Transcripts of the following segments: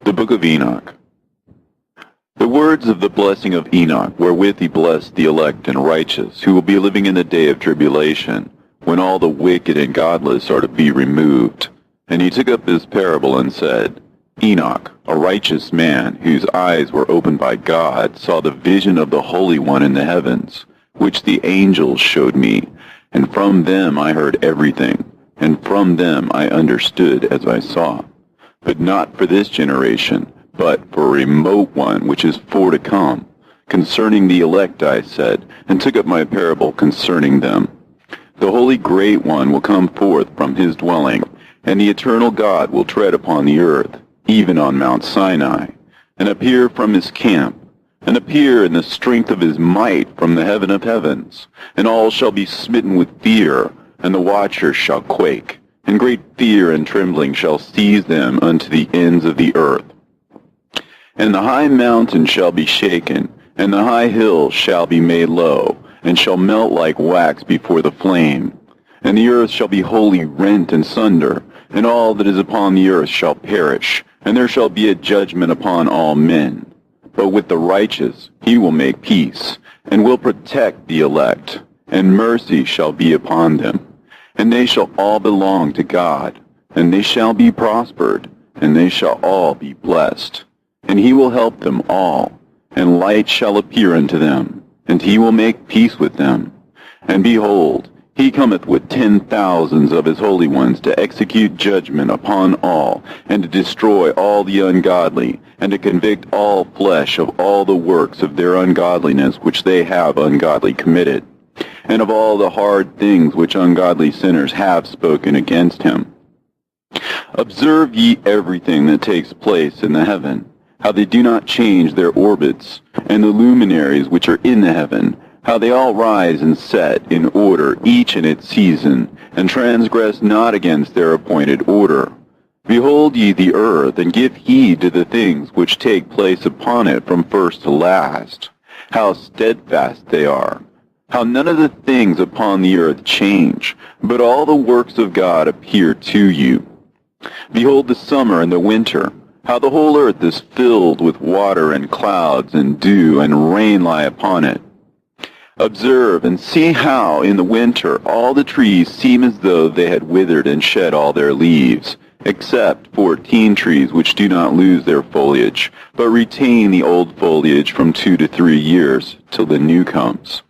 The Book of Enoch. The words of the blessing of Enoch, wherewith he blessed the elect and righteous, who will be living in the day of tribulation, when all the wicked and godless are to be removed. And he took up this parable and said, Enoch, a righteous man, whose eyes were opened by God, saw the vision of the Holy One in the heavens, which the angels showed me, and from them I heard everything, and from them I understood as I saw. But not for this generation, but for a remote one which is for to come. Concerning the elect I said, and took up my parable concerning them. The Holy Great One will come forth from his dwelling, and the eternal God will tread upon the earth, even on Mount Sinai, and appear from his camp, and appear in the strength of his might from the heaven of heavens. And all shall be smitten with fear, and the watchers shall quake, and great fear and trembling shall seize them unto the ends of the earth. And the high mountain shall be shaken, and the high hills shall be made low, and shall melt like wax before the flame. And the earth shall be wholly rent and sunder, and all that is upon the earth shall perish, and there shall be a judgment upon all men. But with the righteous he will make peace, and will protect the elect, and mercy shall be upon them. And they shall all belong to God, and they shall be prospered, and they shall all be blessed. And he will help them all, and light shall appear unto them, and he will make peace with them. And behold, he cometh with 10,000s of his holy ones to execute judgment upon all, and to destroy all the ungodly, and to convict all flesh of all the works of their ungodliness which they have ungodly committed, and of all the hard things which ungodly sinners have spoken against him. Observe ye everything that takes place in the heaven, how they do not change their orbits, and the luminaries which are in the heaven, how they all rise and set in order, each in its season, and transgress not against their appointed order. Behold ye the earth, and give heed to the things which take place upon it from first to last, how steadfast they are, how none of the things upon the earth change, but all the works of God appear to you. Behold the summer and the winter, how the whole earth is filled with water and clouds and dew and rain lie upon it. Observe and see how in the winter all the trees seem as though they had withered and shed all their leaves, except 14 trees which do not lose their foliage, but retain the old foliage from 2 to 3 years, till the new comes.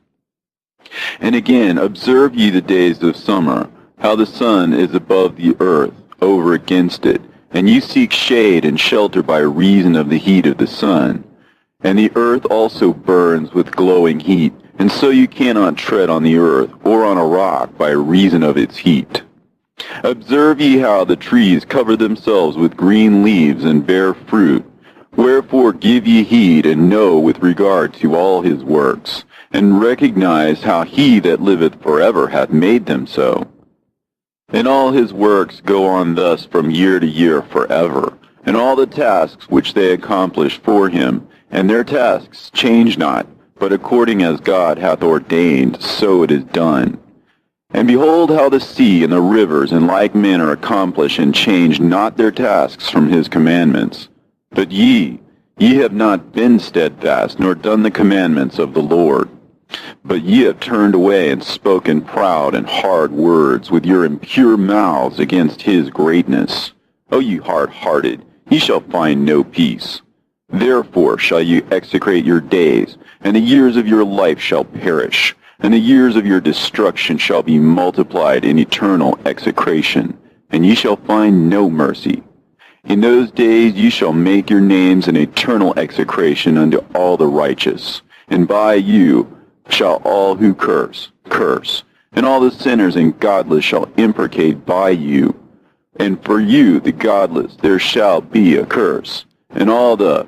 And again, observe ye the days of summer, how the sun is above the earth, over against it, and you seek shade and shelter by reason of the heat of the sun. And the earth also burns with glowing heat, and so you cannot tread on the earth, or on a rock, by reason of its heat. Observe ye how the trees cover themselves with green leaves and bear fruit. Wherefore give ye heed, and know with regard to all his works, and recognize how he that liveth forever hath made them so. And all his works go on thus from year to year forever, and all the tasks which they accomplish for him, and their tasks change not, but according as God hath ordained, so it is done. And behold how the sea and the rivers in like manner accomplish and change not their tasks from his commandments. But ye have not been steadfast, nor done the commandments of the Lord. But ye have turned away and spoken proud and hard words with your impure mouths against his greatness. O ye hard-hearted, ye shall find no peace. Therefore shall you execrate your days, and the years of your life shall perish, and the years of your destruction shall be multiplied in eternal execration, and ye shall find no mercy. In those days ye shall make your names an eternal execration unto all the righteous, and by you shall all who curse, and all the sinners and godless shall imprecate by you. And for you, the godless, there shall be a curse, and all the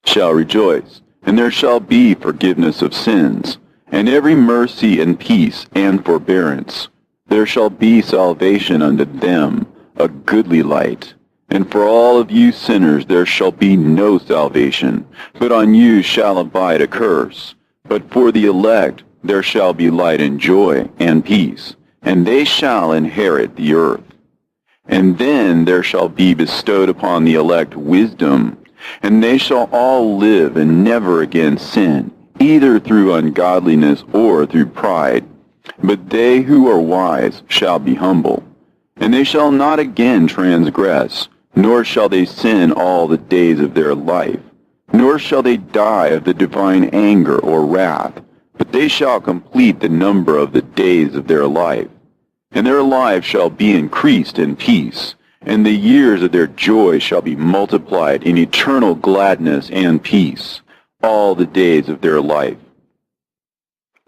shall rejoice, and there shall be forgiveness of sins, and every mercy and peace and forbearance. There shall be salvation unto them, a goodly light. And for all of you sinners there shall be no salvation, but on you shall abide a curse. But for the elect there shall be light and joy and peace, and they shall inherit the earth. And then there shall be bestowed upon the elect wisdom, and they shall all live and never again sin, either through ungodliness or through pride. But they who are wise shall be humble, and they shall not again transgress, nor shall they sin all the days of their life, nor shall they die of the divine anger or wrath, but they shall complete the number of the days of their life. And their life shall be increased in peace, and the years of their joy shall be multiplied in eternal gladness and peace, all the days of their life.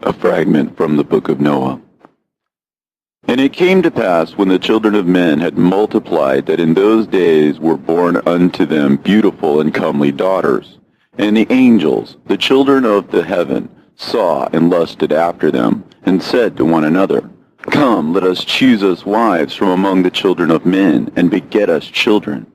A fragment from the book of Noah. And it came to pass, when the children of men had multiplied, that in those days were born unto them beautiful and comely daughters. And the angels, the children of the heaven, saw and lusted after them, and said to one another, Come, let us choose us wives from among the children of men, and beget us children.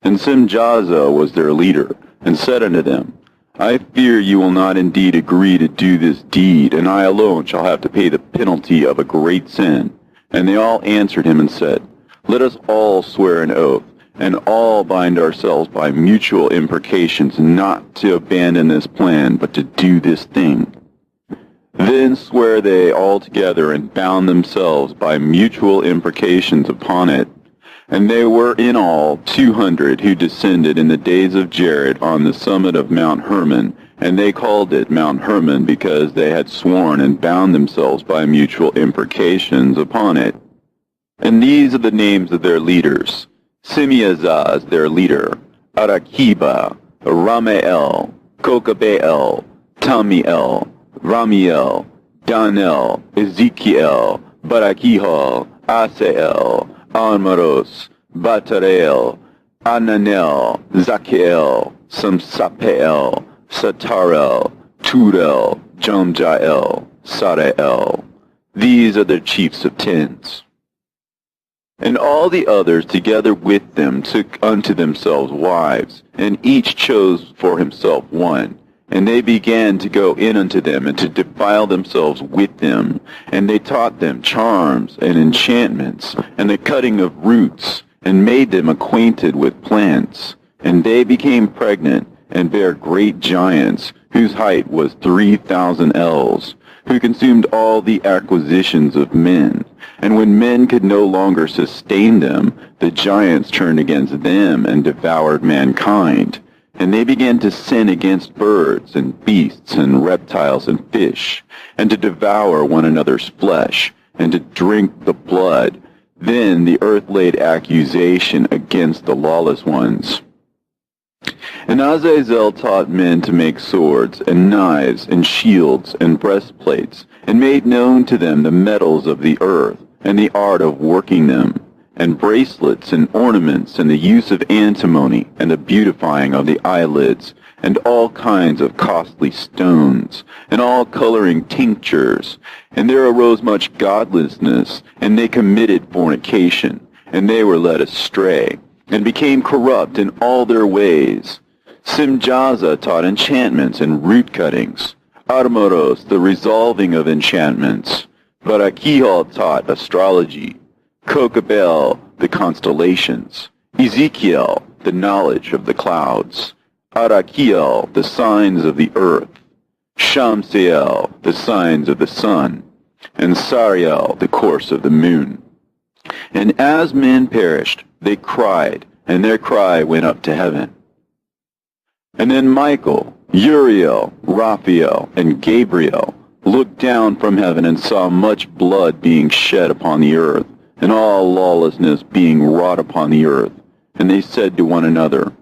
And Simjaza was their leader, and said unto them, I fear you will not indeed agree to do this deed, and I alone shall have to pay the penalty of a great sin. And they all answered him and said, Let us all swear an oath, and all bind ourselves by mutual imprecations, not to abandon this plan, but to do this thing. Then sware they all together, and bound themselves by mutual imprecations upon it. And they were in all 200 who descended in the days of Jared on the summit of Mount Hermon, and they called it Mount Hermon because they had sworn and bound themselves by mutual imprecations upon it. And these are the names of their leaders: Simeazaz their leader, Arakiba, Ramael, Kokabeel, Tamiel, Ramiel, Danel, Ezekiel, Barakihal, Asael, Almaros, Batareel, Ananel, Zakiel, Samsapeel, Satarel, Turel, Jamjael, Sarael. These are the chiefs of tens. And all the others together with them took unto themselves wives, and each chose for himself one. And they began to go in unto them, and to defile themselves with them. And they taught them charms and enchantments, and the cutting of roots, and made them acquainted with plants. And they became pregnant, and bare great giants, whose height was 3,000 ells, who consumed all the acquisitions of men. And when men could no longer sustain them, the giants turned against them, and devoured mankind. And they began to sin against birds and beasts and reptiles and fish, and to devour one another's flesh, and to drink the blood. Then the earth laid accusation against the lawless ones. And Azazel taught men to make swords, and knives, and shields, and breastplates, and made known to them the metals of the earth, and the art of working them, and bracelets, and ornaments, and the use of antimony, and the beautifying of the eyelids, and all kinds of costly stones, and all coloring tinctures. And there arose much godlessness, and they committed fornication, and they were led astray, and became corrupt in all their ways. Simjaza taught enchantments and root cuttings, Armoros the resolving of enchantments, Barakihal taught astrology, Kokabel the constellations, Ezekiel the knowledge of the clouds, Arakiel the signs of the earth, Shamsiel the signs of the sun, and Sariel the course of the moon. And as men perished, they cried, and their cry went up to heaven. And then Michael, Uriel, Raphael, and Gabriel looked down from heaven and saw much blood being shed upon the earth, and all lawlessness being wrought upon the earth. And they said to one another,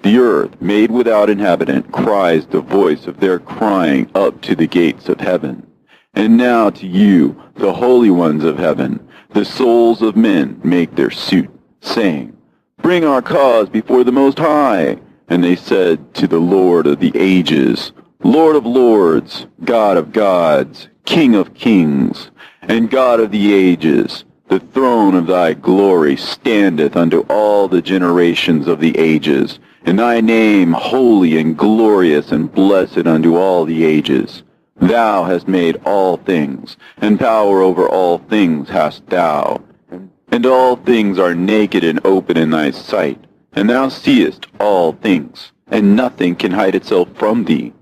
The earth, made without inhabitant, cries the voice of their crying up to the gates of heaven. And now to you, the holy ones of heaven, the souls of men make their suit, saying, Bring our cause before the Most High. And they said to the Lord of the ages, Lord of lords, God of gods, King of kings, and God of the ages, the throne of thy glory standeth unto all the generations of the ages, and thy name holy and glorious and blessed unto all the ages. Thou hast made all things, and power over all things hast thou. And And all things are naked and open in thy sight, and thou seest all things, and nothing can hide itself from thee.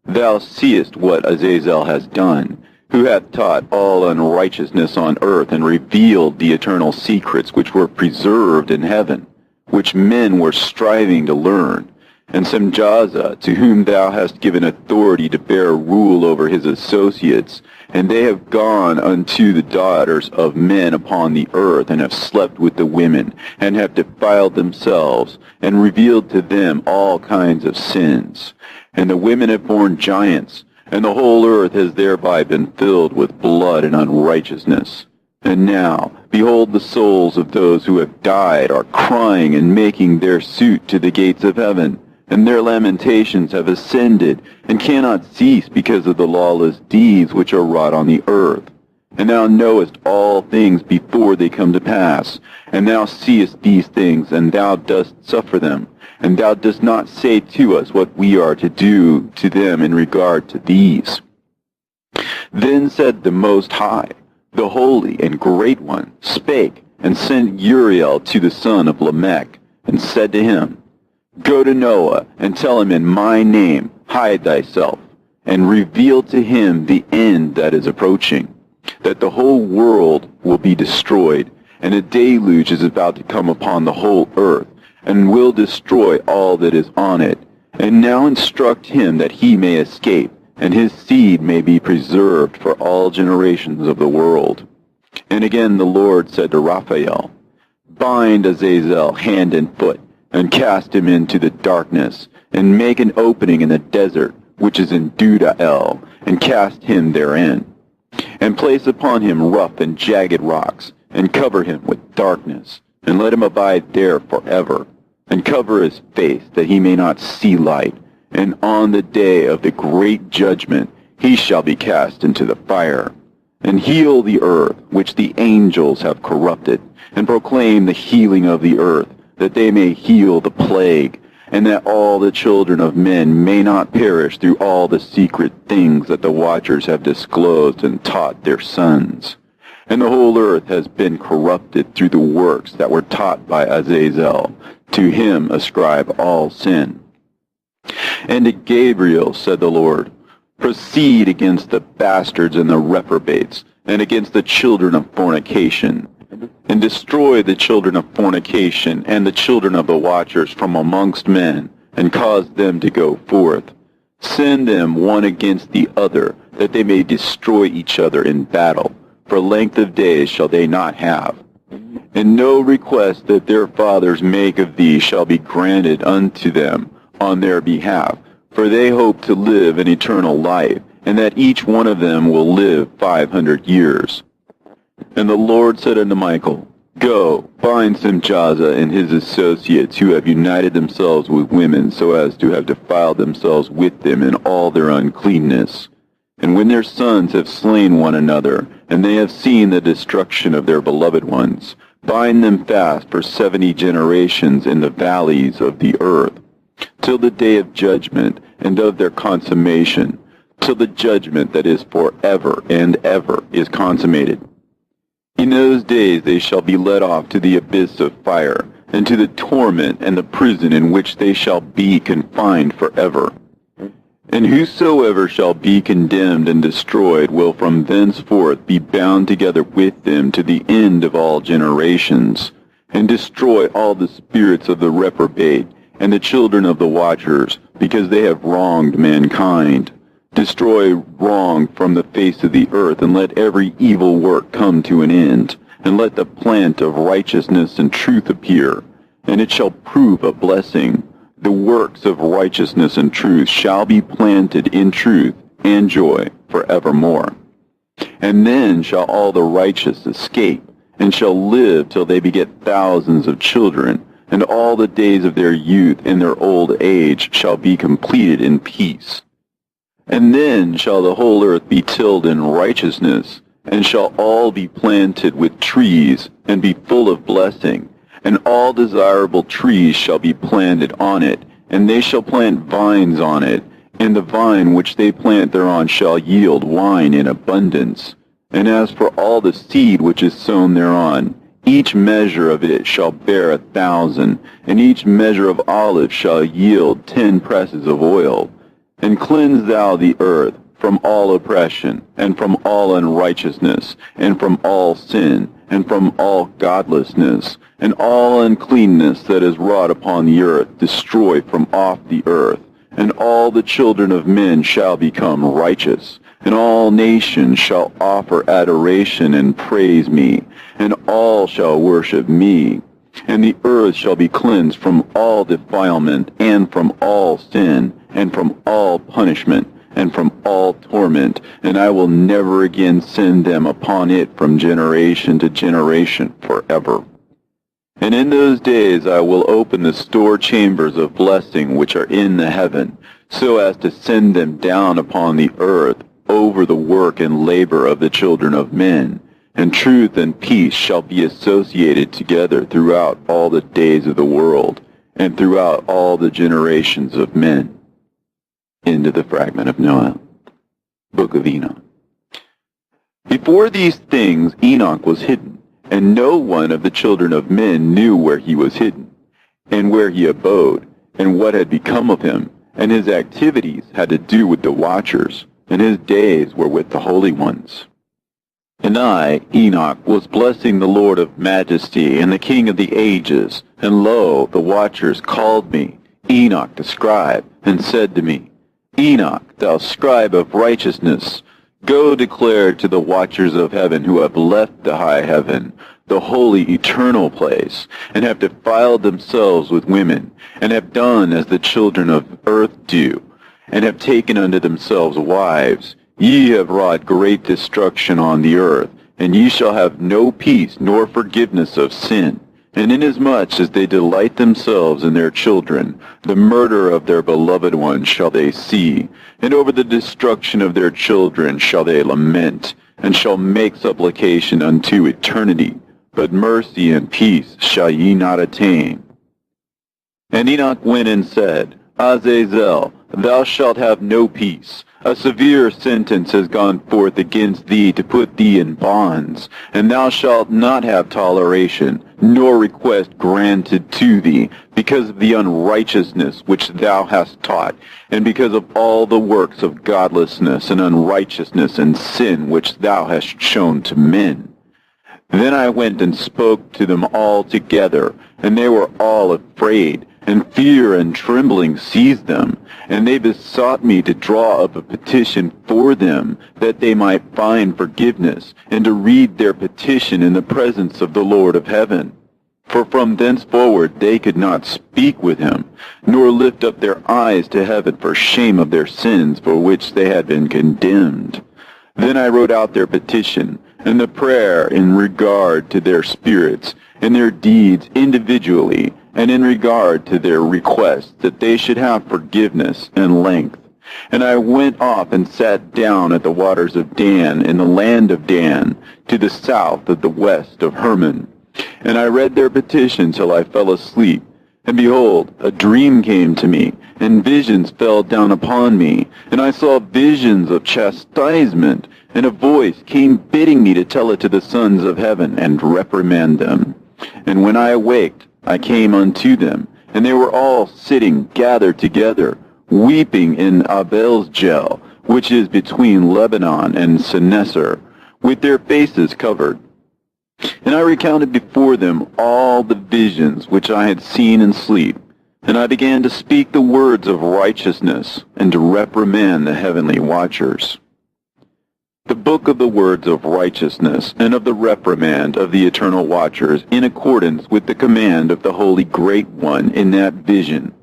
Thou seest what Azazel has done, who hath taught all unrighteousness on earth, and revealed the eternal secrets which were preserved in heaven, which men were striving to learn. And Semjaza, to whom thou hast given authority to bear rule over his associates, and they have gone unto the daughters of men upon the earth, and have slept with the women, and have defiled themselves, and revealed to them all kinds of sins. And the women have borne giants, and the whole earth has thereby been filled with blood and unrighteousness. And now, behold, the souls of those who have died are crying and making their suit to the gates of heaven, and their lamentations have ascended, and cannot cease because of the lawless deeds which are wrought on the earth. And thou knowest all things before they come to pass, and thou seest these things, and thou dost suffer them, and thou dost not say to us what we are to do to them in regard to these. Then said the Most High, the Holy and Great One, spake, and sent Uriel to the son of Lamech, and said to him, Go to Noah, and tell him in my name, hide thyself, and reveal to him the end that is approaching, that the whole world will be destroyed, and a deluge is about to come upon the whole earth, and will destroy all that is on it. And now instruct him that he may escape, and his seed may be preserved for all generations of the world. And again the Lord said to Raphael, Bind Azazel hand and foot, and cast him into the darkness, and make an opening in the desert, which is in Dudael, and cast him therein. And place upon him rough and jagged rocks, and cover him with darkness, and let him abide there forever, and cover his face, that he may not see light. And on the day of the great judgment he shall be cast into the fire. And heal the earth, which the angels have corrupted, and proclaim the healing of the earth, that they may heal the plague, and that all the children of men may not perish through all the secret things that the watchers have disclosed and taught their sons. And the whole earth has been corrupted through the works that were taught by Azazel. To him ascribe all sin. And to Gabriel said the Lord, Proceed against the bastards and the reprobates, and against the children of fornication, and destroy the children of fornication and the children of the watchers from amongst men, and cause them to go forth. Send them one against the other, that they may destroy each other in battle. For length of days shall they not have. And no request that their fathers make of thee shall be granted unto them on their behalf, for they hope to live an eternal life, and that each one of them will live 500 years. And the Lord said unto Michael, Go, bind Semjaza and his associates, who have united themselves with women, so as to have defiled themselves with them in all their uncleanness. And when their sons have slain one another, and they have seen the destruction of their beloved ones, bind them fast for 70 generations in the valleys of the earth, till the day of judgment and of their consummation, till the judgment that is forever and ever is consummated. In those days they shall be led off to the abyss of fire, and to the torment and the prison in which they shall be confined forever. And whosoever shall be condemned and destroyed will from thenceforth be bound together with them to the end of all generations, and destroy all the spirits of the reprobate, and the children of the watchers, because they have wronged mankind. Destroy wrong from the face of the earth, and let every evil work come to an end, and let the plant of righteousness and truth appear, and it shall prove a blessing. The works of righteousness and truth shall be planted in truth and joy forevermore. And then shall all the righteous escape, and shall live till they beget thousands of children, and all the days of their youth and their old age shall be completed in peace. And then shall the whole earth be tilled in righteousness, and shall all be planted with trees, and be full of blessing. And all desirable trees shall be planted on it, and they shall plant vines on it, and the vine which they plant thereon shall yield wine in abundance. And as for all the seed which is sown thereon, Each measure of it shall bear 1,000, and each measure of olive shall yield 10 presses of oil. And cleanse thou the earth from all oppression, and from all unrighteousness, and from all sin, and from all godlessness, and all uncleanness that is wrought upon the earth destroy from off the earth. And all the children of men shall become righteous, and all nations shall offer adoration and praise me, and all shall worship me. And the earth shall be cleansed from all defilement, and from all sin, and from all punishment, and from all torment, and I will never again send them upon it from generation to generation forever. And in those days I will open the store chambers of blessing which are in the heaven, so as to send them down upon the earth over the work and labor of the children of men. And truth and peace shall be associated together throughout all the days of the world, and throughout all the generations of men. End of the fragment of Noah. Book of Enoch. Before these things Enoch was hidden, and no one of the children of men knew where he was hidden, and where he abode, and what had become of him, and his activities had to do with the watchers, and his days were with the holy ones. And I, Enoch, was blessing the Lord of majesty and the King of the ages, and lo, the watchers called me, Enoch the scribe, and said to me, Enoch, thou scribe of righteousness, go declare to the watchers of heaven who have left the high heaven, the holy eternal place, and have defiled themselves with women, and have done as the children of earth do, and have taken unto themselves wives. Ye have wrought great destruction on the earth, and ye shall have no peace nor forgiveness of sin. And inasmuch as they delight themselves in their children, the murder of their beloved ones shall they see, and over the destruction of their children shall they lament, and shall make supplication unto eternity. But mercy and peace shall ye not attain. And Enoch went and said, Azazel, thou shalt have no peace. A severe sentence has gone forth against thee to put thee in bonds, and thou shalt not have toleration, nor request granted to thee, because of the unrighteousness which thou hast taught, and because of all the works of godlessness and unrighteousness and sin which thou hast shown to men. Then I went and spoke to them all together, and they were all afraid, and fear and trembling seized them, and they besought me to draw up a petition for them, that they might find forgiveness, and to read their petition in the presence of the Lord of heaven. For from thenceforward they could not speak with him, nor lift up their eyes to heaven for shame of their sins for which they had been condemned. Then I wrote out their petition, and the prayer in regard to their spirits, and their deeds individually, and in regard to their request that they should have forgiveness and length. And I went off and sat down at the waters of Dan, in the land of Dan, to the south of the west of Hermon. And I read their petition till I fell asleep. And behold, a dream came to me, and visions fell down upon me. And I saw visions of chastisement, and a voice came bidding me to tell it to the sons of heaven, and reprimand them. And when I awaked, I came unto them, and they were all sitting gathered together, weeping in Abel's-gel, which is between Lebanon and Seneca, with their faces covered. And I recounted before them all the visions which I had seen in sleep, and I began to speak the words of righteousness, and to reprimand the heavenly watchers. The book of the words of righteousness, and of the reprimand of the eternal watchers, in accordance with the command of the Holy Great One in that vision.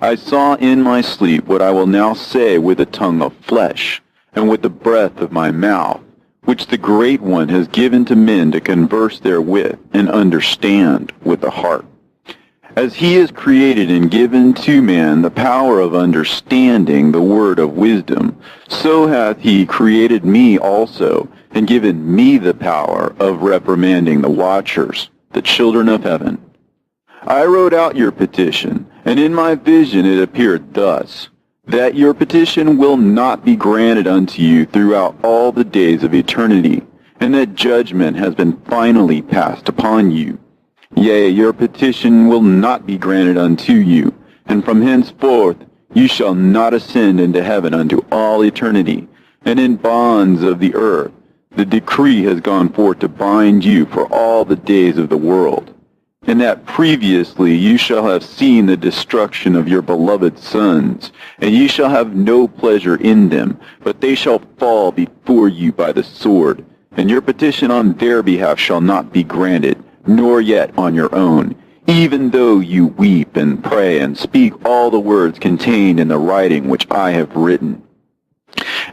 I saw in my sleep what I will now say with the tongue of flesh, and with the breath of my mouth, which the Great One has given to men to converse therewith, and understand with the heart. As he has created and given to man the power of understanding the word of wisdom, so hath he created me also, and given me the power of reprimanding the watchers, the children of heaven. I wrote out your petition, and in my vision it appeared thus, that your petition will not be granted unto you throughout all the days of eternity, and that judgment has been finally passed upon you. Yea, your petition will not be granted unto you, and from henceforth you shall not ascend into heaven unto all eternity, and in bonds of the earth the decree has gone forth to bind you for all the days of the world. And that previously you shall have seen the destruction of your beloved sons, and ye shall have no pleasure in them, but they shall fall before you by the sword, and your petition on their behalf shall not be granted, nor yet on your own, even though you weep and pray and speak all the words contained in the writing which I have written.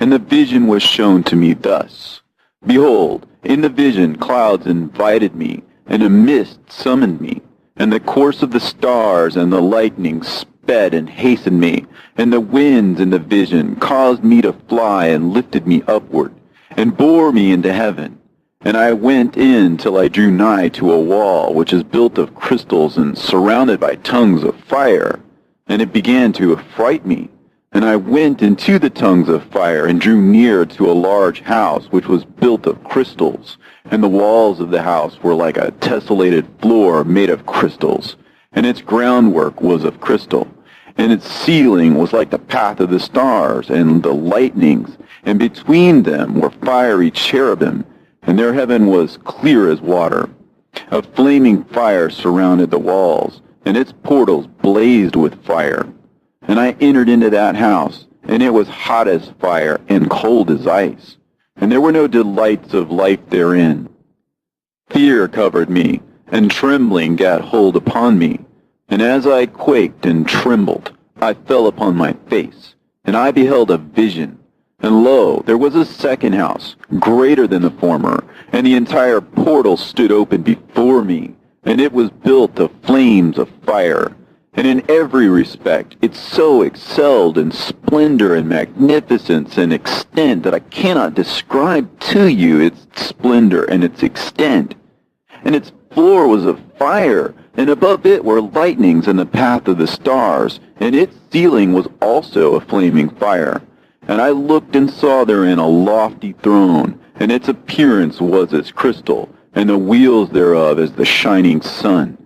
And the vision was shown to me thus. Behold, in the vision clouds invited me, and a mist summoned me, and the course of the stars and the lightning sped and hastened me, and the winds in the vision caused me to fly and lifted me upward, and bore me into heaven. And I went in till I drew nigh to a wall which is built of crystals and surrounded by tongues of fire, and it began to affright me. And I went into the tongues of fire, and drew near to a large house which was built of crystals, and the walls of the house were like a tessellated floor made of crystals, and its groundwork was of crystal, and its ceiling was like the path of the stars and the lightnings, and between them were fiery cherubim, and their heaven was clear as water. A flaming fire surrounded the walls, and its portals blazed with fire. And I entered into that house, and it was hot as fire and cold as ice, and there were no delights of life therein. Fear covered me, and trembling gat hold upon me, and as I quaked and trembled, I fell upon my face, and I beheld a vision. And lo, there was a second house, greater than the former, and the entire portal stood open before me, and it was built of flames of fire. And in every respect it so excelled in splendor and magnificence and extent that I cannot describe to you its splendor and its extent. And its floor was of fire, and above it were lightnings in the path of the stars, and its ceiling was also a flaming fire. And I looked and saw therein a lofty throne, and its appearance was as crystal, and the wheels thereof as the shining sun.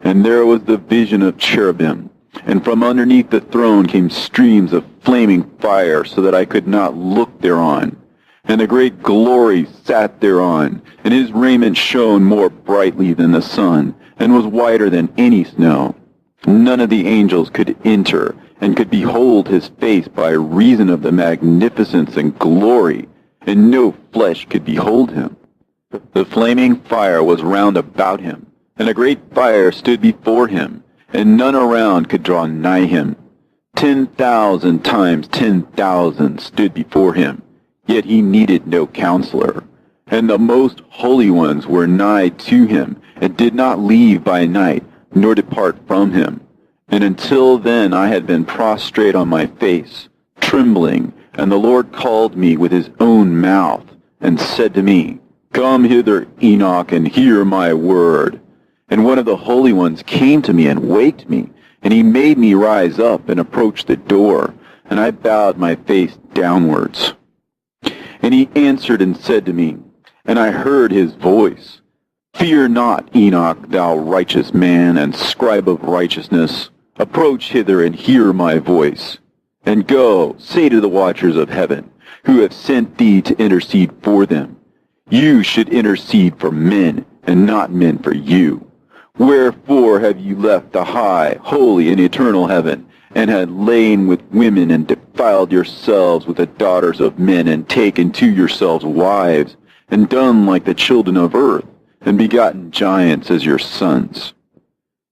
And there was the vision of cherubim, and from underneath the throne came streams of flaming fire, so that I could not look thereon. And the great glory sat thereon, and his raiment shone more brightly than the sun, and was whiter than any snow. None of the angels could enter, and could behold his face by reason of the magnificence and glory, and no flesh could behold him. The flaming fire was round about him, and a great fire stood before him, and none around could draw nigh him. 10,000 times 10,000 stood before him, yet he needed no counselor. And the most holy ones were nigh to him, and did not leave by night, nor depart from him. And until then I had been prostrate on my face, trembling, and the Lord called me with his own mouth, and said to me, Come hither, Enoch, and hear my word. And one of the holy ones came to me and waked me, and he made me rise up and approach the door, and I bowed my face downwards. And he answered and said to me, and I heard his voice, Fear not, Enoch, thou righteous man and scribe of righteousness. Approach hither and hear my voice. And go, say to the watchers of heaven, who have sent thee to intercede for them, You should intercede for men, and not men for you. Wherefore have you left the high, holy, and eternal heaven, and had lain with women, and defiled yourselves with the daughters of men, and taken to yourselves wives, and done like the children of earth, and begotten giants as your sons?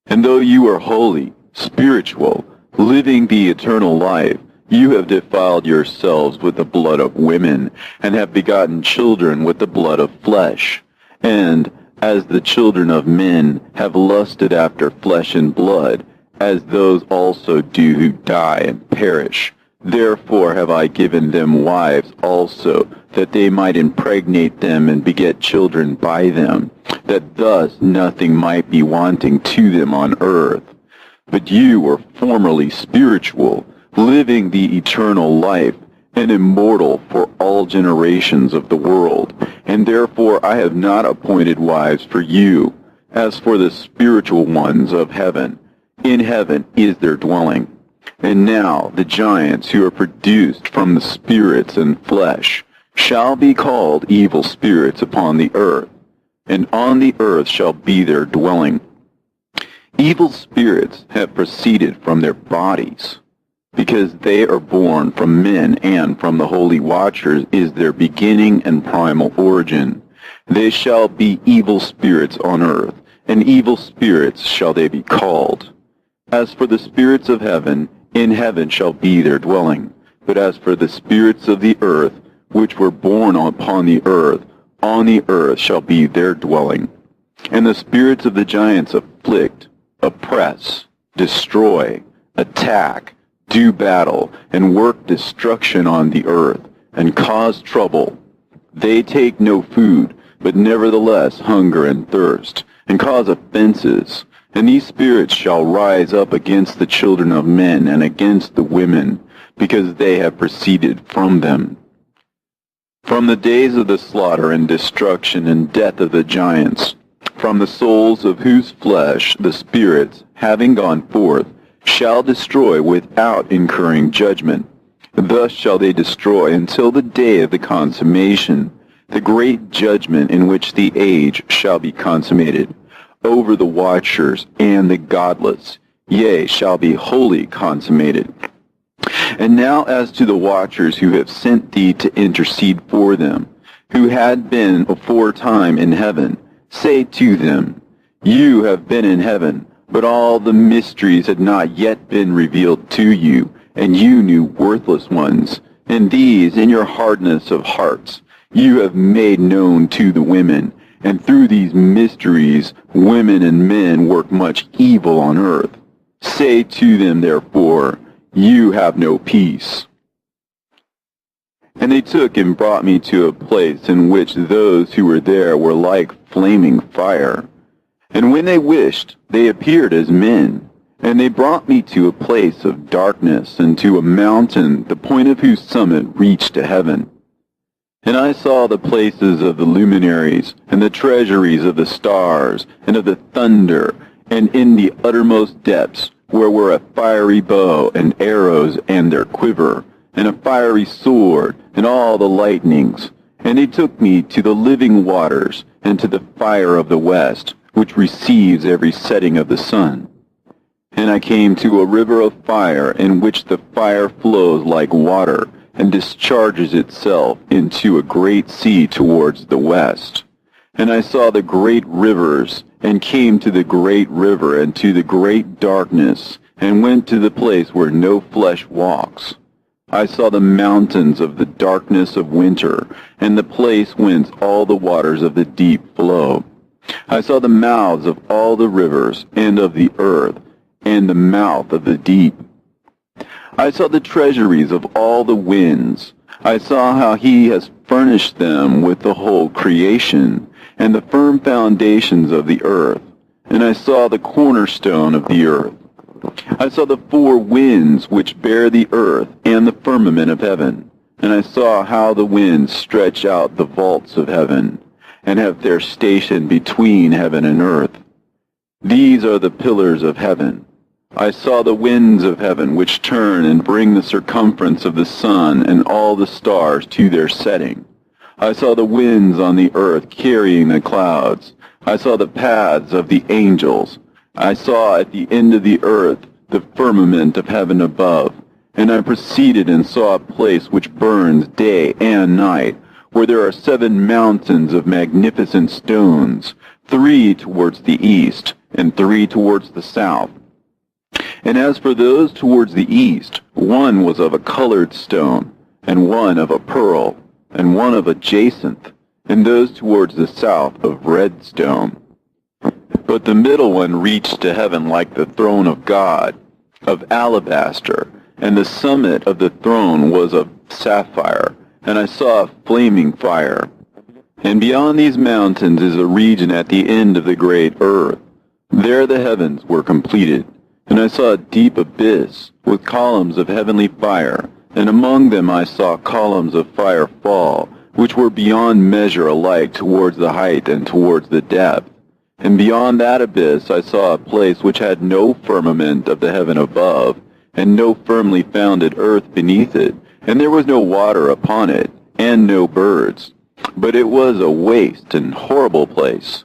And though you are holy, spiritual, living the eternal life, you have defiled yourselves with the blood of women, and have begotten children with the blood of flesh. And as the children of men have lusted after flesh and blood, as those also do who die and perish. Therefore have I given them wives also, that they might impregnate them and beget children by them, that thus nothing might be wanting to them on earth. But you were formerly spiritual, living the eternal life, and immortal for all generations of the world, and therefore I have not appointed wives for you, as for the spiritual ones of heaven. In heaven is their dwelling. And now the giants who are produced from the spirits and flesh shall be called evil spirits upon the earth, and on the earth shall be their dwelling. Evil spirits have proceeded from their bodies, because they are born from men, and from the holy watchers is their beginning and primal origin. They shall be evil spirits on earth, and evil spirits shall they be called. As for the spirits of heaven, in heaven shall be their dwelling. But as for the spirits of the earth, which were born upon the earth, on the earth shall be their dwelling. And the spirits of the giants afflict, oppress, destroy, attack, do battle, and work destruction on the earth, and cause trouble. They take no food, but nevertheless hunger and thirst, and cause offenses. And these spirits shall rise up against the children of men and against the women, because they have proceeded from them. From the days of the slaughter and destruction and death of the giants, from the souls of whose flesh the spirits, having gone forth, shall destroy without incurring judgment. Thus shall they destroy until the day of the consummation, the great judgment in which the age shall be consummated, over the watchers and the godless, yea, shall be wholly consummated. And now as to the watchers who have sent thee to intercede for them, who had been aforetime in heaven, say to them, You have been in heaven, but all the mysteries had not yet been revealed to you, and you knew worthless ones. And these, in your hardness of hearts, you have made known to the women. And through these mysteries, women and men work much evil on earth. Say to them, therefore, You have no peace. And they took and brought me to a place in which those who were there were like flaming fire. And when they wished, they appeared as men. And they brought me to a place of darkness, and to a mountain, the point of whose summit reached to heaven. And I saw the places of the luminaries, and the treasuries of the stars, and of the thunder, and in the uttermost depths, where were a fiery bow, and arrows, and their quiver, and a fiery sword, and all the lightnings. And he took me to the living waters, and to the fire of the west, which receives every setting of the sun. And I came to a river of fire, in which the fire flows like water, and discharges itself into a great sea towards the west. And I saw the great rivers, and came to the great river, and to the great darkness, and went to the place where no flesh walks. I saw the mountains of the darkness of winter, and the place whence all the waters of the deep flow. I saw the mouths of all the rivers, and of the earth, and the mouth of the deep. I saw the treasuries of all the winds. I saw how he has furnished them with the whole creation, and the firm foundations of the earth. And I saw the cornerstone of the earth. I saw the four winds which bear the earth, and the firmament of heaven. And I saw how the winds stretch out the vaults of heaven, and have their station between heaven and earth. These are the pillars of heaven. I saw the winds of heaven, which turn and bring the circumference of the sun and all the stars to their setting. I saw the winds on the earth carrying the clouds. I saw the paths of the angels. I saw at the end of the earth the firmament of heaven above. And I proceeded and saw a place which burns day and night, where there are 7 mountains of magnificent stones, 3 towards the east, and 3 towards the south. And as for those towards the east, one was of a colored stone, and one of a pearl, and one of a jacinth, and those towards the south of red stone. But the middle one reached to heaven like the throne of God, of alabaster, and the summit of the throne was of sapphire, and I saw a flaming fire. And beyond these mountains is a region at the end of the great earth. There the heavens were completed. And I saw a deep abyss, with columns of heavenly fire, and among them I saw columns of fire fall, which were beyond measure alike towards the height and towards the depth. And beyond that abyss I saw a place which had no firmament of the heaven above, and no firmly founded earth beneath it, and there was no water upon it, and no birds. But it was a waste and horrible place.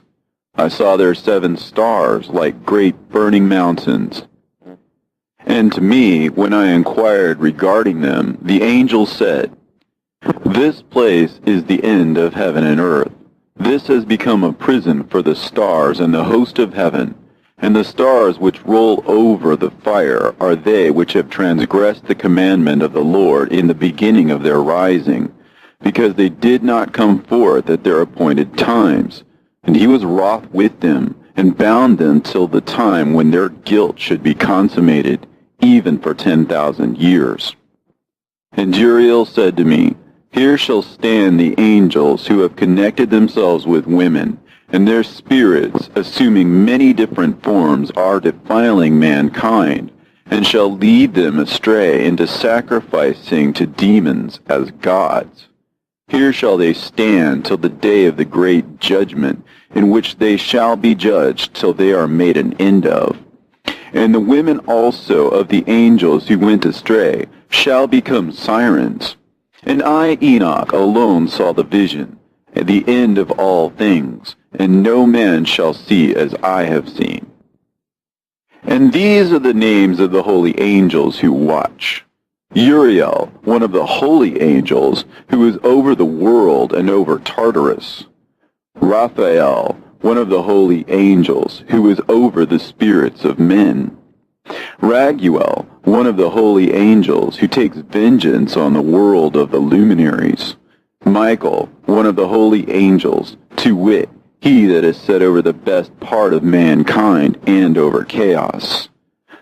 I saw there 7 stars like great burning mountains. And to me, when I inquired regarding them, the angel said, "This place is the end of heaven and earth. This has become a prison for the stars and the host of heaven. And the stars which roll over the fire are they which have transgressed the commandment of the Lord in the beginning of their rising, because they did not come forth at their appointed times. And he was wroth with them, and bound them till the time when their guilt should be consummated, even for 10,000 years. And Uriel said to me, Here shall stand the angels who have connected themselves with women, and their spirits, assuming many different forms, are defiling mankind, and shall lead them astray into sacrificing to demons as gods. Here shall they stand till the day of the great judgment, in which they shall be judged till they are made an end of. And the women also of the angels who went astray shall become sirens. And I, Enoch, alone saw the vision, at the end of all things, and no man shall see as I have seen. And these are the names of the holy angels who watch. Uriel, one of the holy angels, who is over the world and over Tartarus. Raphael, one of the holy angels, who is over the spirits of men. Raguel, one of the holy angels, who takes vengeance on the world of the luminaries. Michael, one of the holy angels, to wit, he that is set over the best part of mankind and over chaos.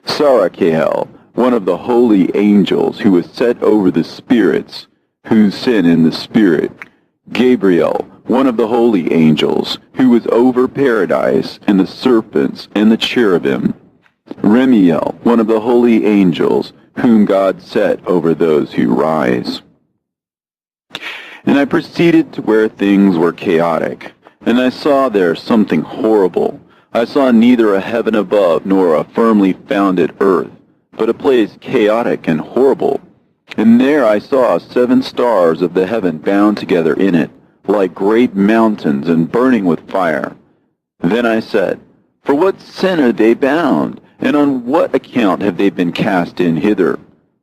Sarachael, one of the holy angels, who is set over the spirits, who sin in the spirit. Gabriel, one of the holy angels, who is over paradise, and the serpents, and the cherubim. Remiel, one of the holy angels, whom God set over those who rise. And I proceeded to where things were chaotic, and I saw there something horrible. I saw neither a heaven above nor a firmly founded earth, but a place chaotic and horrible. And there I saw 7 stars of the heaven bound together in it, like great mountains and burning with fire. Then I said, For what sin are they bound, and on what account have they been cast in hither?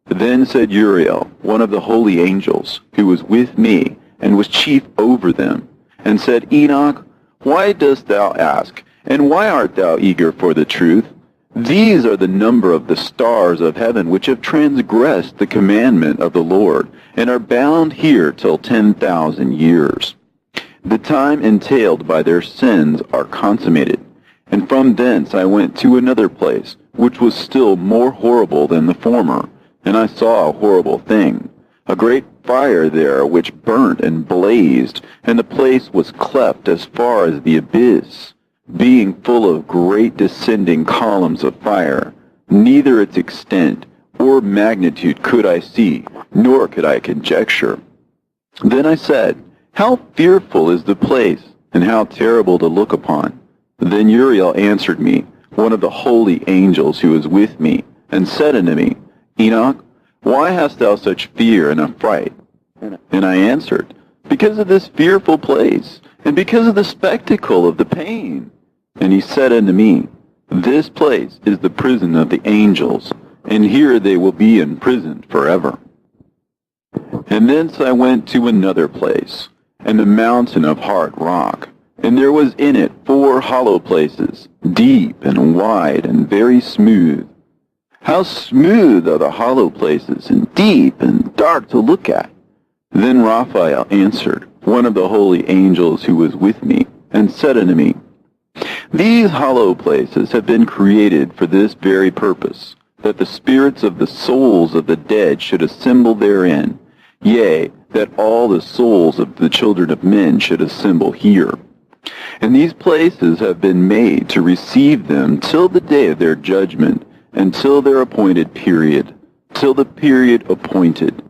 Then said Uriel, one of the holy angels, who was with me, and was chief over them, and said, Enoch, why dost thou ask, and why art thou eager for the truth? These are the number of the stars of heaven which have transgressed the commandment of the Lord, and are bound here till 10,000 years. The time entailed by their sins are consummated. And from thence I went to another place, which was still more horrible than the former, and I saw a horrible thing, a great fire there which burnt and blazed, and the place was cleft as far as the abyss, being full of great descending columns of fire. Neither its extent or magnitude could I see, nor could I conjecture. Then I said, How fearful is the place, and how terrible to look upon! Then Uriel answered me, one of the holy angels who was with me, and said unto me, Enoch, why hast thou such fear and affright? And I answered, Because of this fearful place, and because of the spectacle of the pain. And he said unto me, This place is the prison of the angels, and here they will be imprisoned forever. And thence I went to another place, and a mountain of hard rock, and there was in it 4 hollow places, deep and wide and very smooth. How smooth are the hollow places, and deep and dark to look at! Then Raphael answered, one of the holy angels who was with me, and said unto me, These hollow places have been created for this very purpose, that the spirits of the souls of the dead should assemble therein, yea, that all the souls of the children of men should assemble here. And these places have been made to receive them till the day of their judgment, and till their appointed period, till the period appointed.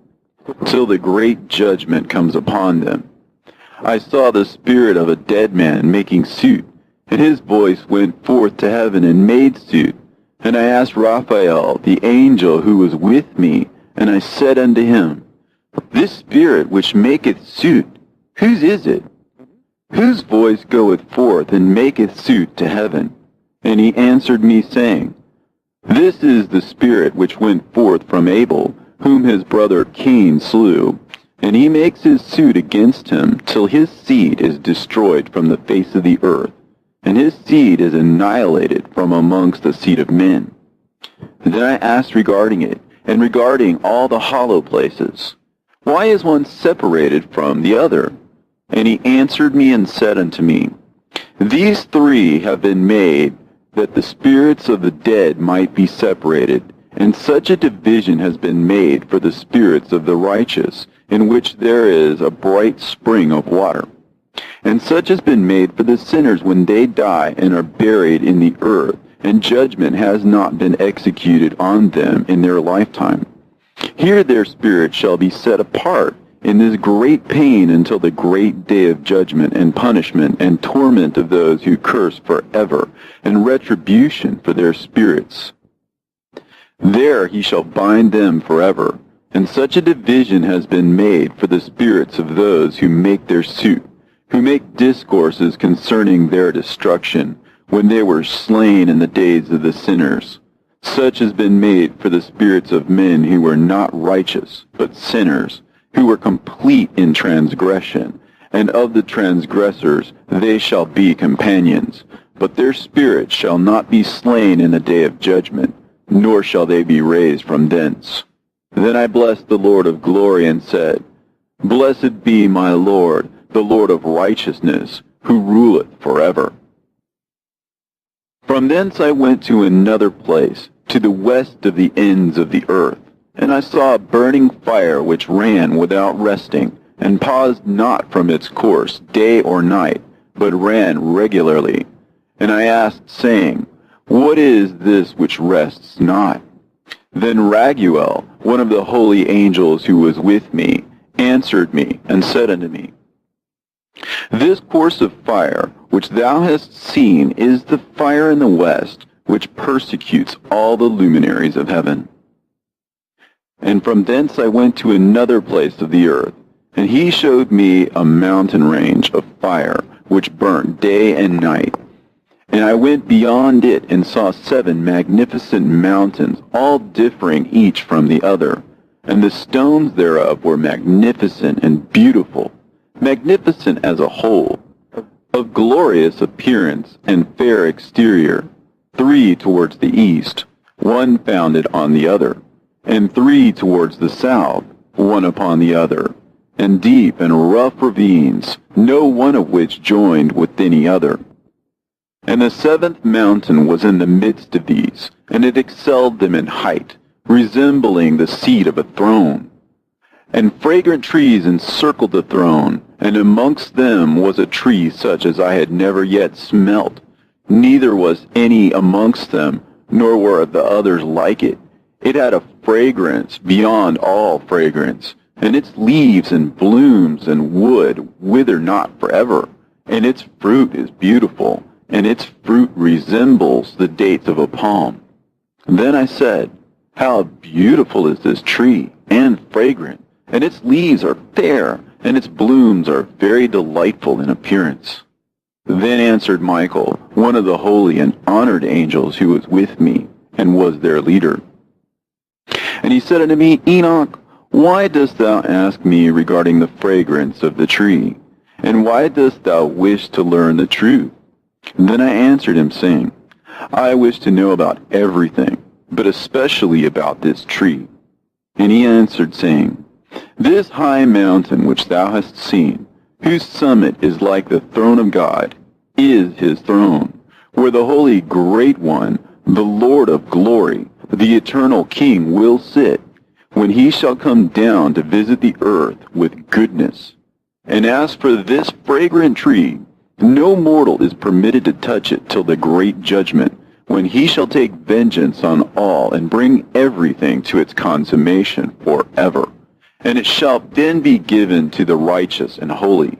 till the great judgment comes upon them. I saw the spirit of a dead man making suit, and his voice went forth to heaven and made suit. And I asked Raphael, the angel who was with me, and I said unto him, This spirit which maketh suit, whose is it? Whose voice goeth forth and maketh suit to heaven? And he answered me, saying, This is the spirit which went forth from Abel, whom his brother Cain slew, and he makes his suit against him till his seed is destroyed from the face of the earth, and his seed is annihilated from amongst the seed of men. And then I asked regarding it, and regarding all the hollow places, Why is one separated from the other? And he answered me and said unto me, These three have been made, that the spirits of the dead might be separated, and such a division has been made for the spirits of the righteous, in which there is a bright spring of water. And such has been made for the sinners when they die and are buried in the earth, and judgment has not been executed on them in their lifetime. Here their spirits shall be set apart in this great pain until the great day of judgment and punishment and torment of those who curse forever, and retribution for their spirits. There he shall bind them forever, and such a division has been made for the spirits of those who make their suit, who make discourses concerning their destruction, when they were slain in the days of the sinners. Such has been made for the spirits of men who were not righteous, but sinners, who were complete in transgression, and of the transgressors they shall be companions. But their spirits shall not be slain in the day of judgment, nor shall they be raised from thence. Then I blessed the Lord of glory, and said, Blessed be my Lord, the Lord of righteousness, who ruleth forever. From thence I went to another place, to the west of the ends of the earth, and I saw a burning fire which ran without resting, and paused not from its course day or night, but ran regularly. And I asked, saying, What is this which rests not? Then Raguel, one of the holy angels who was with me, answered me, and said unto me, This course of fire which thou hast seen is the fire in the west, which persecutes all the luminaries of heaven. And from thence I went to another place of the earth, and he showed me a mountain range of fire, which burnt day and night. And I went beyond it, and saw 7 magnificent mountains, all differing each from the other. And the stones thereof were magnificent and beautiful, magnificent as a whole, of glorious appearance and fair exterior, 3 towards the east, one founded on the other, and 3 towards the south, one upon the other, and deep and rough ravines, no one of which joined with any other. And the 7th mountain was in the midst of these, and it excelled them in height, resembling the seat of a throne. And fragrant trees encircled the throne, and amongst them was a tree such as I had never yet smelt, neither was any amongst them, nor were the others like it. It had a fragrance beyond all fragrance, and its leaves and blooms and wood wither not forever, and its fruit is beautiful, and its fruit resembles the dates of a palm. Then I said, How beautiful is this tree, and fragrant, and its leaves are fair, and its blooms are very delightful in appearance. Then answered Michael, one of the holy and honored angels who was with me, and was their leader. And he said unto me, Enoch, why dost thou ask me regarding the fragrance of the tree? And why dost thou wish to learn the truth? Then I answered him, saying, I wish to know about everything, but especially about this tree. And he answered, saying, This high mountain which thou hast seen, whose summit is like the throne of God, is his throne, where the holy great one, the Lord of glory, the eternal King, will sit, when he shall come down to visit the earth with goodness. And as for this fragrant tree, no mortal is permitted to touch it till the great judgment, when he shall take vengeance on all and bring everything to its consummation forever. and it shall then be given to the righteous and holy.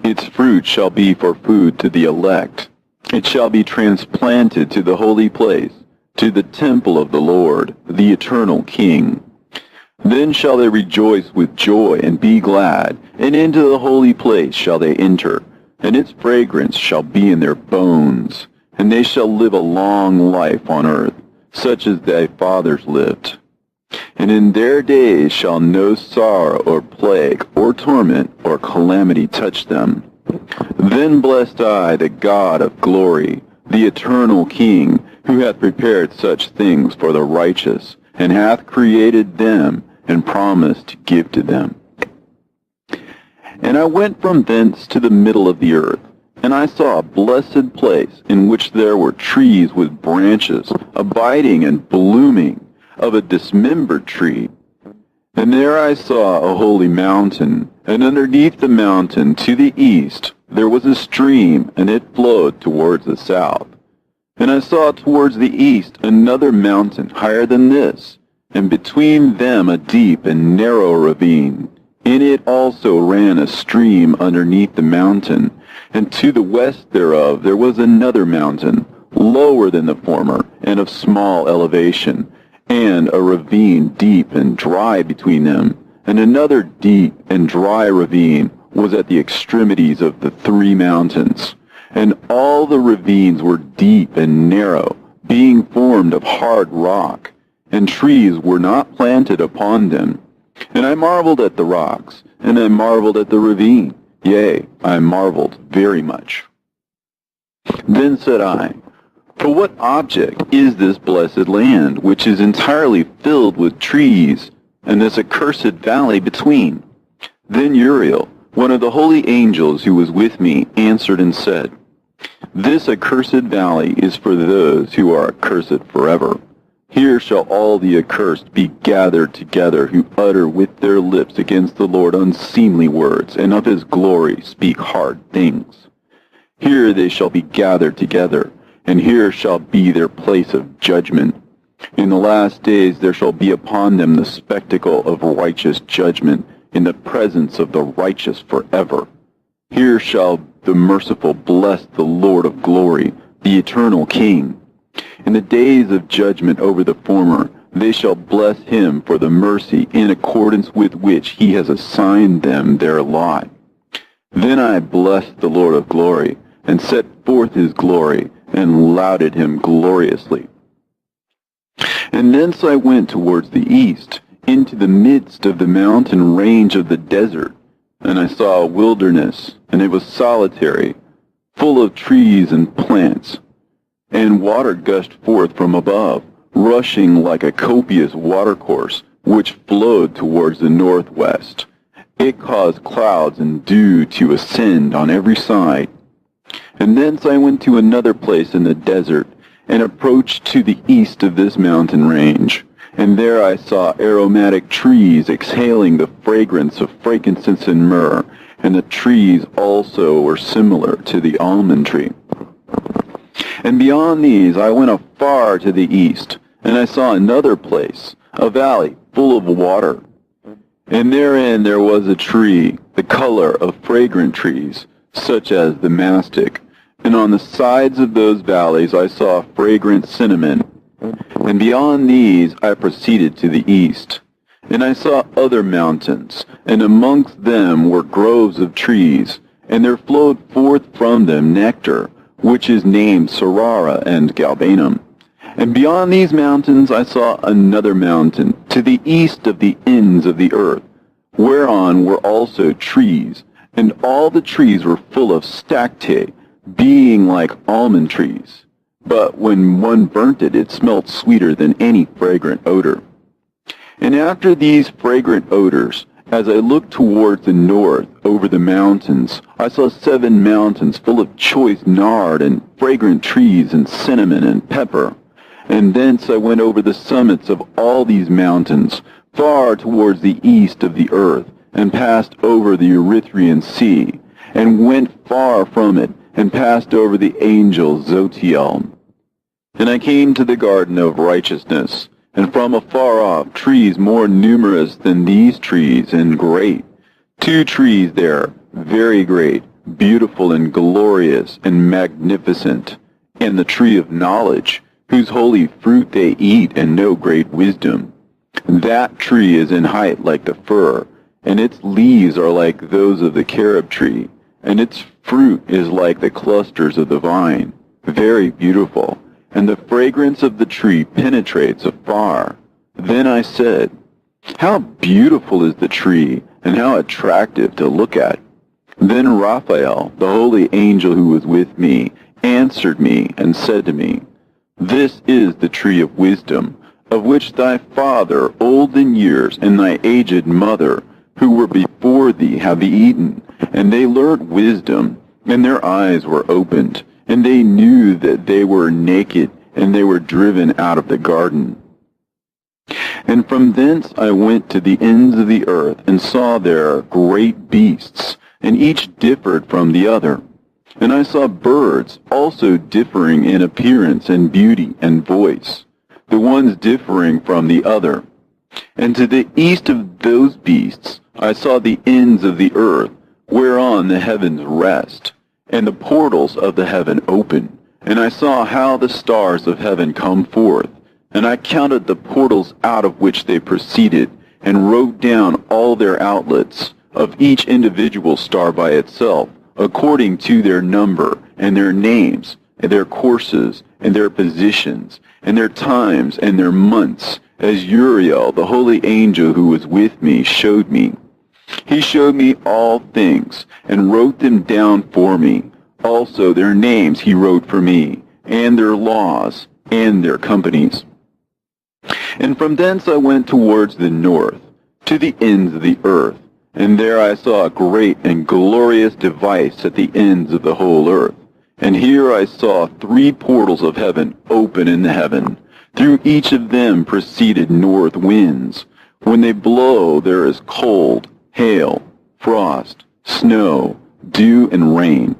Its fruit shall be for food to the elect. It shall be transplanted to the holy place, to the temple of the Lord, the eternal King. Then shall they rejoice with joy and be glad, and into the holy place shall they enter, and its fragrance shall be in their bones, and they shall live a long life on earth, such as thy fathers lived. And in their days shall no sorrow or plague or torment or calamity touch them. Then blessed I the God of glory, the eternal King, who hath prepared such things for the righteous, and hath created them, and promised to give to them. And I went from thence to the middle of the earth, and I saw a blessed place, in which there were trees with branches, abiding and blooming, of a dismembered tree. And there I saw a holy mountain, and underneath the mountain to the east there was a stream, and it flowed towards the south. And I saw towards the east another mountain higher than this, and between them a deep and narrow ravine. In it also ran a stream underneath the mountain, and to the west thereof there was another mountain, lower than the former, and of small elevation, and a ravine deep and dry between them, and another deep and dry ravine was at the extremities of the three mountains. And all the ravines were deep and narrow, being formed of hard rock, and trees were not planted upon them. And I marveled at the rocks, and I marveled at the ravine, yea, I marveled very much. Then said I, For what object is this blessed land, which is entirely filled with trees, and this accursed valley between? Then Uriel, one of the holy angels who was with me, answered and said, This accursed valley is for those who are accursed forever. Here shall all the accursed be gathered together, who utter with their lips against the Lord unseemly words, and of his glory speak hard things. Here they shall be gathered together, and here shall be their place of judgment. In the last days there shall be upon them the spectacle of righteous judgment, in the presence of the righteous forever. Here shall the merciful bless the Lord of glory, the eternal King. In the days of judgment over the former, they shall bless him for the mercy in accordance with which he has assigned them their lot. Then I blessed the Lord of glory, and set forth his glory, and lauded him gloriously. And thence I went towards the east, into the midst of the mountain range of the desert, and I saw a wilderness, and it was solitary, full of trees and plants, and water gushed forth from above, rushing like a copious watercourse, which flowed towards the northwest. It caused clouds and dew to ascend on every side. And thence I went to another place in the desert, and approached to the east of this mountain range. And there I saw aromatic trees exhaling the fragrance of frankincense and myrrh, and the trees also were similar to the almond tree. And beyond these I went afar to the east, and I saw another place, a valley full of water. And therein there was a tree, the color of fragrant trees, such as the mastic. And on the sides of those valleys I saw fragrant cinnamon. And beyond these I proceeded to the east. And I saw other mountains, and amongst them were groves of trees, and there flowed forth from them nectar, which is named Sarara and Galbanum. And beyond these mountains I saw another mountain, to the east of the ends of the earth, whereon were also trees, and all the trees were full of stacte, being like almond trees. But when one burnt it, it smelt sweeter than any fragrant odor. And after these fragrant odors, as I looked towards the north over the mountains, I saw 7 mountains full of choice nard and fragrant trees and cinnamon and pepper. And thence I went over the summits of all these mountains, far towards the east of the earth, and passed over the Erythraean Sea, and went far from it, and passed over the angel Zotiel. And I came to the garden of righteousness, and from afar off trees more numerous than these trees, and great. 2 trees there, very great, beautiful and glorious and magnificent, and the tree of knowledge, whose holy fruit they eat and know great wisdom. That tree is in height like the fir, and its leaves are like those of the carob tree, and its fruit is like the clusters of the vine, very beautiful, and the fragrance of the tree penetrates afar. Then I said, how beautiful is the tree, and how attractive to look at. Then Raphael, the holy angel who was with me, answered me and said to me, this is the tree of wisdom, of which thy father, old in years, and thy aged mother, who were before thee, have eaten, and they learnt wisdom, and their eyes were opened, and they knew that they were naked, and they were driven out of the garden. And from thence I went to the ends of the earth, and saw there great beasts, and each differed from the other. And I saw birds also differing in appearance and beauty and voice, the ones differing from the other. And to the east of those beasts I saw the ends of the earth, whereon the heavens rest, and the portals of the heaven open. And I saw how the stars of heaven come forth, and I counted the portals out of which they proceeded, and wrote down all their outlets, of each individual star by itself, according to their number, and their names, and their courses, and their positions, and their times, and their months, as Uriel, the holy angel who was with me, showed me. He showed me all things, and wrote them down for me. Also their names he wrote for me, and their laws, and their companies. And from thence I went towards the north, to the ends of the earth, and there I saw a great and glorious device at the ends of the whole earth. And here I saw 3 portals of heaven open in the heaven. Through each of them proceeded north winds. When they blow, there is cold, hail, frost, snow, dew, and rain.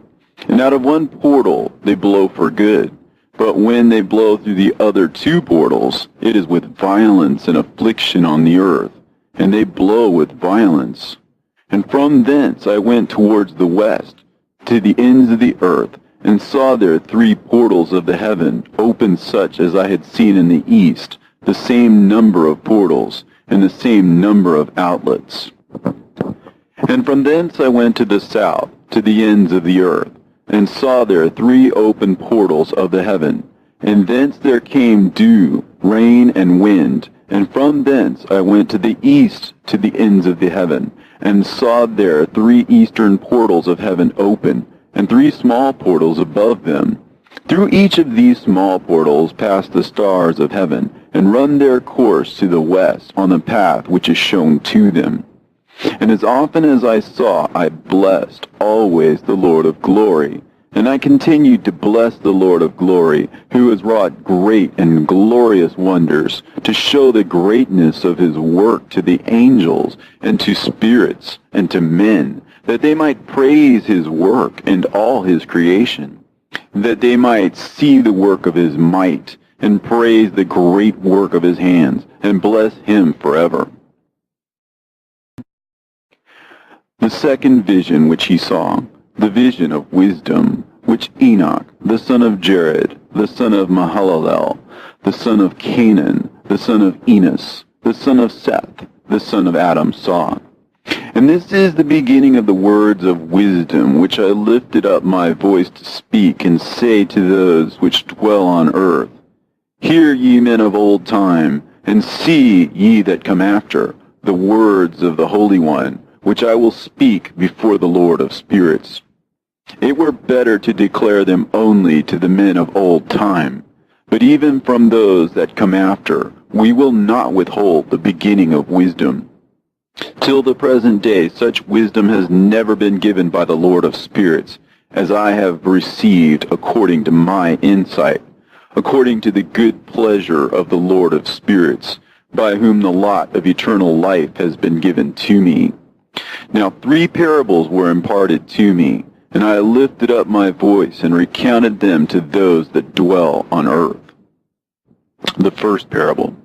And out of one portal they blow for good. But when they blow through the other 2 portals, it is with violence and affliction on the earth, and they blow with violence. And from thence I went towards the west, to the ends of the earth, and saw there 3 portals of the heaven, open such as I had seen in the east, the same number of portals, and the same number of outlets. And from thence I went to the south, to the ends of the earth, and saw there 3 open portals of the heaven, and thence there came dew, rain, and wind. And from thence I went to the east, to the ends of the heaven, and saw there 3 eastern portals of heaven open, and 3 small portals above them. Through each of these small portals pass the stars of heaven, and run their course to the west on the path which is shown to them. And as often as I saw, I blessed always the Lord of glory. And I continued to bless the Lord of glory, who has wrought great and glorious wonders, to show the greatness of his work to the angels, and to spirits, and to men, that they might praise his work and all his creation, that they might see the work of his might, and praise the great work of his hands, and bless him forever. The second vision which he saw, the vision of wisdom, which Enoch, the son of Jared, the son of Mahalalel, the son of Canaan, the son of Enos, the son of Seth, the son of Adam, saw. And this is the beginning of the words of wisdom, which I lifted up my voice to speak, and say to those which dwell on earth, Hear ye men of old time, and see ye that come after, the words of the Holy One, which I will speak before the Lord of spirits. It were better to declare them only to the men of old time, but even from those that come after, we will not withhold the beginning of wisdom. Till the present day, such wisdom has never been given by the Lord of spirits, as I have received according to my insight, according to the good pleasure of the Lord of spirits, by whom the lot of eternal life has been given to me. Now 3 parables were imparted to me, and I lifted up my voice and recounted them to those that dwell on earth. The first parable.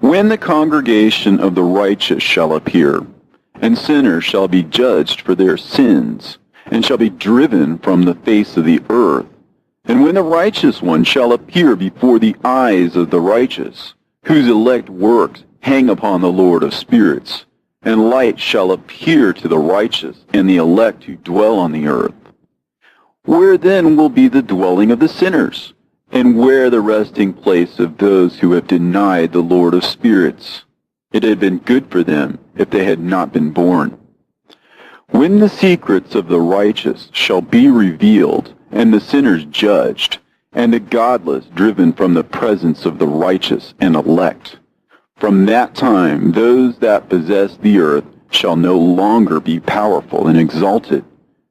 When the congregation of the righteous shall appear, and sinners shall be judged for their sins, and shall be driven from the face of the earth, and when the righteous one shall appear before the eyes of the righteous, whose elect works hang upon the Lord of spirits, and light shall appear to the righteous and the elect who dwell on the earth. Where then will be the dwelling of the sinners, and where the resting place of those who have denied the Lord of spirits? It had been good for them if they had not been born. When the secrets of the righteous shall be revealed, and the sinners judged, and the godless driven from the presence of the righteous and elect, from that time those that possess the earth shall no longer be powerful and exalted,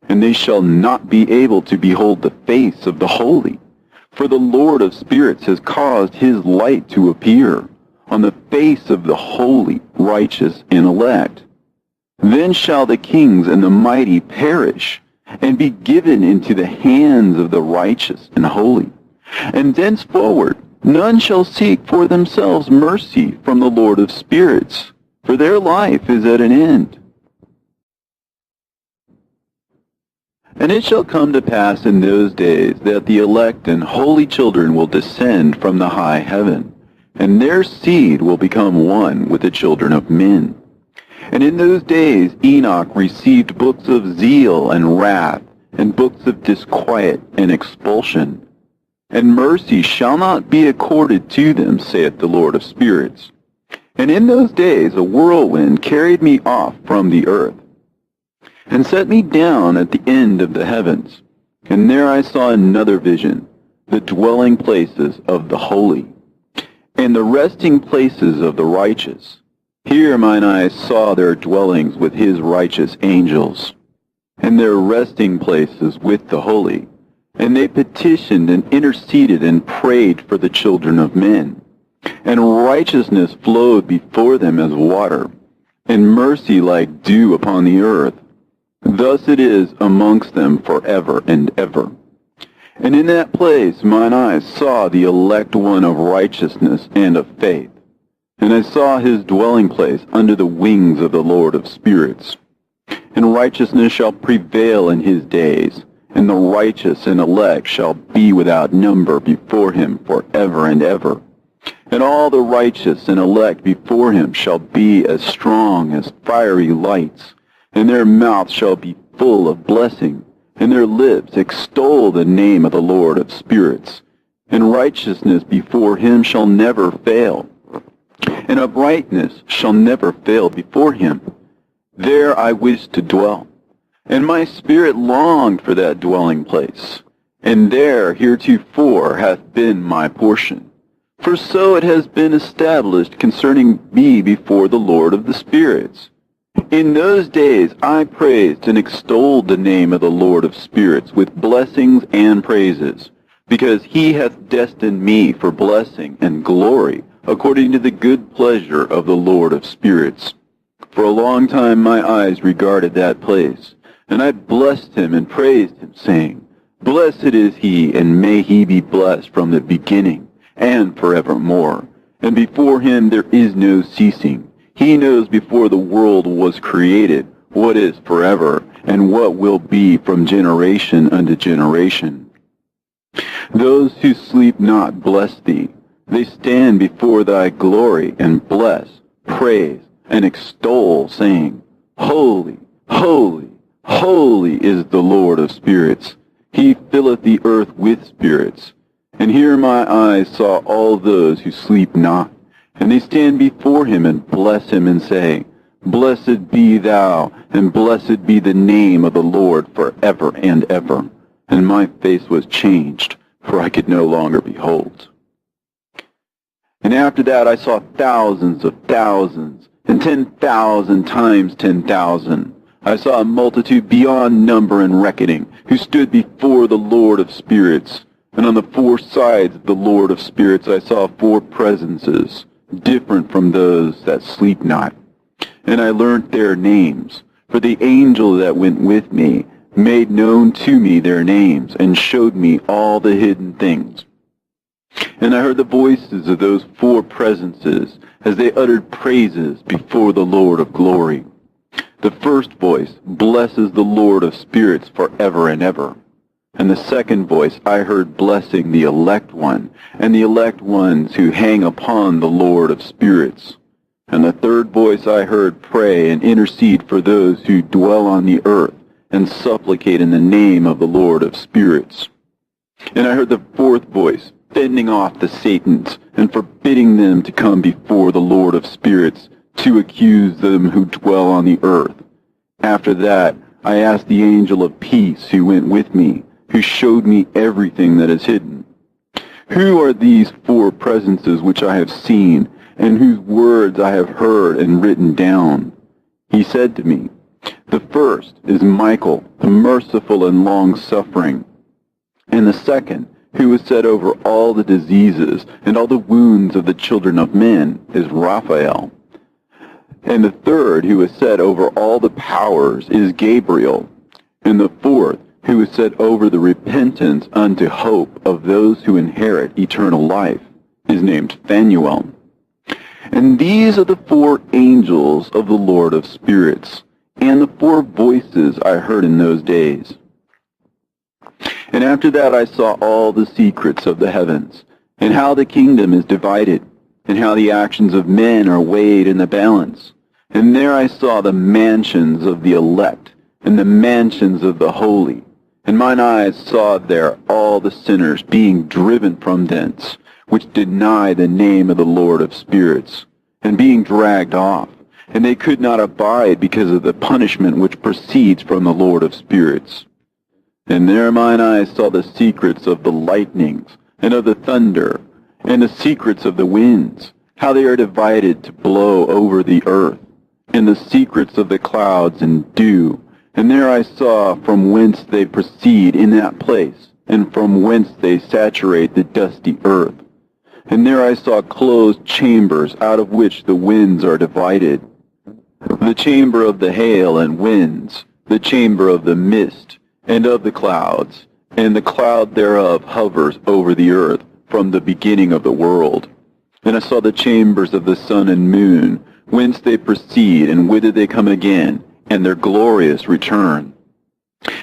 and they shall not be able to behold the face of the holy. For the Lord of spirits has caused his light to appear on the face of the holy, righteous, and elect. Then shall the kings and the mighty perish, and be given into the hands of the righteous and holy. And thenceforward none shall seek for themselves mercy from the Lord of spirits, for their life is at an end. And it shall come to pass in those days that the elect and holy children will descend from the high heaven, and their seed will become one with the children of men. And in those days Enoch received books of zeal and wrath, and books of disquiet and expulsion. And mercy shall not be accorded to them, saith the Lord of spirits. And in those days a whirlwind carried me off from the earth, and set me down at the end of the heavens. And there I saw another vision, the dwelling places of the holy, and the resting places of the righteous. Here mine eyes saw their dwellings with his righteous angels, and their resting places with the holy. And they petitioned and interceded and prayed for the children of men. And righteousness flowed before them as water, and mercy like dew upon the earth. Thus it is amongst them forever and ever. And in that place mine eyes saw the elect one of righteousness and of faith. And I saw his dwelling place under the wings of the Lord of spirits. And righteousness shall prevail in his days, and the righteous and elect shall be without number before him forever and ever. And all the righteous and elect before him shall be as strong as fiery lights, and their mouth shall be full of blessing, and their lips extol the name of the Lord of spirits. And righteousness before him shall never fail, and uprightness shall never fail before him. There I wished to dwell, and my spirit longed for that dwelling place, and there heretofore hath been my portion. For so it has been established concerning me before the Lord of the spirits. In those days I praised and extolled the name of the Lord of spirits with blessings and praises, because he hath destined me for blessing and glory, according to the good pleasure of the Lord of spirits. For a long time my eyes regarded that place, and I blessed him and praised him, saying, Blessed is he, and may he be blessed from the beginning, and forevermore. And before him there is no ceasing. He knows before the world was created what is forever, and what will be from generation unto generation. Those who sleep not bless thee. They stand before thy glory, and bless, praise, and extol, saying, Holy, holy, holy is the Lord of spirits. He filleth the earth with spirits. And here my eyes saw all those who sleep not, and they stand before him and bless him and say, Blessed be thou, and blessed be the name of the Lord forever and ever. And my face was changed, for I could no longer behold. And after that I saw thousands of thousands, and 10,000 times 10,000. I saw a multitude beyond number and reckoning, who stood before the Lord of spirits. And on the four sides of the Lord of spirits I saw four presences, different from those that sleep not. And I learnt their names, for the angel that went with me made known to me their names, and showed me all the hidden things And I heard the voices of those four presences as they uttered praises before the Lord of glory. The first voice blesses the Lord of spirits forever and ever. And the second voice I heard blessing the elect one, and the elect ones who hang upon the Lord of spirits. And the third voice I heard pray and intercede for those who dwell on the earth, and supplicate in the name of the Lord of spirits. And I heard the fourth voice fending off the Satans, and forbidding them to come before the Lord of spirits, to accuse them who dwell on the earth. After that, I asked the angel of peace who went with me, who showed me everything that is hidden. Who are these four presences which I have seen, and whose words I have heard and written down? He said to me, the first is Michael, the merciful and long-suffering. And the second, who is set over all the diseases and all the wounds of the children of men, is Raphael. And the third, who is set over all the powers, is Gabriel. And the fourth, who is set over the repentance unto hope of those who inherit eternal life, is named Phanuel. And these are the four angels of the Lord of spirits, and the four voices I heard in those days. And after that I saw all the secrets of the heavens, and how the kingdom is divided, and how the actions of men are weighed in the balance. And there I saw the mansions of the elect, and the mansions of the holy. And mine eyes saw there all the sinners being driven from thence, which deny the name of the Lord of spirits, and being dragged off. And they could not abide because of the punishment which proceeds from the Lord of spirits. And there mine eyes saw the secrets of the lightnings, and of the thunder, and the secrets of the winds, how they are divided to blow over the earth, and the secrets of the clouds and dew. And there I saw from whence they proceed in that place, and from whence they saturate the dusty earth. And there I saw closed chambers, out of which the winds are divided. The chamber of the hail and winds, the chamber of the mist, and of the clouds, and the cloud thereof hovers over the earth from the beginning of the world. And I saw the chambers of the sun and moon, whence they proceed, and whither they come again, and their glorious return.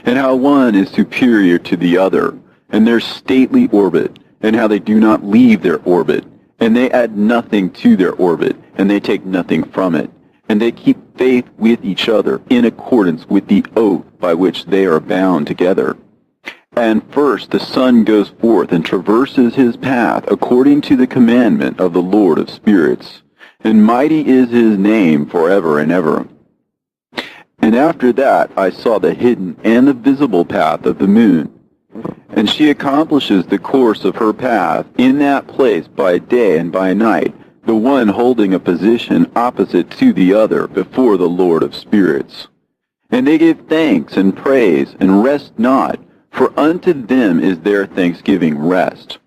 And how one is superior to the other, and their stately orbit, and how they do not leave their orbit, and they add nothing to their orbit, and they take nothing from it, and they keep faith with each other in accordance with the oath by which they are bound together. And first the sun goes forth and traverses his path according to the commandment of the Lord of spirits, and mighty is his name forever and ever. And after that I saw the hidden and the visible path of the moon, and she accomplishes the course of her path in that place by day and by night, the one holding a position opposite to the other before the Lord of spirits. And they give thanks and praise, and rest not, for unto them is their thanksgiving rest.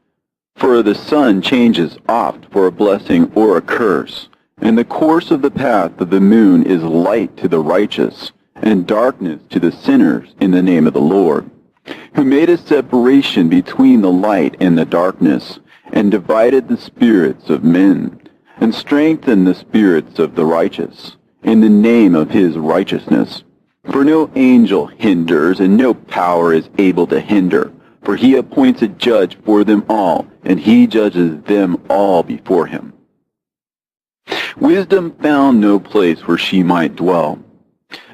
For the sun changes oft for a blessing or a curse, and the course of the path of the moon is light to the righteous, and darkness to the sinners in the name of the Lord, who made a separation between the light and the darkness, and divided the spirits of men, and strengthened the spirits of the righteous, in the name of his righteousness. For no angel hinders, and no power is able to hinder, for he appoints a judge for them all, and he judges them all before him. Wisdom found no place where she might dwell.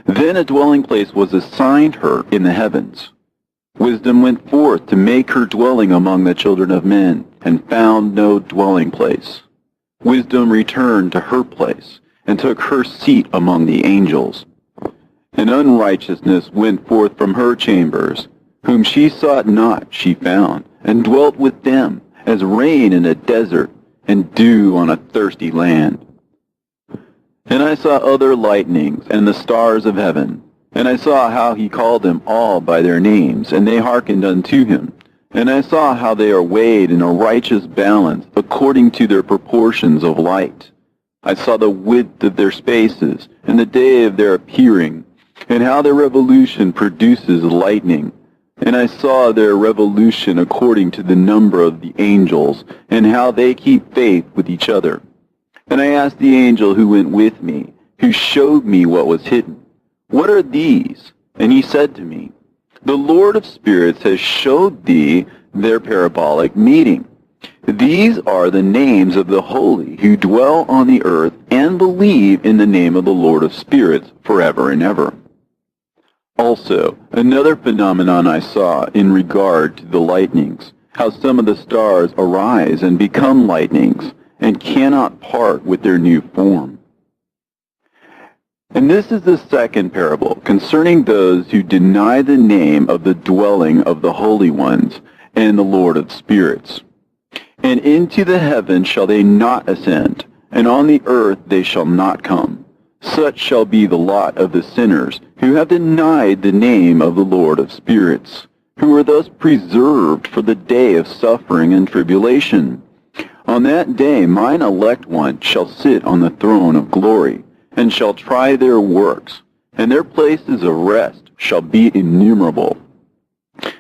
Then a dwelling place was assigned her in the heavens. Wisdom went forth to make her dwelling among the children of men, and found no dwelling place. Wisdom returned to her place, and took her seat among the angels. And unrighteousness went forth from her chambers, whom she sought not she found, and dwelt with them, as rain in a desert, and dew on a thirsty land. And I saw other lightnings, and the stars of heaven, and I saw how he called them all by their names, and they hearkened unto him. And I saw how they are weighed in a righteous balance, according to their proportions of light. I saw the width of their spaces, and the day of their appearing, and how their revolution produces lightning. And I saw their revolution according to the number of the angels, and how they keep faith with each other. And I asked the angel who went with me, who showed me what was hidden, "What are these?" And he said to me, "The Lord of spirits has showed thee their parabolic meeting. These are the names of the holy who dwell on the earth and believe in the name of the Lord of spirits forever and ever." Also, another phenomenon I saw in regard to the lightnings, how some of the stars arise and become lightnings, and cannot part with their new form. And this is the second parable, concerning those who deny the name of the dwelling of the holy ones and the Lord of spirits. And into the heavens shall they not ascend, and on the earth they shall not come. Such shall be the lot of the sinners who have denied the name of the Lord of spirits, who are thus preserved for the day of suffering and tribulation. On that day mine elect one shall sit on the throne of glory, and shall try their works, and their places of rest shall be innumerable.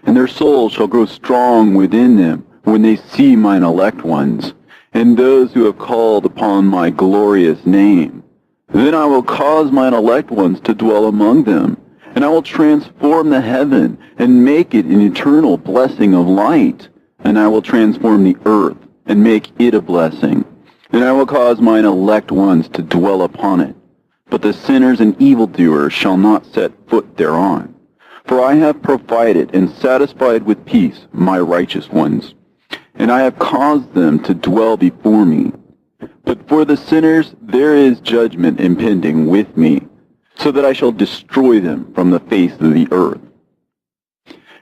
And their souls shall grow strong within them when they see mine elect ones, and those who have called upon my glorious name. Then I will cause mine elect ones to dwell among them, and I will transform the heaven, and make it an eternal blessing of light. And I will transform the earth, and make it a blessing. And I will cause mine elect ones to dwell upon it. But the sinners and evildoers shall not set foot thereon. For I have provided and satisfied with peace my righteous ones, and I have caused them to dwell before me. But for the sinners there is judgment impending with me, so that I shall destroy them from the face of the earth.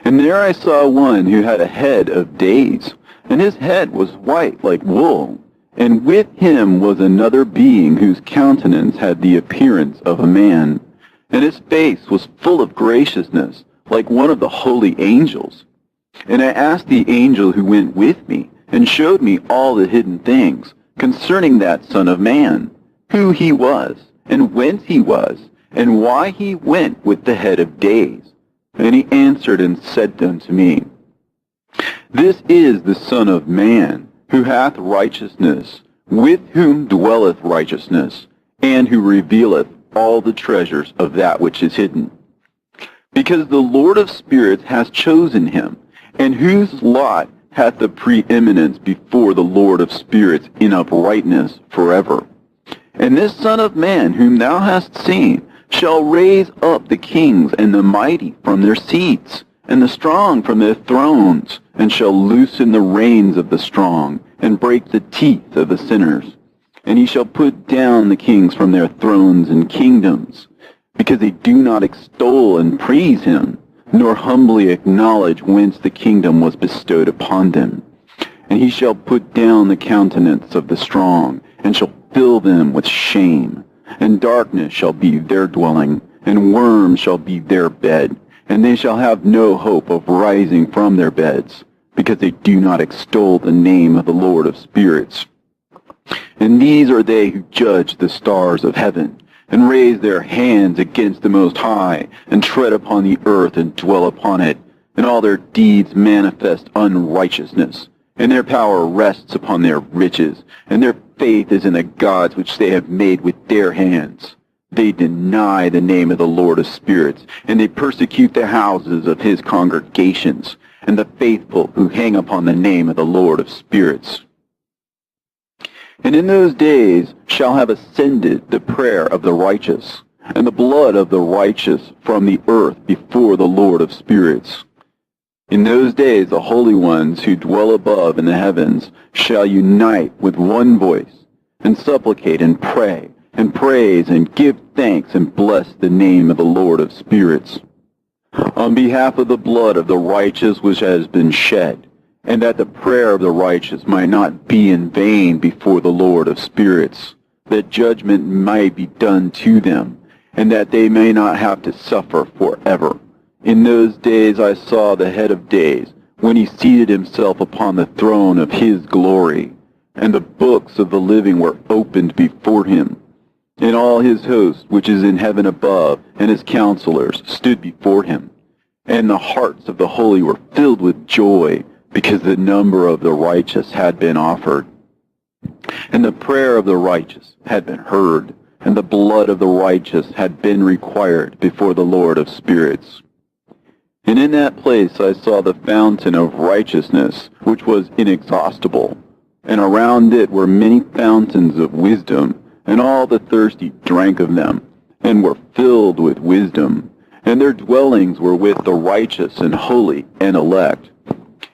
And there I saw one who had a head of days, and his head was white like wool, and with him was another being whose countenance had the appearance of a man, and his face was full of graciousness, like one of the holy angels. And I asked the angel who went with me, and showed me all the hidden things concerning that Son of Man, who he was, and whence he was, and why he went with the head of days. And he answered and said unto me, "This is the Son of Man, who hath righteousness, with whom dwelleth righteousness, and who revealeth all the treasures of that which is hidden. Because the Lord of spirits hath chosen him, and whose lot hath the preeminence before the Lord of spirits in uprightness forever. And this Son of Man, whom thou hast seen, shall raise up the kings and the mighty from their seats, and the strong from their thrones, and shall loosen the reins of the strong, and break the teeth of the sinners. And he shall put down the kings from their thrones and kingdoms, because they do not extol and praise him, nor humbly acknowledge whence the kingdom was bestowed upon them. And he shall put down the countenance of the strong, and shall fill them with shame. And darkness shall be their dwelling, and worms shall be their bed. And they shall have no hope of rising from their beds, because they do not extol the name of the Lord of spirits. And these are they who judge the stars of heaven, and raise their hands against the Most High, and tread upon the earth and dwell upon it, and all their deeds manifest unrighteousness, and their power rests upon their riches, and their faith is in the gods which they have made with their hands. They deny the name of the Lord of spirits, and they persecute the houses of his congregations, and the faithful who hang upon the name of the Lord of spirits. And in those days shall have ascended the prayer of the righteous, and the blood of the righteous from the earth before the Lord of spirits. In those days the holy ones who dwell above in the heavens shall unite with one voice, and supplicate and pray, and praise and give thanks and bless the name of the Lord of spirits, on behalf of the blood of the righteous which has been shed, and that the prayer of the righteous might not be in vain before the Lord of spirits, that judgment might be done to them, and that they may not have to suffer forever. In those days I saw the head of days, when he seated himself upon the throne of his glory, and the books of the living were opened before him. And all his host which is in heaven above, and his counselors, stood before him. And the hearts of the holy were filled with joy, because the number of the righteous had been offered. And the prayer of the righteous had been heard, and the blood of the righteous had been required before the Lord of spirits. And in that place I saw the fountain of righteousness, which was inexhaustible, and around it were many fountains of wisdom, and all the thirsty drank of them, and were filled with wisdom, and their dwellings were with the righteous and holy and elect.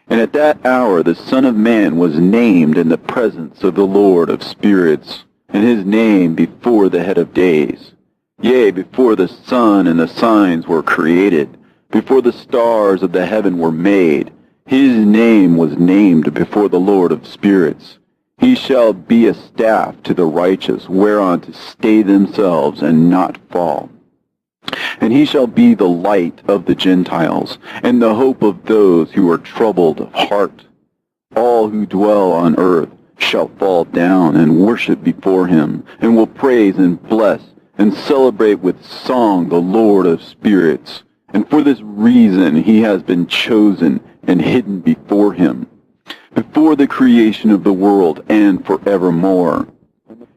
And at that hour the Son of Man was named in the presence of the Lord of spirits, and his name before the head of days. Yea, before the sun and the signs were created, before the stars of the heaven were made, his name was named before the Lord of spirits. He shall be a staff to the righteous, whereon to stay themselves and not fall. And he shall be the light of the Gentiles, and the hope of those who are troubled of heart. All who dwell on earth shall fall down and worship before him, and will praise and bless, and celebrate with song the Lord of spirits. And for this reason he has been chosen and hidden before him, before the creation of the world and forevermore.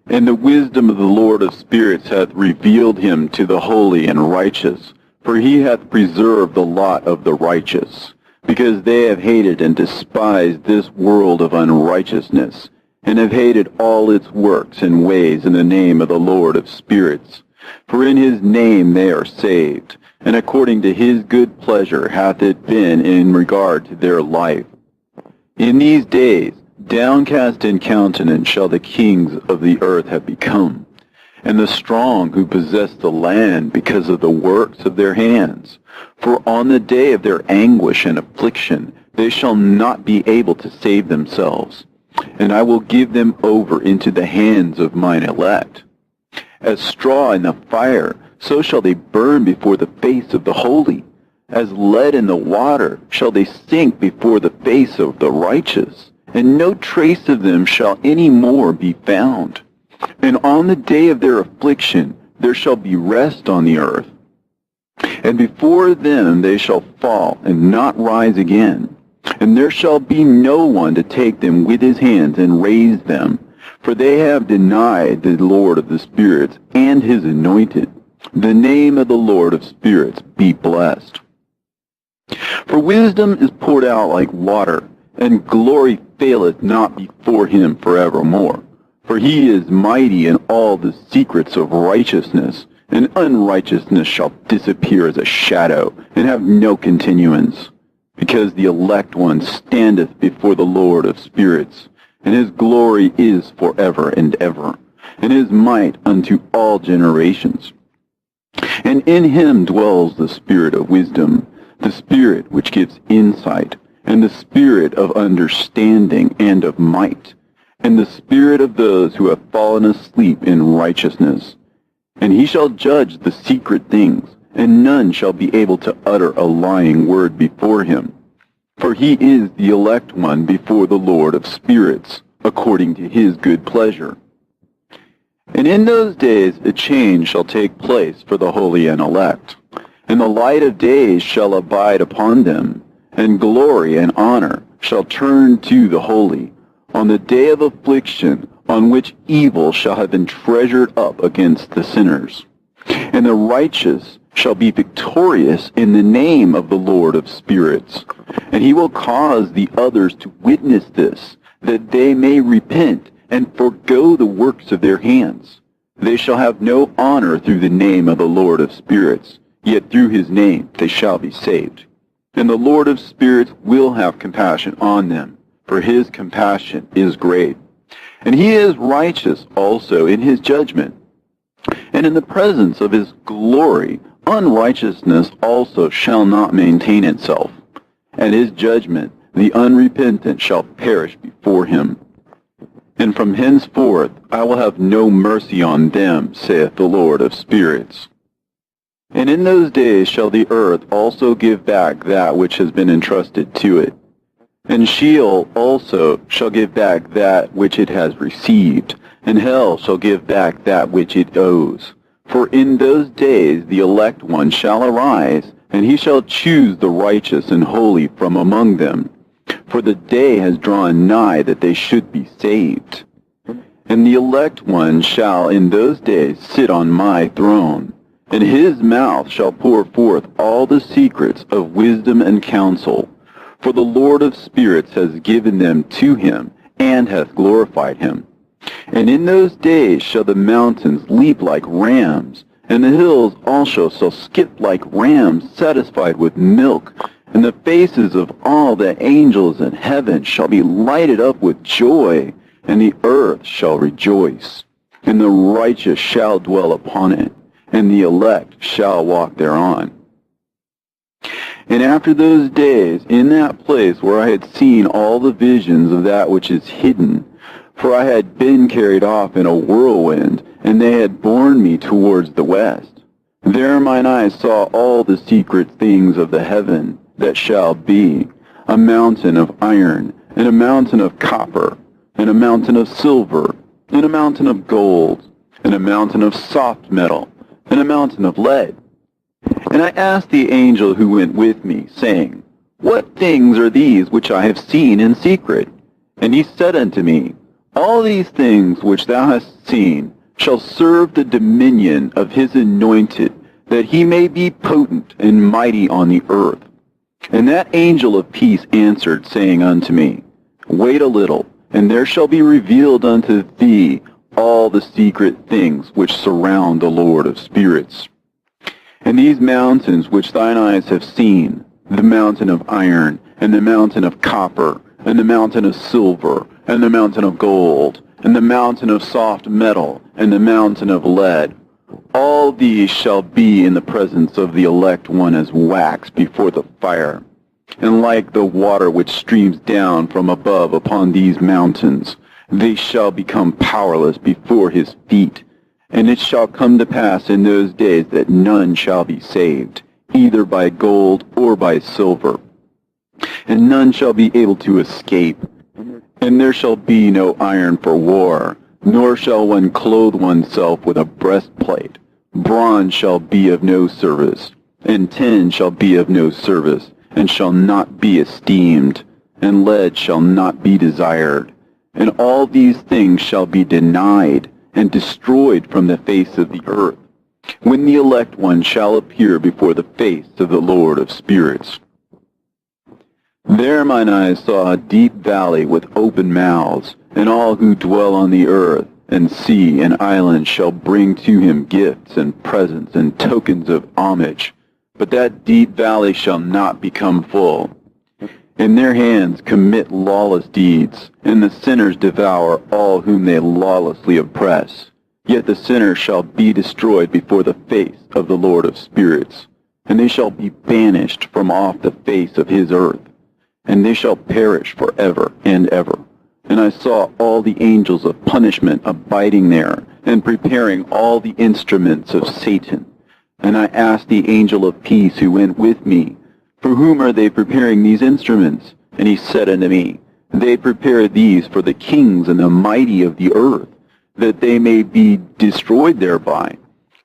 And the wisdom of the Lord of spirits hath revealed him to the holy and righteous, for he hath preserved the lot of the righteous, because they have hated and despised this world of unrighteousness, and have hated all its works and ways in the name of the Lord of spirits. For in his name they are saved, and according to his good pleasure hath it been in regard to their life. In these days, downcast in countenance shall the kings of the earth have become, and the strong who possess the land because of the works of their hands. For on the day of their anguish and affliction they shall not be able to save themselves. And I will give them over into the hands of mine elect. As straw in the fire, so shall they burn before the face of the holy. As lead in the water shall they sink before the face of the righteous, and no trace of them shall any more be found. And on the day of their affliction there shall be rest on the earth. And before them they shall fall and not rise again. And there shall be no one to take them with his hands and raise them, for they have denied the Lord of the spirits and his anointed. The name of the Lord of spirits be blessed. For wisdom is poured out like water, and glory faileth not before him forevermore. For he is mighty in all the secrets of righteousness, and unrighteousness shall disappear as a shadow, and have no continuance. Because the elect one standeth before the Lord of spirits, and his glory is forever and ever, and his might unto all generations. And in him dwells the spirit of wisdom, the spirit which gives insight, and the spirit of understanding and of might, and the spirit of those who have fallen asleep in righteousness. And he shall judge the secret things, and none shall be able to utter a lying word before him. For he is the elect one before the Lord of spirits, according to his good pleasure. And in those days a change shall take place for the holy and elect, and the light of days shall abide upon them, and glory and honor shall turn to the holy, on the day of affliction, on which evil shall have been treasured up against the sinners. And the righteous shall be victorious in the name of the Lord of spirits. And he will cause the others to witness this, that they may repent and forego the works of their hands. They shall have no honor through the name of the Lord of spirits, yet through his name they shall be saved. And the Lord of spirits will have compassion on them, for his compassion is great. And he is righteous also in his judgment. And in the presence of his glory, unrighteousness also shall not maintain itself. And his judgment, the unrepentant shall perish before him. And from henceforth I will have no mercy on them, saith the Lord of spirits. And in those days shall the earth also give back that which has been entrusted to it. And Sheol also shall give back that which it has received, and hell shall give back that which it owes. For in those days the elect one shall arise, And he shall choose the righteous and holy from among them, for the day has drawn nigh that they should be saved. And the elect one shall in those days sit on my throne, and his mouth shall pour forth all the secrets of wisdom and counsel. For the Lord of spirits has given them to him, and hath glorified him. And in those days shall the mountains leap like rams, and the hills also shall skip like rams satisfied with milk, and the faces of all the angels in heaven shall be lighted up with joy, and the earth shall rejoice, and the righteous shall dwell upon it, and the elect shall walk thereon. And after those days, in that place where I had seen all the visions of that which is hidden, for I had been carried off in a whirlwind, and they had borne me towards the west, there mine eyes saw all the secret things of the heaven that shall be, a mountain of iron, and a mountain of copper, and a mountain of silver, and a mountain of gold, and a mountain of soft metal, and a mountain of lead. And I asked the angel who went with me, saying, What things are these which I have seen in secret? And he said unto me, All these things which thou hast seen shall serve the dominion of his anointed, that he may be potent and mighty on the earth. And that angel of peace answered, saying unto me, Wait a little, and there shall be revealed unto thee all the secret things which surround the Lord of spirits. And these mountains which thine eyes have seen, the mountain of iron, and the mountain of copper, and the mountain of silver, and the mountain of gold, and the mountain of soft metal, and the mountain of lead, all these shall be in the presence of the elect one as wax before the fire. And like the water which streams down from above upon these mountains, they shall become powerless before his feet. And it shall come to pass in those days that none shall be saved, either by gold or by silver. And none shall be able to escape. And there shall be no iron for war, nor shall one clothe oneself with a breastplate. Bronze shall be of no service, and tin shall be of no service, and shall not be esteemed, and lead shall not be desired. And all these things shall be denied, and destroyed from the face of the earth, when the elect one shall appear before the face of the Lord of spirits. There mine eyes saw a deep valley with open mouths, and all who dwell on the earth, and sea and islands shall bring to him gifts and presents and tokens of homage. But that deep valley shall not become full. In their hands commit lawless deeds, and the sinners devour all whom they lawlessly oppress. Yet the sinner shall be destroyed before the face of the Lord of spirits, and they shall be banished from off the face of his earth, and they shall perish forever and ever. And I saw all the angels of punishment abiding there, and preparing all the instruments of Satan. And I asked the angel of peace who went with me, For whom are they preparing these instruments? And he said unto me, They prepare these for the kings and the mighty of the earth, that they may be destroyed thereby.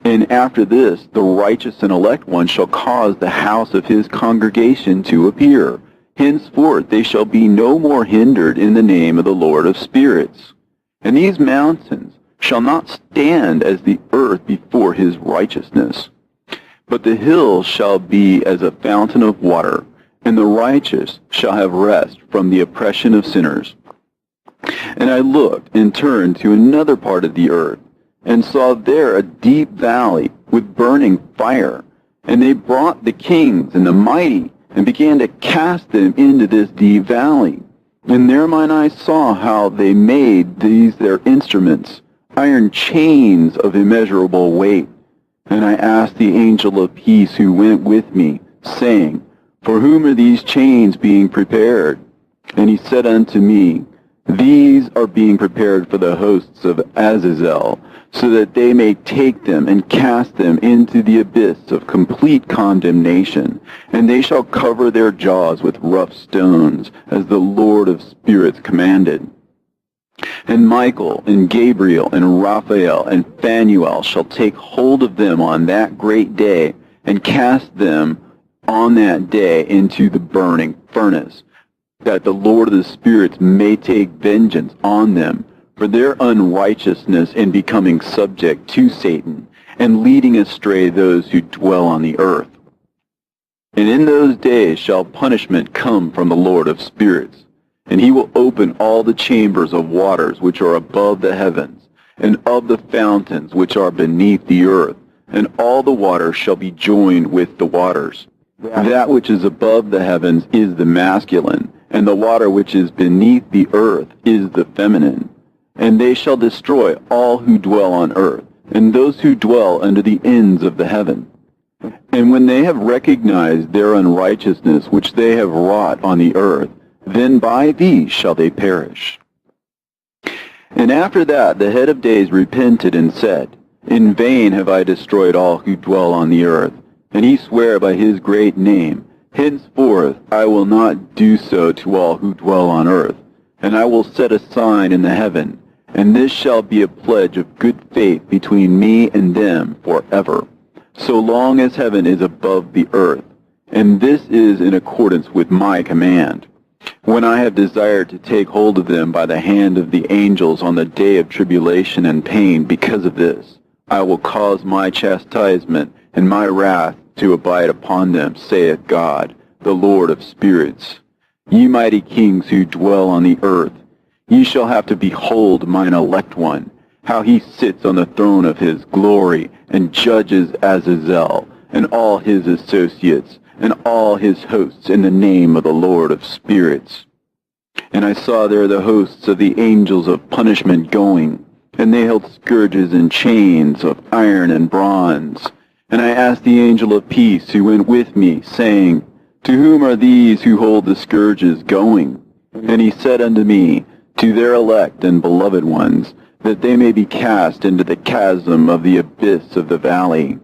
And after this, the righteous and elect one shall cause the house of his congregation to appear. Henceforth they shall be no more hindered in the name of the Lord of spirits. And these mountains shall not stand as the earth before his righteousness. But the hills shall be as a fountain of water, and the righteous shall have rest from the oppression of sinners. And I looked and turned to another part of the earth, and saw there a deep valley with burning fire. And they brought the kings and the mighty, and began to cast them into this deep valley. And there mine eyes saw how they made these their instruments, iron chains of immeasurable weight. And I asked the angel of peace who went with me, saying, For whom are these chains being prepared? And he said unto me, These are being prepared for the hosts of Azazel, so that they may take them and cast them into the abyss of complete condemnation. And they shall cover their jaws with rough stones, as the Lord of spirits commanded. And Michael, and Gabriel, and Raphael, and Phanuel shall take hold of them on that great day, and cast them on that day into the burning furnace, that the Lord of the spirits may take vengeance on them for their unrighteousness in becoming subject to Satan and leading astray those who dwell on the earth. And in those days shall punishment come from the Lord of spirits, and he will open all the chambers of waters which are above the heavens, and of the fountains which are beneath the earth, and all the waters shall be joined with the waters. That which is above the heavens is the masculine, and the water which is beneath the earth is the feminine. And they shall destroy all who dwell on earth, and those who dwell under the ends of the heaven. And when they have recognized their unrighteousness which they have wrought on the earth, then by these shall they perish. And after that the head of days repented and said, In vain have I destroyed all who dwell on the earth. And he sware by his great name, Henceforth I will not do so to all who dwell on earth, and I will set a sign in the heaven, and this shall be a pledge of good faith between me and them forever, so long as heaven is above the earth. And this is in accordance with my command. When I have desired to take hold of them by the hand of the angels on the day of tribulation and pain because of this, I will cause my chastisement and my wrath to abide upon them, saith God, the Lord of spirits. Ye mighty kings who dwell on the earth, ye shall have to behold mine elect one, how he sits on the throne of his glory, and judges Azazel, and all his associates, and all his hosts in the name of the Lord of spirits. And I saw there the hosts of the angels of punishment going, and they held scourges and chains of iron and bronze. And I asked the angel of peace who went with me, saying, To whom are these who hold the scourges going? And he said unto me, To their elect and beloved ones, that they may be cast into the chasm of the abyss of the valley.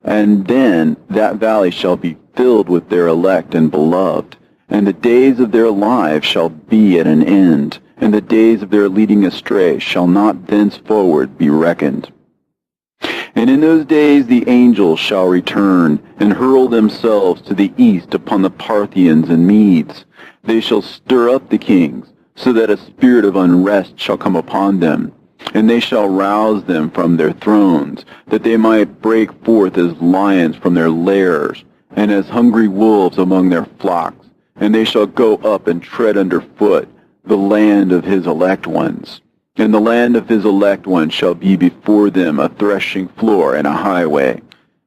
And then that valley shall be filled with their elect and beloved, and the days of their lives shall be at an end, and the days of their leading astray shall not thenceforward be reckoned. And in those days the angels shall return, and hurl themselves to the east upon the Parthians and Medes. They shall stir up the kings, so that a spirit of unrest shall come upon them. And they shall rouse them from their thrones, that they might break forth as lions from their lairs, and as hungry wolves among their flocks. And they shall go up and tread under foot the land of his elect ones. And the land of his elect ones shall be before them a threshing floor and a highway.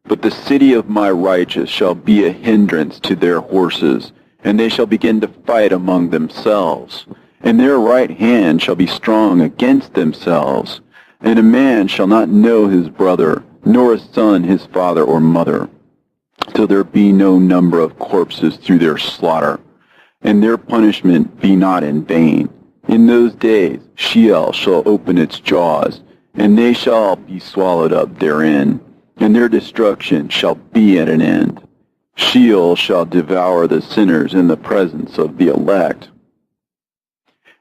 But the city of my righteous shall be a hindrance to their horses, and they shall begin to fight among themselves. And their right hand shall be strong against themselves, and a man shall not know his brother, nor a son his father or mother, till there be no number of corpses through their slaughter, and their punishment be not in vain. In those days Sheol shall open its jaws, and they shall be swallowed up therein, and their destruction shall be at an end. Sheol shall devour the sinners in the presence of the elect.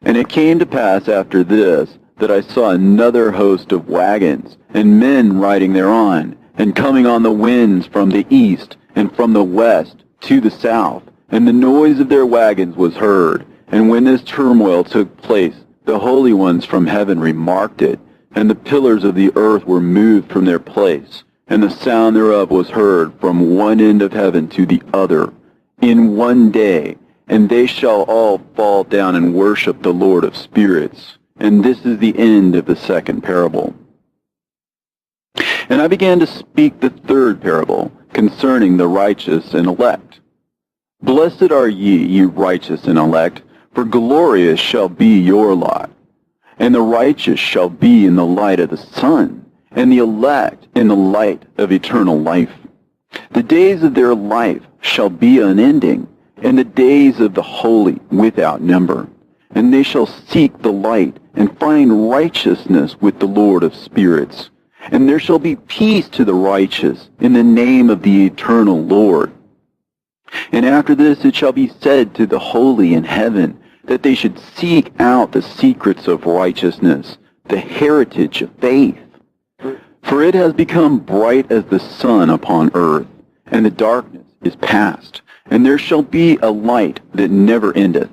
And it came to pass after this, that I saw another host of wagons, and men riding thereon, and coming on the winds from the east, and from the west to the south. And the noise of their wagons was heard. And when this turmoil took place, the holy ones from heaven remarked it, and the pillars of the earth were moved from their place, and the sound thereof was heard from one end of heaven to the other, in one day. And they shall all fall down and worship the Lord of spirits. And this is the end of the second parable. And I began to speak the third parable, concerning the righteous and elect. Blessed are ye, ye righteous and elect, for glorious shall be your lot. And the righteous shall be in the light of the sun, and the elect in the light of eternal life. The days of their life shall be unending, and the days of the holy without number. And they shall seek the light, and find righteousness with the Lord of spirits. And there shall be peace to the righteous in the name of the eternal Lord. And after this it shall be said to the holy in heaven, that they should seek out the secrets of righteousness, the heritage of faith. For it has become bright as the sun upon earth, and the darkness is past, and there shall be a light that never endeth.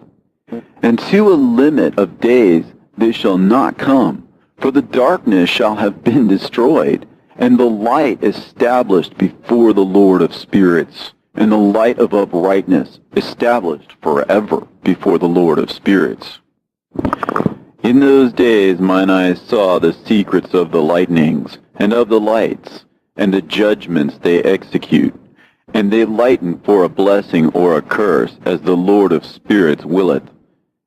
And to a limit of days they shall not come, for the darkness shall have been destroyed, and the light established before the Lord of spirits, and the light of uprightness established forever before the Lord of spirits. In those days mine eyes saw the secrets of the lightnings, and of the lights, and the judgments they execute, and they lighten for a blessing or a curse, as the Lord of spirits willeth.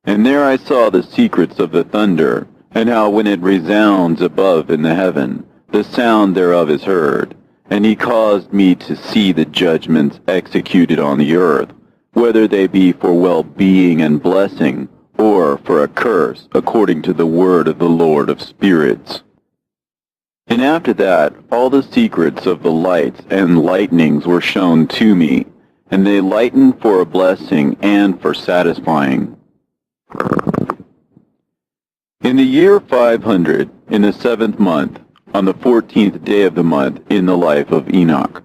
And there I saw the secrets of the thunder, and how when it resounds above in the heaven, the sound thereof is heard. And he caused me to see the judgments executed on the earth, whether they be for well-being and blessing, or for a curse, according to the word of the Lord of spirits. And after that, all the secrets of the lights and lightnings were shown to me, and they lightened for a blessing and for satisfying. In the year 500, in the 7th month, on the 14th day of the month, in the life of Enoch.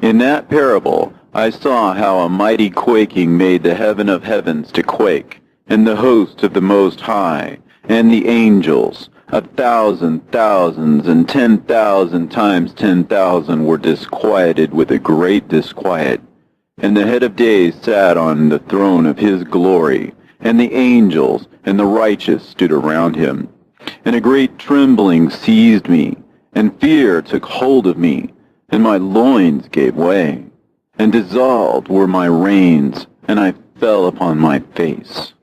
In that parable, I saw how a mighty quaking made the heaven of heavens to quake, and the host of the Most High, and the angels, 1,000 thousands, and 10,000 times 10,000 were disquieted with a great disquiet. And the head of days sat on the throne of his glory, and the angels and the righteous stood around him. And a great trembling seized me, and fear took hold of me, and my loins gave way, and dissolved were my reins, and I fell upon my face.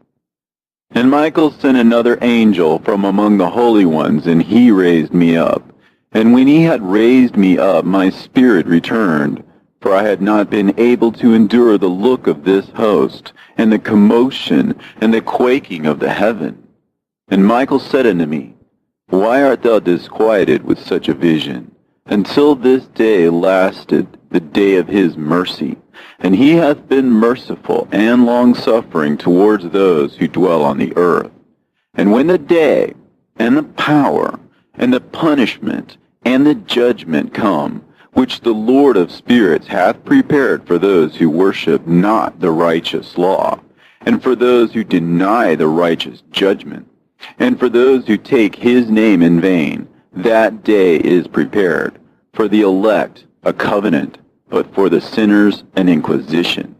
And Michael sent another angel from among the holy ones, and he raised me up. And when he had raised me up, my spirit returned, for I had not been able to endure the look of this host, and the commotion, and the quaking of the heaven. And Michael said unto me, Why art thou disquieted with such a vision? Until this day lasted the day of his mercy. And he hath been merciful and long-suffering towards those who dwell on the earth. And when the day, and the power, and the punishment, and the judgment come, which the Lord of spirits hath prepared for those who worship not the righteous law, and for those who deny the righteous judgment, and for those who take his name in vain, that day is prepared. For the elect a covenant, but for the sinners an inquisition.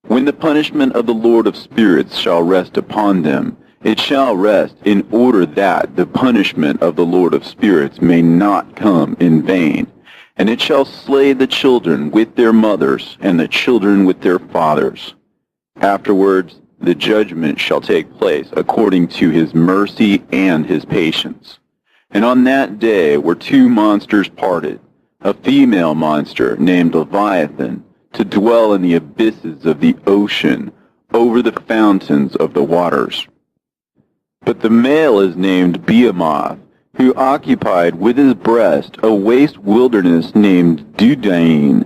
When the punishment of the Lord of spirits shall rest upon them, it shall rest in order that the punishment of the Lord of spirits may not come in vain. And it shall slay the children with their mothers, and the children with their fathers. Afterwards the judgment shall take place according to his mercy and his patience. And on that day were two monsters parted, a female monster named Leviathan, to dwell in the abysses of the ocean, over the fountains of the waters. But the male is named Behemoth, who occupied with his breast a waste wilderness named Dudain,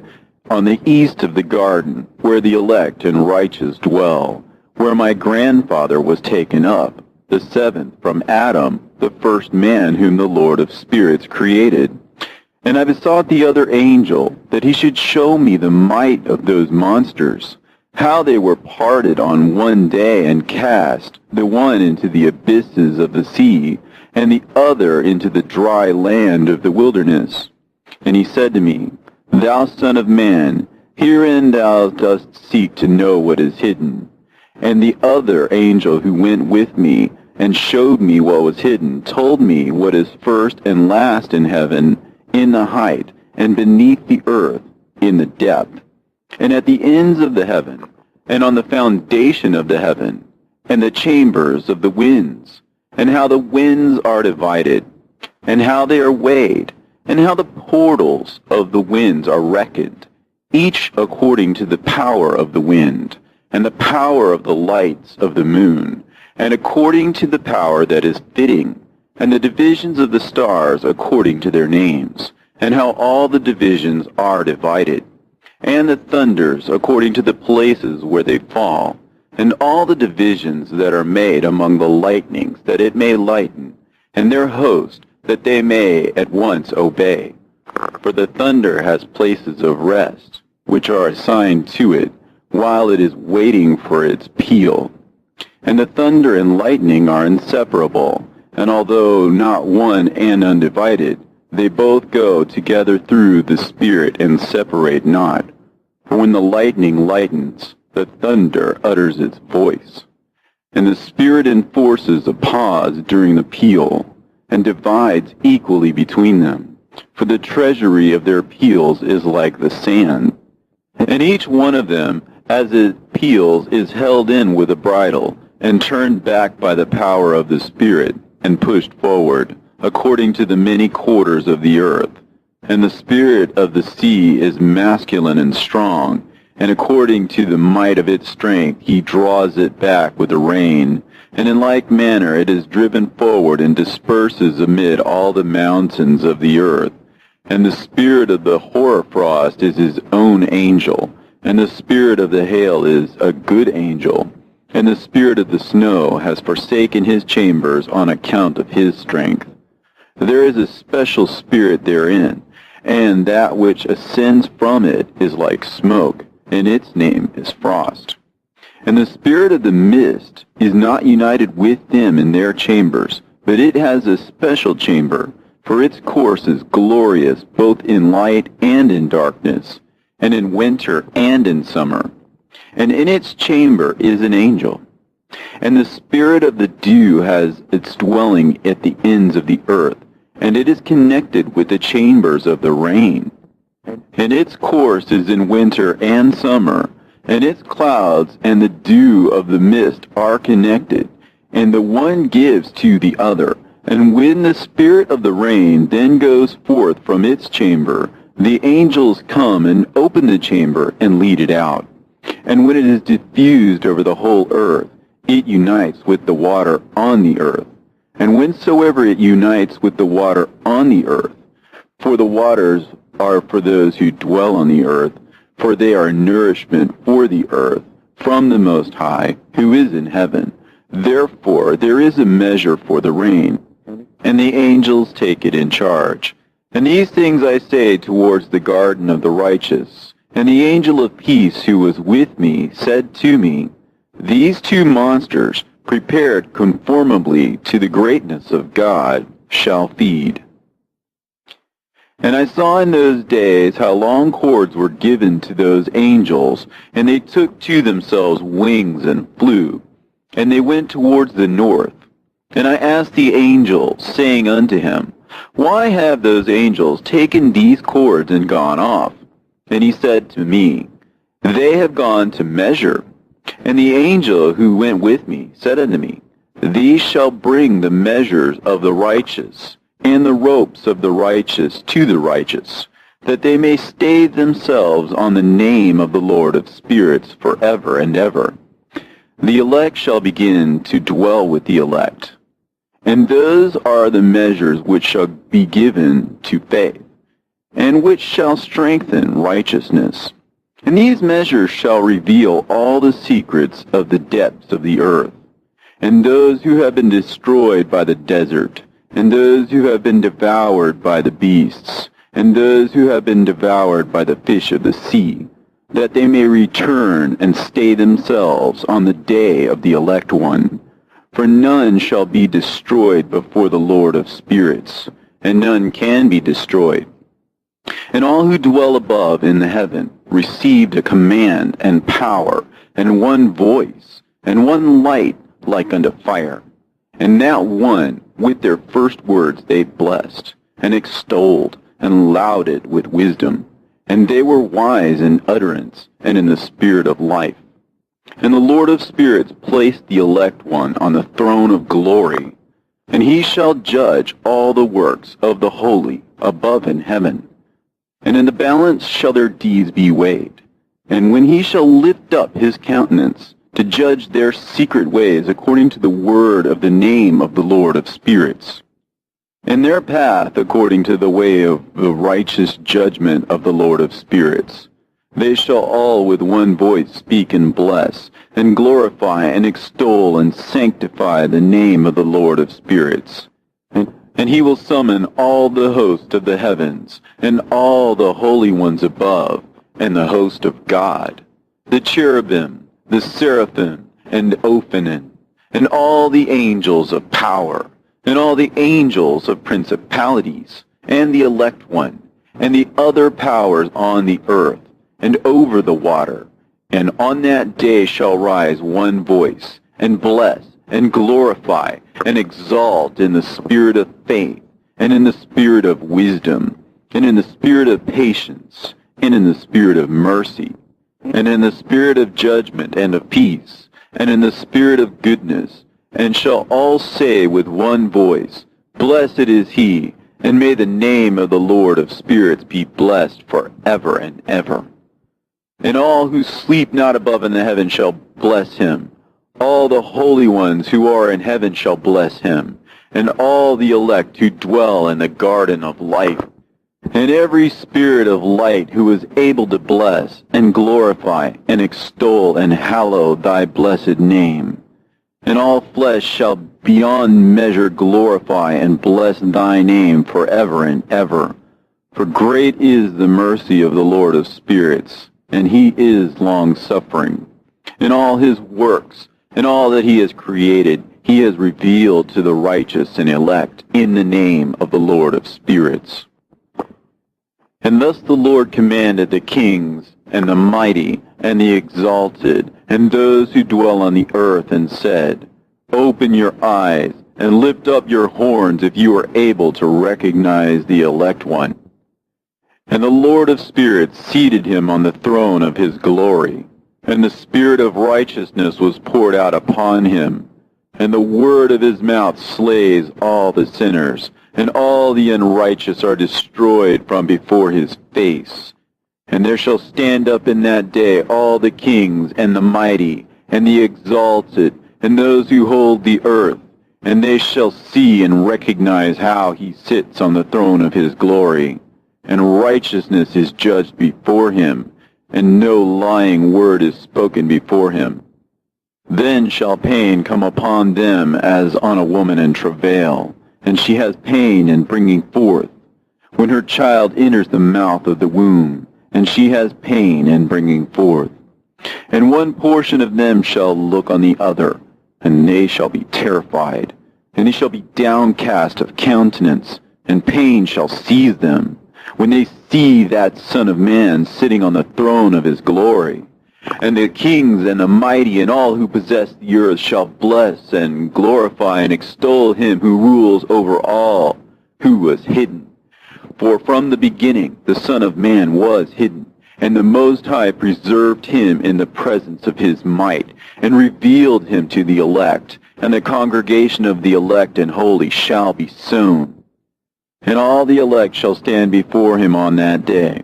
on the east of the garden, where the elect and righteous dwell, where my grandfather was taken up, the seventh from Adam, the first man whom the Lord of spirits created. And I besought the other angel that he should show me the might of those monsters, how they were parted on one day and cast, the one into the abysses of the sea, and the other into the dry land of the wilderness. And he said to me, Thou son of man, herein thou dost seek to know what is hidden. And the other angel who went with me and showed me what was hidden told me what is first and last in heaven, in the height, and beneath the earth, in the depth, and at the ends of the heaven, and on the foundation of the heaven, and the chambers of the winds, and how the winds are divided, and how they are weighed, and how the portals of the winds are reckoned, each according to the power of the wind, and the power of the lights of the moon, and according to the power that is fitting, and the divisions of the stars according to their names, and how all the divisions are divided, and the thunders according to the places where they fall, and all the divisions that are made among the lightnings, that it may lighten, and their host, that they may at once obey. For the thunder has places of rest, which are assigned to it, while it is waiting for its peal. And the thunder and lightning are inseparable, and although not one and undivided, they both go together through the Spirit and separate not. For when the lightning lightens, the thunder utters its voice. And the Spirit enforces a pause during the peal, and divides equally between them. For the treasury of their peals is like the sand. And each one of them, as it peals, is held in with a bridle, and turned back by the power of the Spirit, and pushed forward, according to the many quarters of the earth. And the spirit of the sea is masculine and strong, and according to the might of its strength he draws it back with the rain. And in like manner it is driven forward and disperses amid all the mountains of the earth. And the spirit of the hoarfrost is his own angel, and the spirit of the hail is a good angel. And the spirit of the snow has forsaken his chambers on account of his strength. There is a special spirit therein, and that which ascends from it is like smoke, and its name is frost. And the spirit of the mist is not united with them in their chambers, but it has a special chamber, for its course is glorious both in light and in darkness, and in winter and in summer. And in its chamber is an angel. And the spirit of the dew has its dwelling at the ends of the earth, and it is connected with the chambers of the rain. And its course is in winter and summer, and its clouds and the dew of the mist are connected, and the one gives to the other. And when the spirit of the rain then goes forth from its chamber, the angels come and open the chamber and lead it out. And when it is diffused over the whole earth, it unites with the water on the earth. And whensoever it unites with the water on the earth, for the waters are for those who dwell on the earth, for they are nourishment for the earth from the Most High, who is in heaven. Therefore there is a measure for the rain, and the angels take it in charge. And these things I say towards the garden of the righteous. And the angel of peace who was with me said to me, These two monsters, prepared conformably to the greatness of God, shall feed. And I saw in those days how long cords were given to those angels, and they took to themselves wings and flew, and they went towards the north. And I asked the angel, saying unto him, Why have those angels taken these cords and gone off? And he said to me, They have gone to measure. And the angel who went with me said unto me, These shall bring the measures of the righteous, and the ropes of the righteous to the righteous, that they may stay themselves on the name of the Lord of spirits forever and ever. The elect shall begin to dwell with the elect. And those are the measures which shall be given to faith, and which shall strengthen righteousness. And these measures shall reveal all the secrets of the depths of the earth, and those who have been destroyed by the desert, and those who have been devoured by the beasts, and those who have been devoured by the fish of the sea, that they may return and stay themselves on the day of the elect one. For none shall be destroyed before the Lord of spirits, and none can be destroyed. And all who dwell above in the heaven received a command and power, and one voice, and one light like unto fire. And that one, with their first words they blessed, and extolled, and lauded with wisdom. And they were wise in utterance, and in the spirit of life. And the Lord of spirits placed the elect one on the throne of glory, and he shall judge all the works of the holy above in heaven. And in the balance shall their deeds be weighed. And when he shall lift up his countenance to judge their secret ways according to the word of the name of the Lord of spirits, and their path according to the way of the righteous judgment of the Lord of spirits, they shall all with one voice speak and bless, and glorify and extol and sanctify the name of the Lord of spirits. And he will summon all the host of the heavens, and all the holy ones above, and the host of God, the cherubim, the seraphim, and Ophanim, and all the angels of power, and all the angels of principalities, and the elect one, and the other powers on the earth, and over the water. And on that day shall rise one voice, and bless, and glorify, and exalt in the spirit of faith, and in the spirit of wisdom, and in the spirit of patience, and in the spirit of mercy, and in the spirit of judgment and of peace, and in the spirit of goodness, and shall all say with one voice, Blessed is he, and may the name of the Lord of spirits be blessed forever and ever. And all who sleep not above in the heaven shall bless him. All the holy ones who are in heaven shall bless him, and all the elect who dwell in the garden of life, and every spirit of light who is able to bless, and glorify, and extol, and hallow thy blessed name. And all flesh shall beyond measure glorify and bless thy name forever and ever. For great is the mercy of the Lord of spirits, and he is long-suffering. In all his works, and all that he has created, he has revealed to the righteous and elect in the name of the Lord of spirits. And thus the Lord commanded the kings, and the mighty, and the exalted, and those who dwell on the earth, and said, Open your eyes, and lift up your horns if you are able to recognize the elect one. And the Lord of spirits seated him on the throne of his glory, and the spirit of righteousness was poured out upon him, and the word of his mouth slays all the sinners, and all the unrighteous are destroyed from before his face. And there shall stand up in that day all the kings, and the mighty, and the exalted, and those who hold the earth, and they shall see and recognize how he sits on the throne of his glory. And righteousness is judged before him, and no lying word is spoken before him. Then shall pain come upon them as on a woman in travail, and she has pain in bringing forth, when her child enters the mouth of the womb, and she has pain in bringing forth. And one portion of them shall look on the other, and they shall be terrified, and they shall be downcast of countenance, and pain shall seize them, when they see that Son of Man sitting on the throne of his glory. And the kings and the mighty and all who possess the earth shall bless and glorify and extol him who rules over all, who was hidden. For from the beginning the Son of Man was hidden, and the Most High preserved him in the presence of his might, and revealed him to the elect, and the congregation of the elect and holy shall be sown. And all the elect shall stand before him on that day.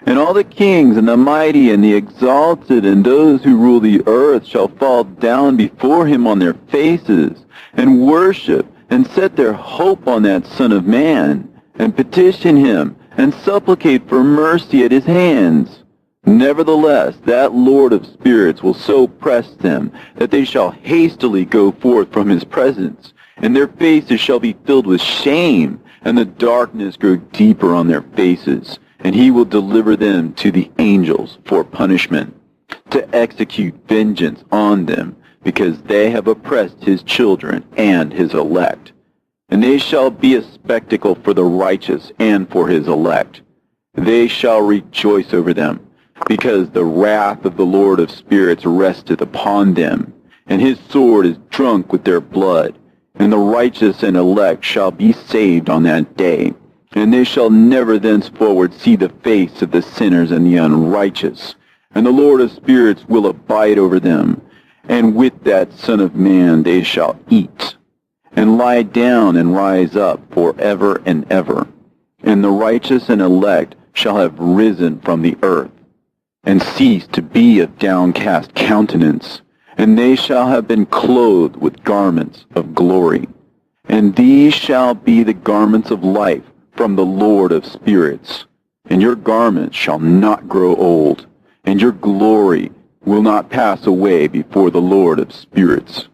And all the kings and the mighty and the exalted and those who rule the earth shall fall down before him on their faces, and worship, and set their hope on that Son of Man, and petition him, and supplicate for mercy at his hands. Nevertheless, that Lord of spirits will so press them that they shall hastily go forth from his presence, and their faces shall be filled with shame, and the darkness grow deeper on their faces, and he will deliver them to the angels for punishment, to execute vengeance on them, because they have oppressed his children and his elect. And they shall be a spectacle for the righteous and for his elect. They shall rejoice over them, because the wrath of the Lord of spirits resteth upon them, and his sword is drunk with their blood. And the righteous and elect shall be saved on that day, and they shall never thenceforward see the face of the sinners and the unrighteous. And the Lord of spirits will abide over them, and with that Son of Man they shall eat, and lie down and rise up forever and ever. And the righteous and elect shall have risen from the earth, and ceased to be of downcast countenance, and they shall have been clothed with garments of glory. And these shall be the garments of life from the Lord of spirits. And your garments shall not grow old, and your glory will not pass away before the Lord of spirits.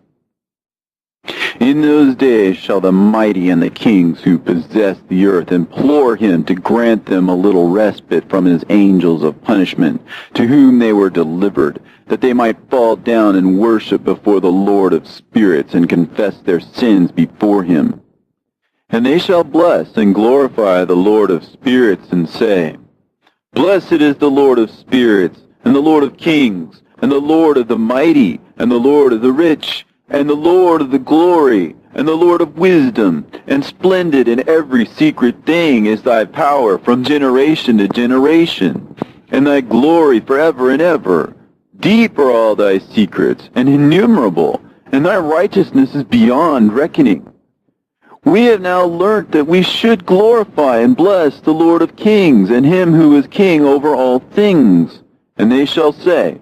In those days shall the mighty and the kings who possess the earth implore him to grant them a little respite from his angels of punishment, to whom they were delivered, that they might fall down and worship before the Lord of spirits and confess their sins before him. And they shall bless and glorify the Lord of spirits and say, Blessed is the Lord of spirits, and the Lord of kings, and the Lord of the mighty, and the Lord of the rich, and the Lord of the glory, and the Lord of wisdom, and splendid in every secret thing is thy power from generation to generation, and thy glory forever and ever. Deep are all thy secrets, and innumerable, and thy righteousness is beyond reckoning. We have now learnt that we should glorify and bless the Lord of kings, and him who is king over all things. And they shall say,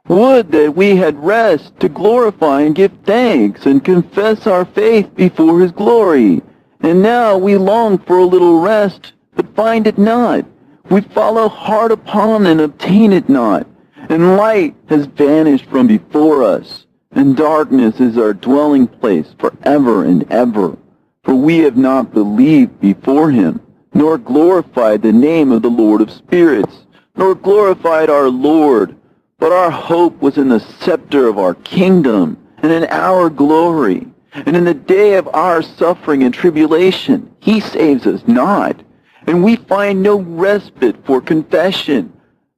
Would that we had rest to glorify and give thanks and confess our faith before his glory. And now we long for a little rest, but find it not. We follow hard upon and obtain it not. And light has vanished from before us, and darkness is our dwelling place forever and ever. For we have not believed before him, nor glorified the name of the Lord of spirits, nor glorified our Lord, but our hope was in the scepter of our kingdom, and in our glory. And in the day of our suffering and tribulation, he saves us not. And we find no respite for confession,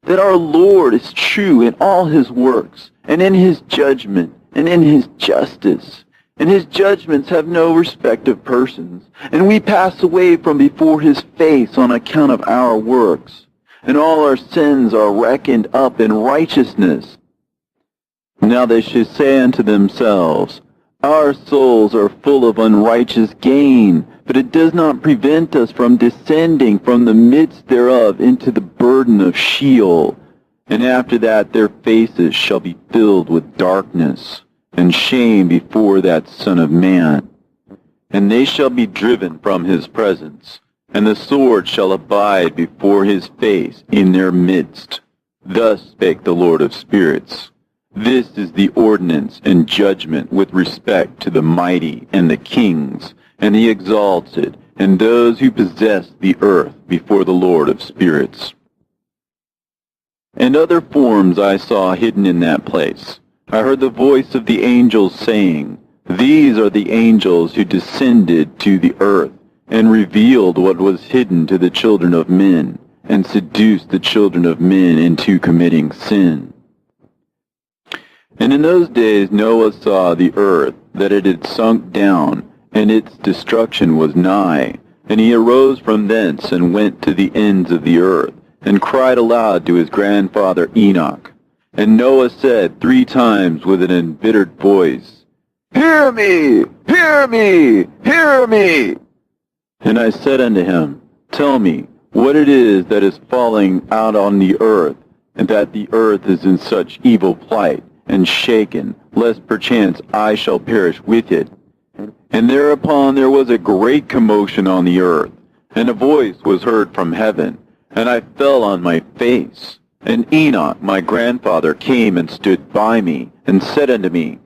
that our Lord is true in all his works, and in his judgment, and in his justice. And his judgments have no respect of persons, and we pass away from before his face on account of our works. And all our sins are reckoned up in righteousness. Now they should say unto themselves, Our souls are full of unrighteous gain, but it does not prevent us from descending from the midst thereof into the burden of Sheol. And after that their faces shall be filled with darkness and shame before that Son of Man. And they shall be driven from his presence, and the sword shall abide before his face in their midst. Thus spake the Lord of spirits. This is the ordinance and judgment with respect to the mighty and the kings, and the exalted, and those who possess the earth before the Lord of spirits. And other forms I saw hidden in that place. I heard the voice of the angels saying, These are the angels who descended to the earth, and revealed what was hidden to the children of men, and seduced the children of men into committing sin. And in those days Noah saw the earth, that it had sunk down, and its destruction was nigh. And he arose from thence, and went to the ends of the earth, and cried aloud to his grandfather Enoch. And Noah said 3 times with an embittered voice, Hear me! Hear me! Hear me! And I said unto him, Tell me what it is that is falling out on the earth, and that the earth is in such evil plight, and shaken, lest perchance I shall perish with it. And thereupon there was a great commotion on the earth, and a voice was heard from heaven, and I fell on my face. And Enoch my grandfather came and stood by me, and said unto me,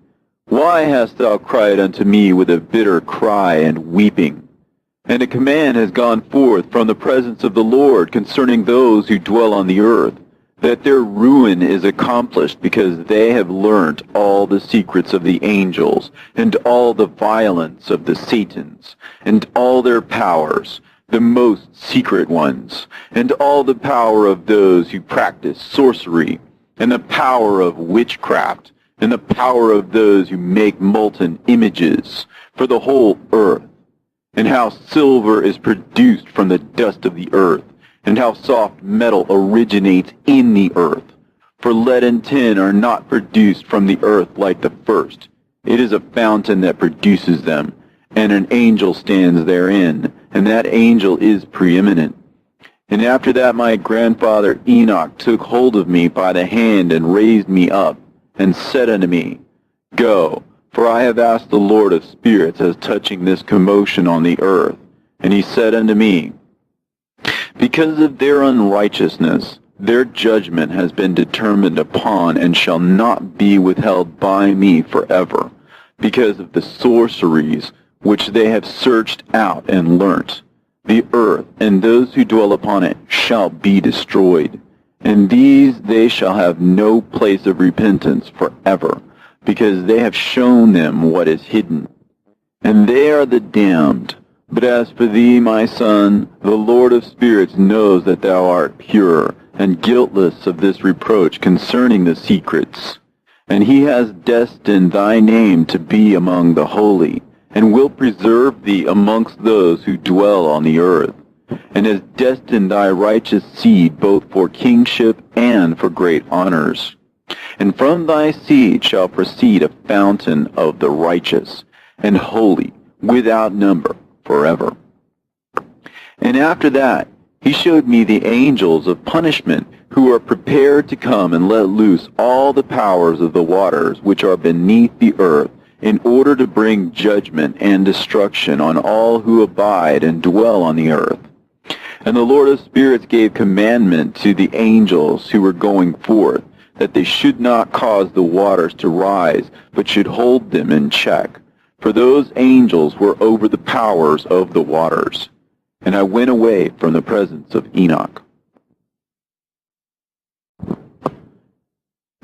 Why hast thou cried unto me with a bitter cry and weeping? And a command has gone forth from the presence of the Lord concerning those who dwell on the earth, that their ruin is accomplished, because they have learnt all the secrets of the angels, and all the violence of the Satans, and all their powers, the most secret ones, and all the power of those who practice sorcery, and the power of witchcraft, and the power of those who make molten images for the whole earth, and how silver is produced from the dust of the earth, and how soft metal originates in the earth. For lead and tin are not produced from the earth like the first. It is a fountain that produces them, and an angel stands therein, and that angel is preeminent. And after that my grandfather Enoch took hold of me by the hand, and raised me up, and said unto me, Go, for I have asked the Lord of spirits as touching this commotion on the earth. And he said unto me, Because of their unrighteousness, their judgment has been determined upon, and shall not be withheld by me forever. because of the sorceries which they have searched out and learnt. The earth and those who dwell upon it shall be destroyed, and these they shall have no place of repentance forever, because they have shown them what is hidden. And they are the damned. But as for thee, my son, the Lord of spirits knows that thou art pure, and guiltless of this reproach concerning the secrets. And he has destined thy name to be among the holy, and will preserve thee amongst those who dwell on the earth, and has destined thy righteous seed both for kingship and for great honors. And from thy seed shall proceed a fountain of the righteous, and holy, without number, forever. And after that he showed me the angels of punishment, who are prepared to come and let loose all the powers of the waters which are beneath the earth, in order to bring judgment and destruction on all who abide and dwell on the earth. And the Lord of spirits gave commandment to the angels who were going forth, that they should not cause the waters to rise, but should hold them in check. For those angels were over the powers of the waters. And I went away from the presence of Enoch.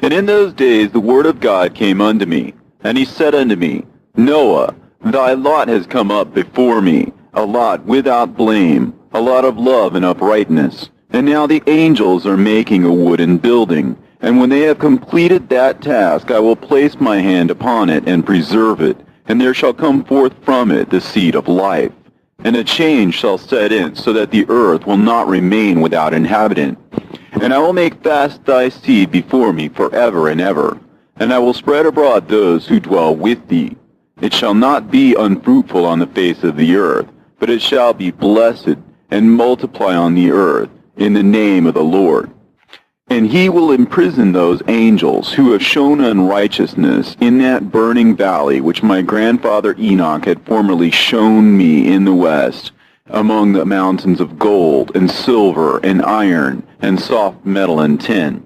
And in those days the word of God came unto me, and he said unto me, Noah, thy lot has come up before me, a lot without blame, a lot of love and uprightness. And now the angels are making a wooden building, and when they have completed that task, I will place my hand upon it and preserve it, and there shall come forth from it the seed of life. And a change shall set in, so that the earth will not remain without inhabitant. And I will make fast thy seed before me forever and ever, and I will spread abroad those who dwell with thee. It shall not be unfruitful on the face of the earth, but it shall be blessed, and multiply on the earth, in the name of the Lord. And he will imprison those angels who have shown unrighteousness in that burning valley which my grandfather Enoch had formerly shown me in the west, among the mountains of gold and silver and iron and soft metal and tin.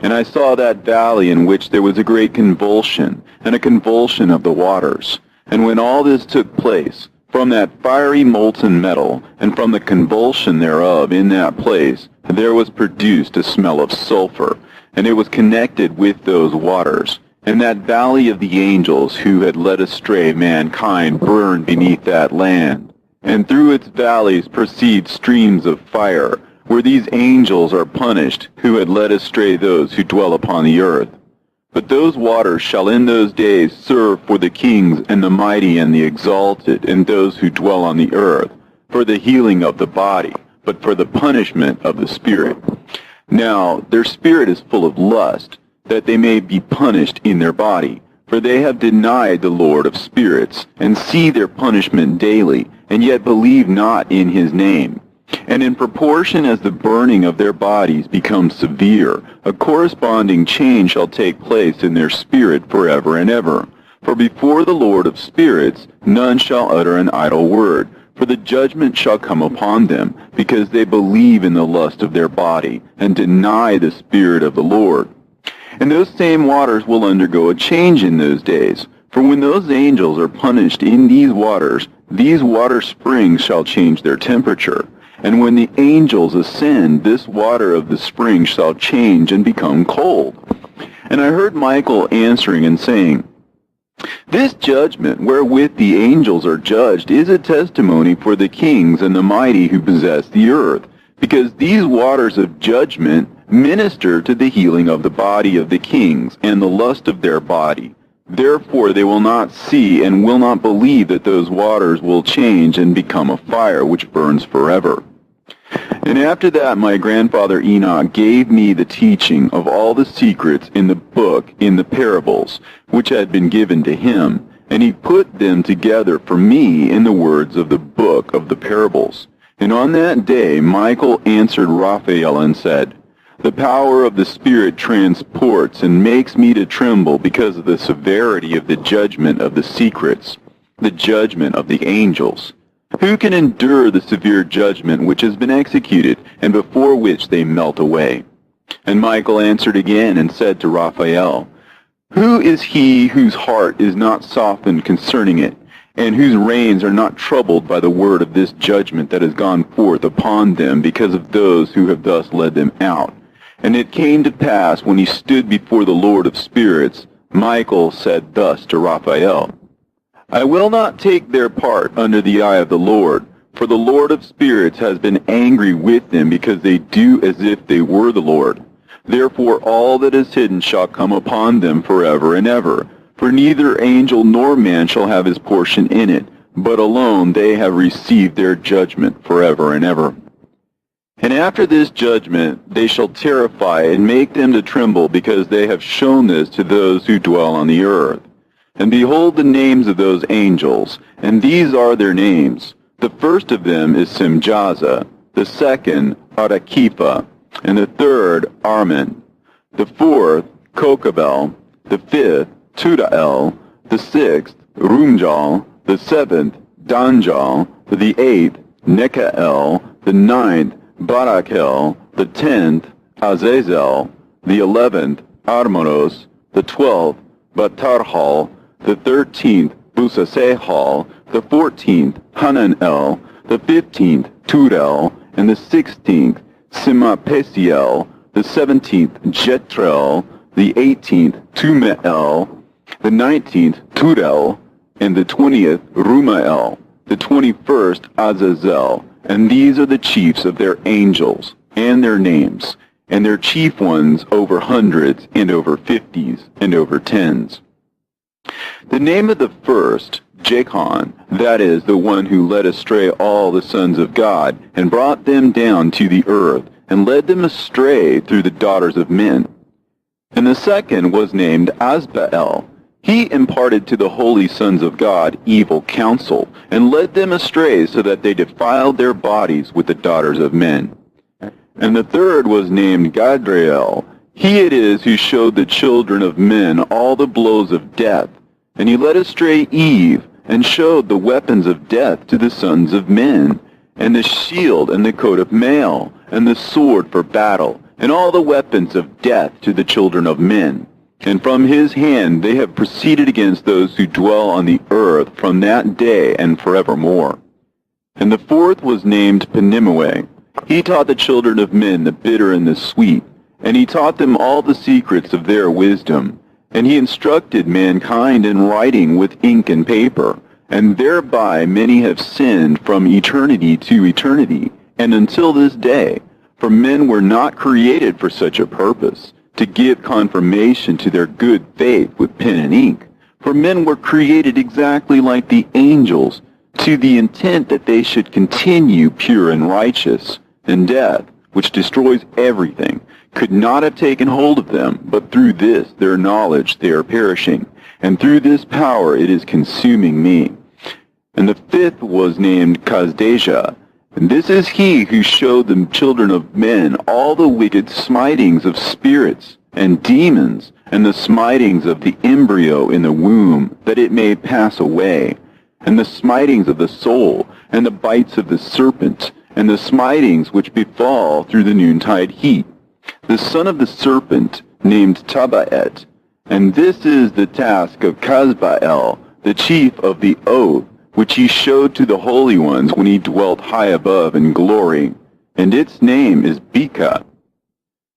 And I saw that valley in which there was a great convulsion, and a convulsion of the waters. And when all this took place, from that fiery molten metal, and from the convulsion thereof in that place, there was produced a smell of sulfur, and it was connected with those waters. And that valley of the angels who had led astray mankind burned beneath that land. And through its valleys proceed streams of fire, where these angels are punished, who had led astray those who dwell upon the earth. But those waters shall in those days serve for the kings and the mighty and the exalted, and those who dwell on the earth, for the healing of the body, but for the punishment of the spirit. Now their spirit is full of lust, that they may be punished in their body. For they have denied the Lord of spirits, and see their punishment daily, and yet believe not in his name. And in proportion as the burning of their bodies becomes severe, a corresponding change shall take place in their spirit forever and ever. For before the Lord of spirits none shall utter an idle word, for the judgment shall come upon them, because they believe in the lust of their body, and deny the Spirit of the Lord. And those same waters will undergo a change in those days. For when those angels are punished in these water springs shall change their temperature. And when the angels ascend, this water of the spring shall change and become cold. And I heard Michael answering and saying, This judgment wherewith the angels are judged is a testimony for the kings and the mighty who possess the earth, because these waters of judgment minister to the healing of the body of the kings and the lust of their body. Therefore they will not see and will not believe that those waters will change and become a fire which burns forever. And after that my grandfather Enoch gave me the teaching of all the secrets in the book in the parables, which had been given to him, and he put them together for me in the words of the book of the parables. And on that day Michael answered Raphael and said, The power of the Spirit transports and makes me to tremble because of the severity of the judgment of the secrets, the judgment of the angels. Who can endure the severe judgment which has been executed, and before which they melt away? And Michael answered again and said to Raphael, Who is he whose heart is not softened concerning it, and whose reins are not troubled by the word of this judgment that has gone forth upon them because of those who have thus led them out? And it came to pass, when he stood before the Lord of spirits, Michael said thus to Raphael, I will not take their part under the eye of the Lord, for the Lord of spirits has been angry with them, because they do as if they were the Lord. Therefore all that is hidden shall come upon them forever and ever, for neither angel nor man shall have his portion in it, but alone they have received their judgment forever and ever. And after this judgment they shall terrify and make them to tremble, because they have shown this to those who dwell on the earth. And behold the names of those angels, and these are their names. The first of them is Simjaza, the second Arakipha, and the third Armin, the fourth Kokabel, the fifth Tudael, the sixth Rumjal, the seventh Danjal, the eighth Nekael, the ninth Barakel, the 10th Azazel, the 11th Armonos, the 12th Batarhal, the 13th Busasehal, the 14th Hananel, the 15th Turel, and the 16th Simapesiel, the 17th Jetrel, the 18th Tumeel, the 19th Turel, and the 20th Rumael, the 21st Azazel. And these are the chiefs of their angels, and their names, and their chief ones over hundreds, and over 50s, and over 10s. The name of the first, Jachan, that is, the one who led astray all the sons of God, and brought them down to the earth, and led them astray through the daughters of men. And the second was named Asbael. He imparted to the holy sons of God evil counsel, and led them astray so that they defiled their bodies with the daughters of men. And the third was named Gadriel. He it is who showed the children of men all the blows of death, and he led astray Eve, and showed the weapons of death to the sons of men, and the shield and the coat of mail, and the sword for battle, and all the weapons of death to the children of men. And from his hand they have proceeded against those who dwell on the earth from that day and forevermore. And the fourth was named Penimue. He taught the children of men the bitter and the sweet, and he taught them all the secrets of their wisdom. And he instructed mankind in writing with ink and paper, and thereby many have sinned from eternity to eternity, and until this day. For men were not created for such a purpose, to give confirmation to their good faith with pen and ink. For men were created exactly like the angels, to the intent that they should continue pure and righteous. And death, which destroys everything, could not have taken hold of them, but through this their knowledge they are perishing, and through this power it is consuming me. And the fifth was named Kazdeja, and this is he who showed the children of men all the wicked smitings of spirits and demons, and the smitings of the embryo in the womb, that it may pass away, and the smitings of the soul, and the bites of the serpent, and the smitings which befall through the noontide heat. The son of the serpent, named Tabaet, and this is the task of Kazbael, the chief of the oath, which he showed to the holy ones when he dwelt high above in glory, and its name is Beka.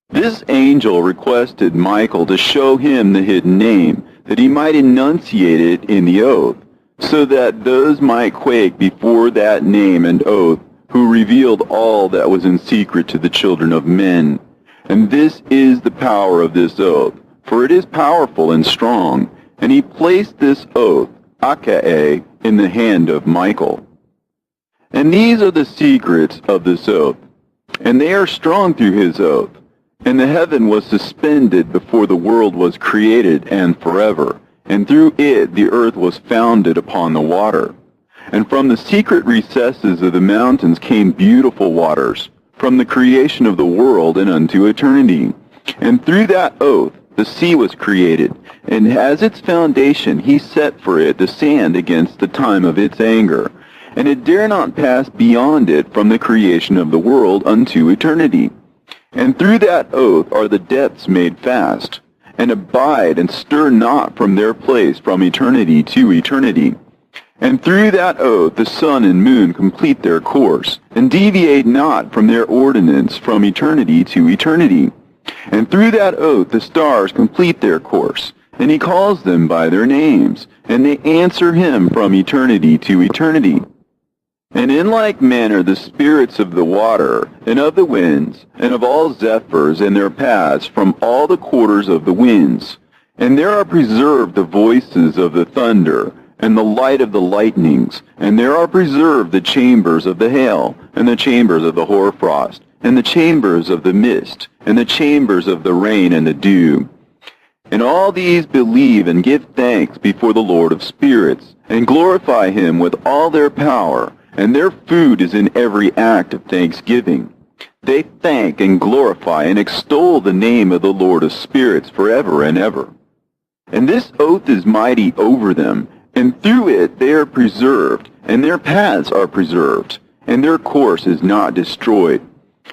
This angel requested Michael to show him the hidden name, that he might enunciate it in the oath, so that those might quake before that name and oath, who revealed all that was in secret to the children of men. And this is the power of this oath, for it is powerful and strong, and he placed this oath, Akae, in the hand of Michael. And these are the secrets of this oath, and they are strong through his oath. And the heaven was suspended before the world was created and forever, and through it the earth was founded upon the water. And from the secret recesses of the mountains came beautiful waters, from the creation of the world and unto eternity. And through that oath the sea was created, and as its foundation he set for it the sand against the time of its anger. And it dare not pass beyond it from the creation of the world unto eternity. And through that oath are the depths made fast. and abide and stir not from their place from eternity to eternity. And through that oath the sun and moon complete their course, and deviate not from their ordinance from eternity to eternity. And through that oath the stars complete their course, and he calls them by their names, and they answer him from eternity to eternity. And in like manner the spirits of the water, and of the winds, and of all zephyrs in their paths from all the quarters of the winds. And there are preserved the voices of the thunder, and the light of the lightnings, and there are preserved the chambers of the hail, and the chambers of the hoarfrost, and the chambers of the mist, and the chambers of the rain and the dew. And all these believe and give thanks before the Lord of spirits, and glorify him with all their power, and their food is in every act of thanksgiving. They thank and glorify and extol the name of the Lord of spirits forever and ever. And this oath is mighty over them, and through it they are preserved, and their paths are preserved, and their course is not destroyed.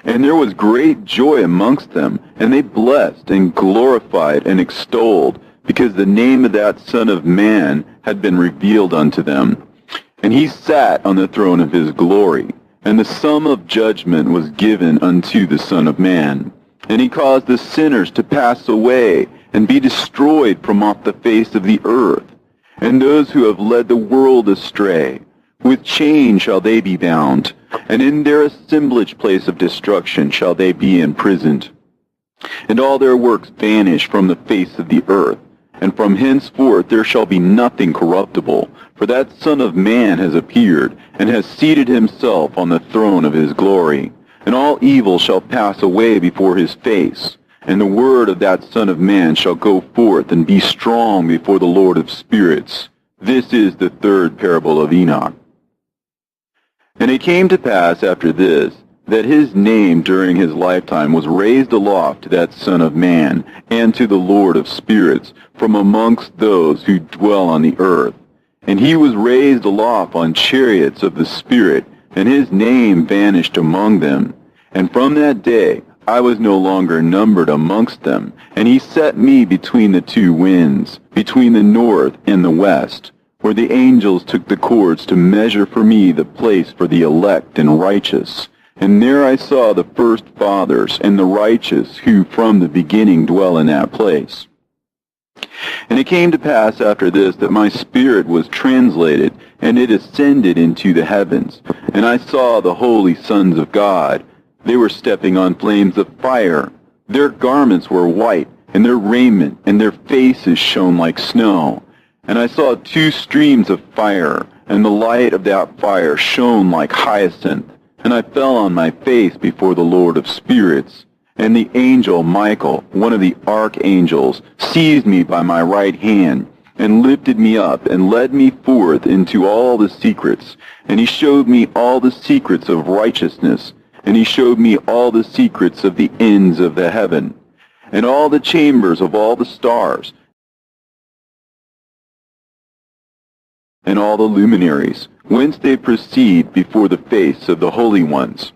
And there was great joy amongst them, and they blessed and glorified and extolled, because the name of that Son of Man had been revealed unto them. And he sat on the throne of his glory, and the sum of judgment was given unto the Son of Man. And he caused the sinners to pass away, and be destroyed from off the face of the earth. And those who have led the world astray, with chains shall they be bound, and in their assemblage place of destruction shall they be imprisoned. And all their works vanish from the face of the earth, and from henceforth there shall be nothing corruptible, for that Son of Man has appeared, and has seated himself on the throne of his glory. And all evil shall pass away before his face, and the word of that Son of Man shall go forth and be strong before the Lord of spirits. This is the third parable of Enoch. And it came to pass after this, that his name during his lifetime was raised aloft to that Son of Man, and to the Lord of spirits, from amongst those who dwell on the earth. And he was raised aloft on chariots of the Spirit, and his name vanished among them. And from that day I was no longer numbered amongst them, and he set me between the two winds, between the north and the west, where the angels took the cords to measure for me the place for the elect and righteous. And there I saw the first fathers and the righteous who from the beginning dwell in that place. And it came to pass after this that my spirit was translated, and it ascended into the heavens. And I saw the holy sons of God. They were stepping on flames of fire. Their garments were white, and their raiment and their faces shone like snow. And I saw two streams of fire, and the light of that fire shone like hyacinth. And I fell on my face before the Lord of spirits. And the angel Michael, one of the archangels, seized me by my right hand, and lifted me up, and led me forth into all the secrets. And he showed me all the secrets of righteousness, and he showed me all the secrets of the ends of the heaven, and all the chambers of all the stars, and all the luminaries, whence they proceed before the face of the holy ones.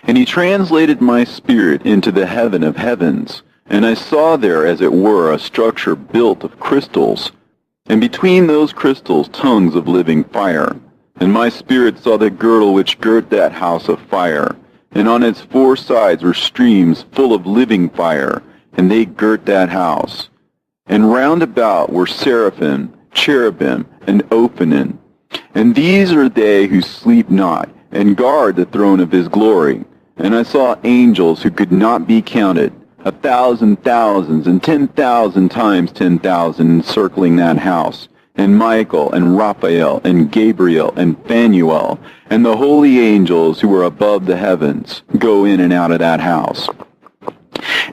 And he translated my spirit into the heaven of heavens, and I saw there, as it were, a structure built of crystals, and between those crystals tongues of living fire. And my spirit saw the girdle which girt that house of fire, and on its four sides were streams full of living fire, and they girt that house. And round about were seraphim, cherubim, and Ophanim. And these are they who sleep not, and guard the throne of his glory. And I saw angels who could not be counted, 1,000 thousands, and 10,000 times 10,000 encircling that house, and Michael, and Raphael, and Gabriel, and Phanuel, and the holy angels who were above the heavens, go in and out of that house.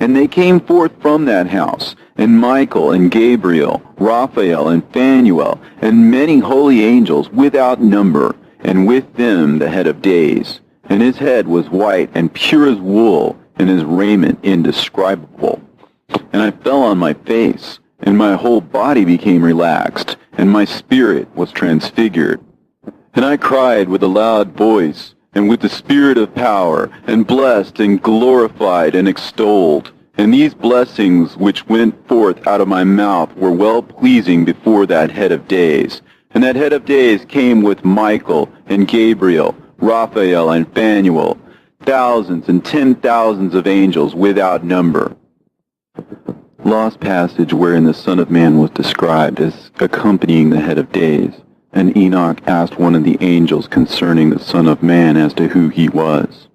And they came forth from that house, and Michael, and Gabriel, Raphael, and Phanuel, and many holy angels without number, and with them the head of days. And his head was white and pure as wool, and his raiment indescribable. And I fell on my face, and my whole body became relaxed, and my spirit was transfigured. And I cried with a loud voice, and with the spirit of power, and blessed and glorified and extolled. And these blessings which went forth out of my mouth were well-pleasing before that head of days. And that head of days came with Michael and Gabriel, Raphael and Phanuel, thousands and 10,000s of angels without number. Lost passage wherein the Son of Man was described as accompanying the head of days. And Enoch asked one of the angels concerning the Son of Man as to who he was.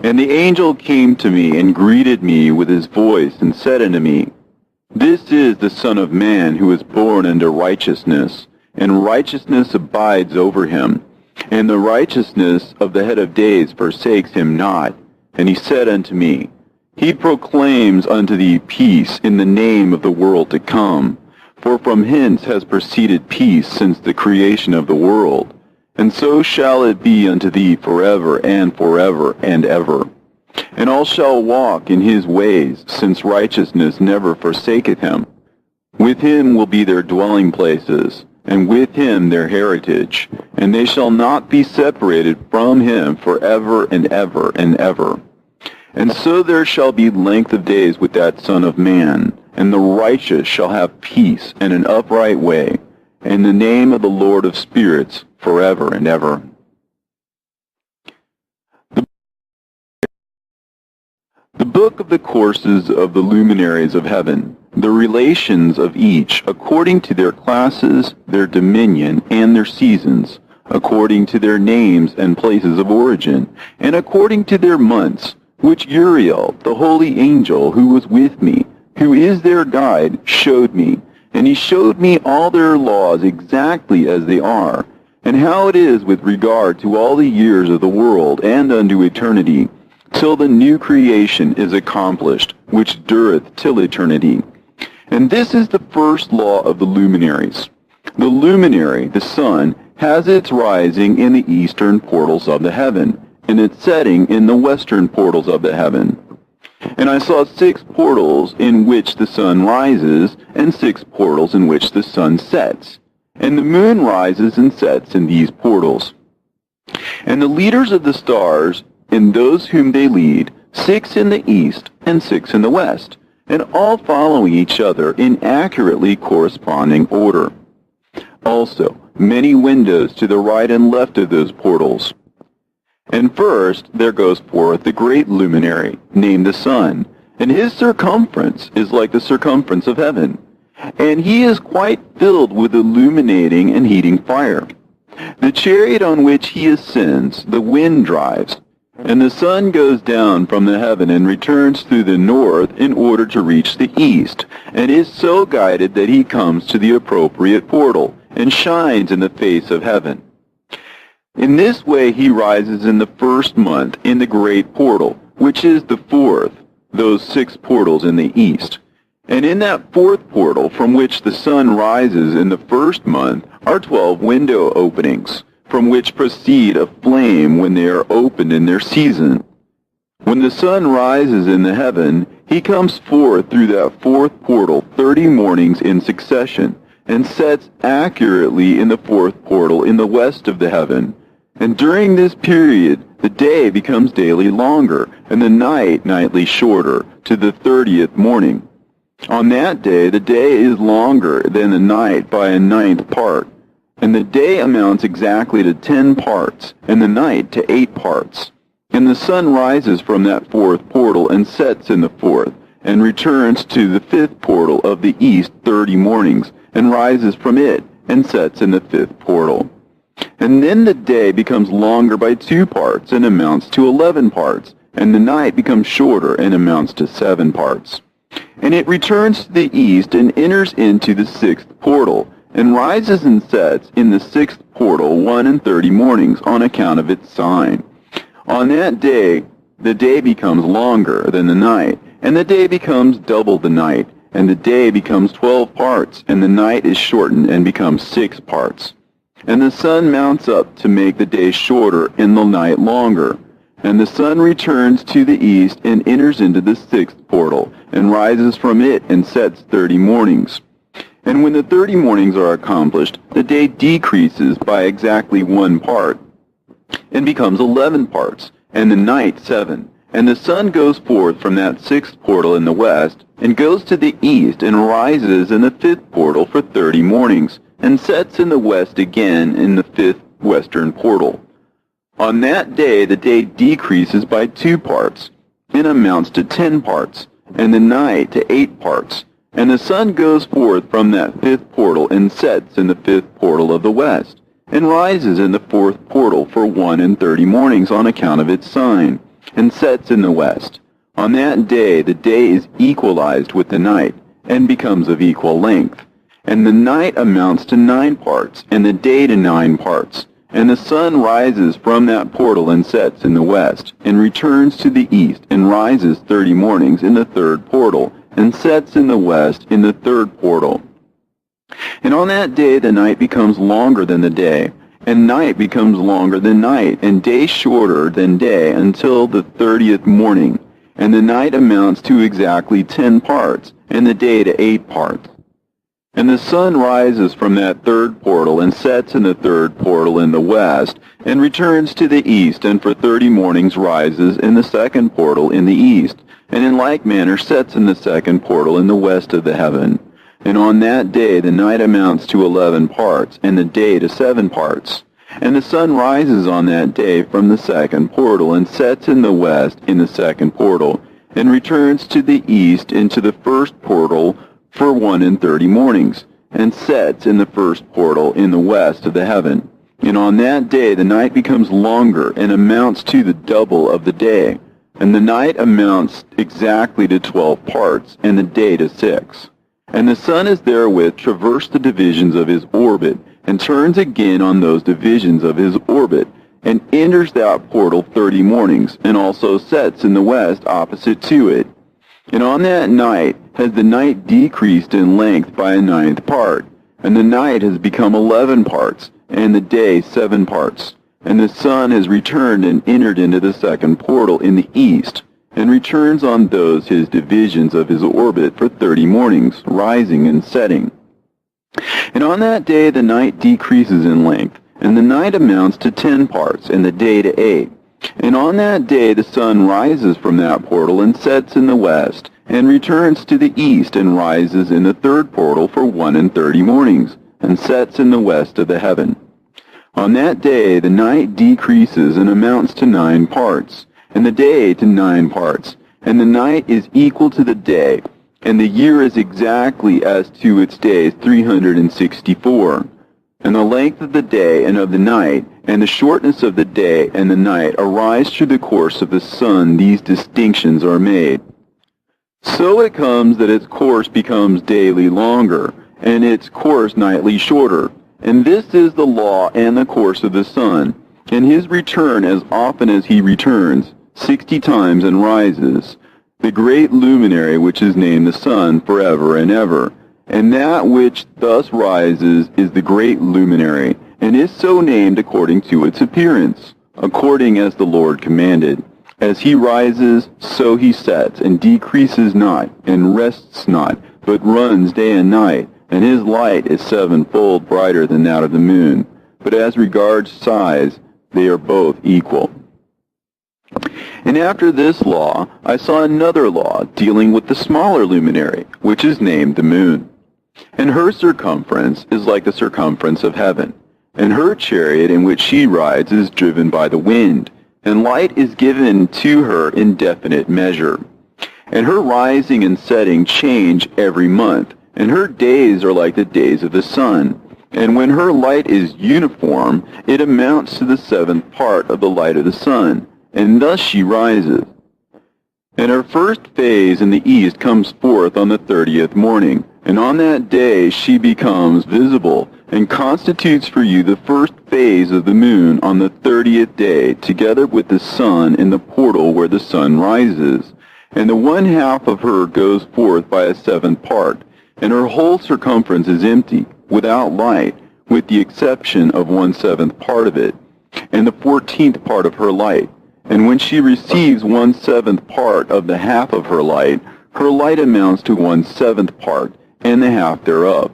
And the angel came to me and greeted me with his voice and said unto me, This is the Son of Man who is born unto righteousness, and righteousness abides over him. And the righteousness of the head of days forsakes him not. And he said unto me, He proclaims unto thee peace in the name of the world to come. For from hence has proceeded peace since the creation of the world. And so shall it be unto thee forever and ever. And all shall walk in his ways, since righteousness never forsaketh him. With him will be their dwelling places, and with him their heritage, and they shall not be separated from him forever and ever. And so there shall be length of days with that Son of Man, and the righteous shall have peace and an upright way, and the name of the Lord of spirits forever and ever. The book of the courses of the luminaries of heaven, the relations of each according to their classes, their dominion, and their seasons, according to their names and places of origin, and according to their months, which Uriel, the holy angel who was with me, who is their guide, showed me. And he showed me all their laws exactly as they are, and how it is with regard to all the years of the world and unto eternity, till the new creation is accomplished, which dureth till eternity. And this is the first law of the luminaries. The luminary, the sun, has its rising in the eastern portals of the heaven, and its setting in the western portals of the heaven. And I saw 6 portals in which the sun rises, and 6 portals in which the sun sets. And the moon rises and sets in these portals. And the leaders of the stars, and those whom they lead, 6 in the east and 6 in the west, and all following each other in accurately corresponding order. Also, many windows to the right and left of those portals. And first there goes forth the great luminary, named the sun, and his circumference is like the circumference of heaven, and he is quite filled with illuminating and heating fire. The chariot on which he ascends, the wind drives, and the sun goes down from the heaven and returns through the north in order to reach the east, and is so guided that he comes to the appropriate portal, and shines in the face of heaven. In this way he rises in the first month in the great portal, which is the 4th, those 6 portals in the east. And in that 4th portal from which the sun rises in the first month are 12 window openings, from which proceed a flame when they are opened in their season. When the sun rises in the heaven, he comes forth through that 4th portal 30 mornings in succession, and sets accurately in the 4th portal in the west of the heaven. And during this period, the day becomes daily longer, and the night nightly shorter, to the 30th morning. On that day, the day is longer than the night by a 9th part, and the day amounts exactly to 10 parts, and the night to 8 parts. And the sun rises from that 4th portal and sets in the 4th, and returns to the 5th portal of the east 30 mornings, and rises from it, and sets in the 5th portal. And then the day becomes longer by 2 parts, and amounts to 11 parts, and the night becomes shorter, and amounts to 7 parts. And it returns to the east, and enters into the 6th portal, and rises and sets in the 6th portal 31 mornings, on account of its sign. On that day, the day becomes longer than the night, and the day becomes double the night, and the day becomes 12 parts, and the night is shortened and becomes 6 parts. And the sun mounts up to make the day shorter and the night longer. And the sun returns to the east and enters into the 6th portal, and rises from it and sets 30 mornings. And when the 30 mornings are accomplished, the day decreases by exactly 1 part, and becomes 11 parts, and the night 7. And the sun goes forth from that sixth portal in the west, and goes to the east, and rises in the fifth portal for 30 mornings, and sets in the west again in the fifth western portal. On that day the day decreases by 2 parts, and amounts to 10 parts, and the night to 8 parts. And the sun goes forth from that fifth portal, and sets in the fifth portal of the west, and rises in the fourth portal for 31 mornings on account of its sign, and sets in the west. On that day the day is equalized with the night, and becomes of equal length. And the night amounts to 9 parts, and the day to 9 parts. And the sun rises from that portal and sets in the west, and returns to the east, and rises 30 mornings in the third portal, and sets in the west in the third portal. And on that day the night becomes longer than the day, and night becomes longer than night, and day shorter than day, until the 30th morning. And the night amounts to exactly 10 parts, and the day to 8 parts. And the sun rises from that third portal, and sets in the third portal in the west, and returns to the east, and for 30 mornings rises in the second portal in the east, and in like manner sets in the second portal in the west of the heaven. And on that day the night amounts to 11 parts, and the day to 7 parts. And the sun rises on that day from the second portal, and sets in the west in the second portal, and returns to the east into the first portal for 31 mornings, and sets in the first portal in the west of the heaven. And on that day the night becomes longer, and amounts to the double of the day. And the night amounts exactly to 12 parts, and the day to 6. And the sun is therewith traversed the divisions of his orbit, and turns again on those divisions of his orbit, and enters that portal 30 mornings, and also sets in the west opposite to it. And on that night has the night decreased in length by a 9th part, and the night has become 11 parts, and the day 7 parts. And the sun has returned and entered into the second portal in the east, and returns on those his divisions of his orbit for 30 mornings, rising and setting. And on that day the night decreases in length, and the night amounts to 10 parts, and the day to 8. And on that day the sun rises from that portal, and sets in the west, and returns to the east, and rises in the third portal for 31 mornings, and sets in the west of the heaven. On that day the night decreases and amounts to 9 parts, and the day to 9 parts, and the night is equal to the day, and the year is exactly as to its days 364. And the length of the day and of the night, and the shortness of the day and the night arise through the course of the sun. These distinctions are made. So it comes that its course becomes daily longer, and its course nightly shorter. And this is the law and the course of the sun, and his return as often as he returns, 60 times and rises, the great luminary which is named the sun forever and ever. And that which thus rises is the great luminary, and is so named according to its appearance, according as the Lord commanded. As he rises, so he sets, and decreases not, and rests not, but runs day and night, and his light is 7-fold brighter than that of the moon. But as regards size, they are both equal. And after this law, I saw another law dealing with the smaller luminary, which is named the moon. And her circumference is like the circumference of heaven, and her chariot in which she rides is driven by the wind, and light is given to her in definite measure. And her rising and setting change every month, and her days are like the days of the sun. And when her light is uniform, it amounts to the 7th part of the light of the sun, and thus she rises. And her first phase in the east comes forth on the 30th morning, and on that day she becomes visible, and constitutes for you the first phase of the moon on the 30th day, together with the sun in the portal where the sun rises. And the 1/2 of her goes forth by a 7th part, and her whole circumference is empty, without light, with the exception of 1/7 part of it, and the 14th part of her light. And when she receives 1/7 part of the half of her light amounts to 1/7 part, and the half thereof.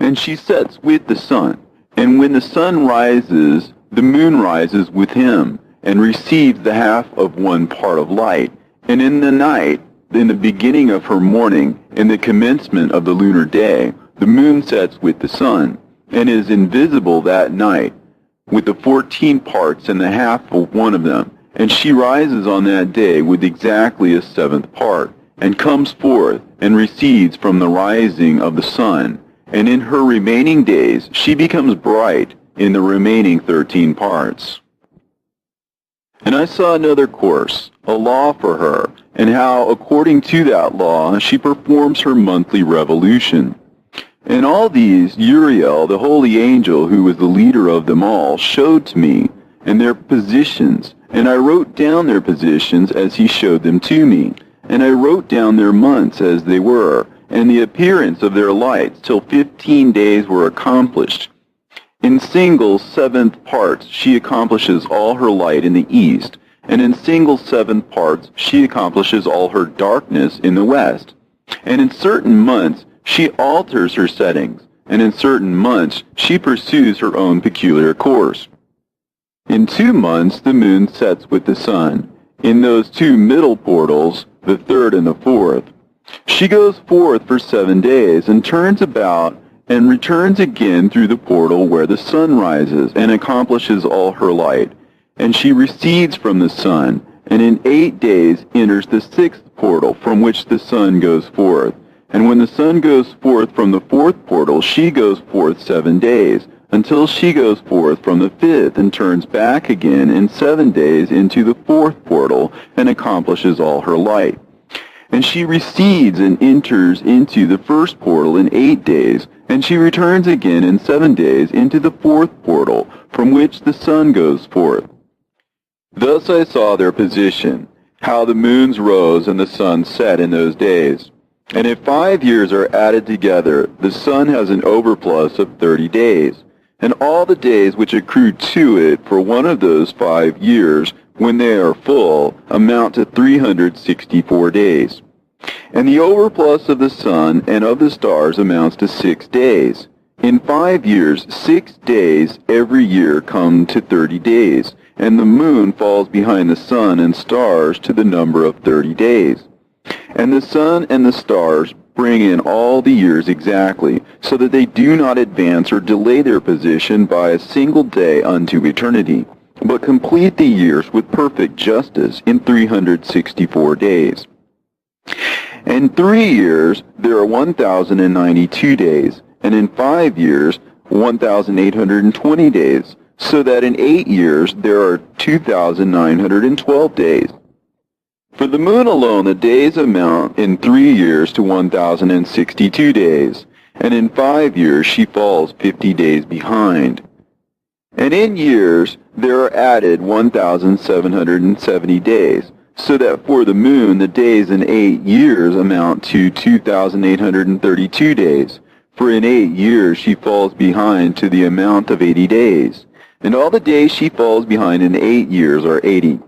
And she sets with the sun, and when the sun rises, the moon rises with him, and receives the half of 1 part of light. And in the night, in the beginning of her morning, in the commencement of the lunar day, the moon sets with the sun, and is invisible that night, with the 14 parts and the half of one of them. And she rises on that day with exactly a 7th part, and comes forth, and recedes from the rising of the sun. And in her remaining days she becomes bright in the remaining 13 parts. And I saw another course, a law for her, and how, according to that law, she performs her monthly revolution. And all these Uriel, the holy angel, who was the leader of them all, showed to me, and their positions, and I wrote down their positions as he showed them to me. And I wrote down their months as they were, and the appearance of their lights, till 15 days were accomplished. In single 7th parts she accomplishes all her light in the east, and in single 7th parts she accomplishes all her darkness in the west. And in certain months she alters her settings, and in certain months she pursues her own peculiar course. In 2 months the moon sets with the sun. In those 2 middle portals, the 3rd and the 4th, she goes forth for 7 days, and turns about, and returns again through the portal where the sun rises, and accomplishes all her light. And she recedes from the sun, and in 8 days enters the 6th portal, from which the sun goes forth. And when the sun goes forth from the 4th portal, she goes forth 7 days, until she goes forth from the 5th, and turns back again in 7 days into the 4th portal, and accomplishes all her light. And she recedes and enters into the 1st portal in 8 days, and she returns again in 7 days into the 4th portal, from which the sun goes forth. Thus I saw their position, how the moons rose and the sun set in those days. And if 5 years are added together, the sun has an overplus of 30 days. And all the days which accrue to it for one of those 5 years, when they are full, amount to 364 days. And the overplus of the sun and of the stars amounts to 6 days. In 5 years, 6 days every year come to 30 days, and the moon falls behind the sun and stars to the number of 30 days. And the sun and the stars bring in all the years exactly, so that they do not advance or delay their position by a single day unto eternity, but complete the years with perfect justice in 364 days. In 3 years there are 1,092 days, and in 5 years 1,820 days, so that in 8 years there are 2,912 days. For the moon alone the days amount in 3 years to 1,062 days, and in 5 years she falls 50 days behind. And in years there are added 1,770 days, so that for the moon the days in 8 years amount to 2,832 days. For in 8 years she falls behind to the amount of 80 days. And all the days she falls behind in 8 years are 80.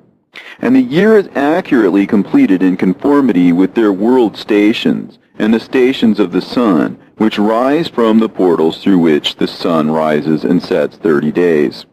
And the year is accurately completed in conformity with their world stations, and the stations of the sun, which rise from the portals through which the sun rises and sets 30 days.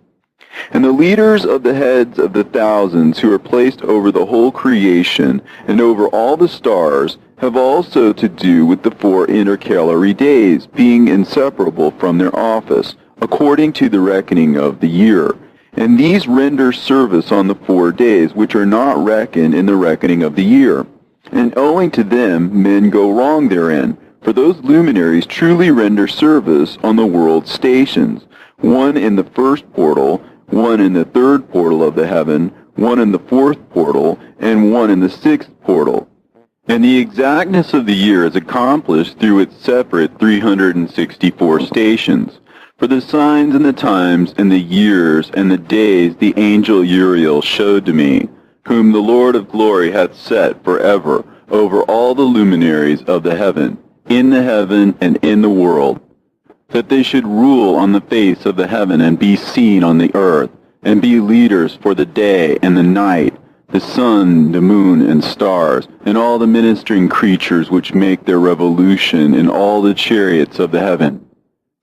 And the leaders of the heads of the thousands who are placed over the whole creation and over all the stars have also to do with the 4 intercalary days, being inseparable from their office, according to the reckoning of the year. And these render service on the 4 days, which are not reckoned in the reckoning of the year. And owing to them men go wrong therein, for those luminaries truly render service on the world stations, one in the 1st portal, one in the 3rd portal of the heaven, one in the 4th portal, and one in the 6th portal. And the exactness of the year is accomplished through its separate 364 stations. For the signs and the times and the years and the days the angel Uriel showed to me, whom the Lord of glory hath set forever over all the luminaries of the heaven, in the heaven and in the world, that they should rule on the face of the heaven and be seen on the earth, and be leaders for the day and the night, the sun, the moon, and stars, and all the ministering creatures which make their revolution in all the chariots of the heaven,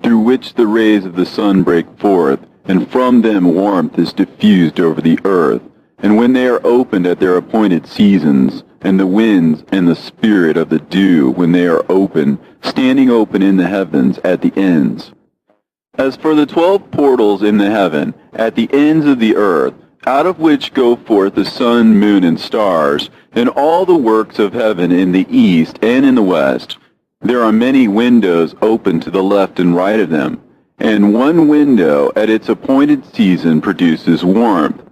through which the rays of the sun break forth, and from them warmth is diffused over the earth, And when they are opened at their appointed seasons, and the winds and the spirit of the dew, when they are open, standing open in the heavens at the ends. As for the 12 portals in the heaven, at the ends of the earth, out of which go forth the sun, moon, and stars, and all the works of heaven in the east and in the west, there are many windows open to the left and right of them, and one window at its appointed season produces warmth,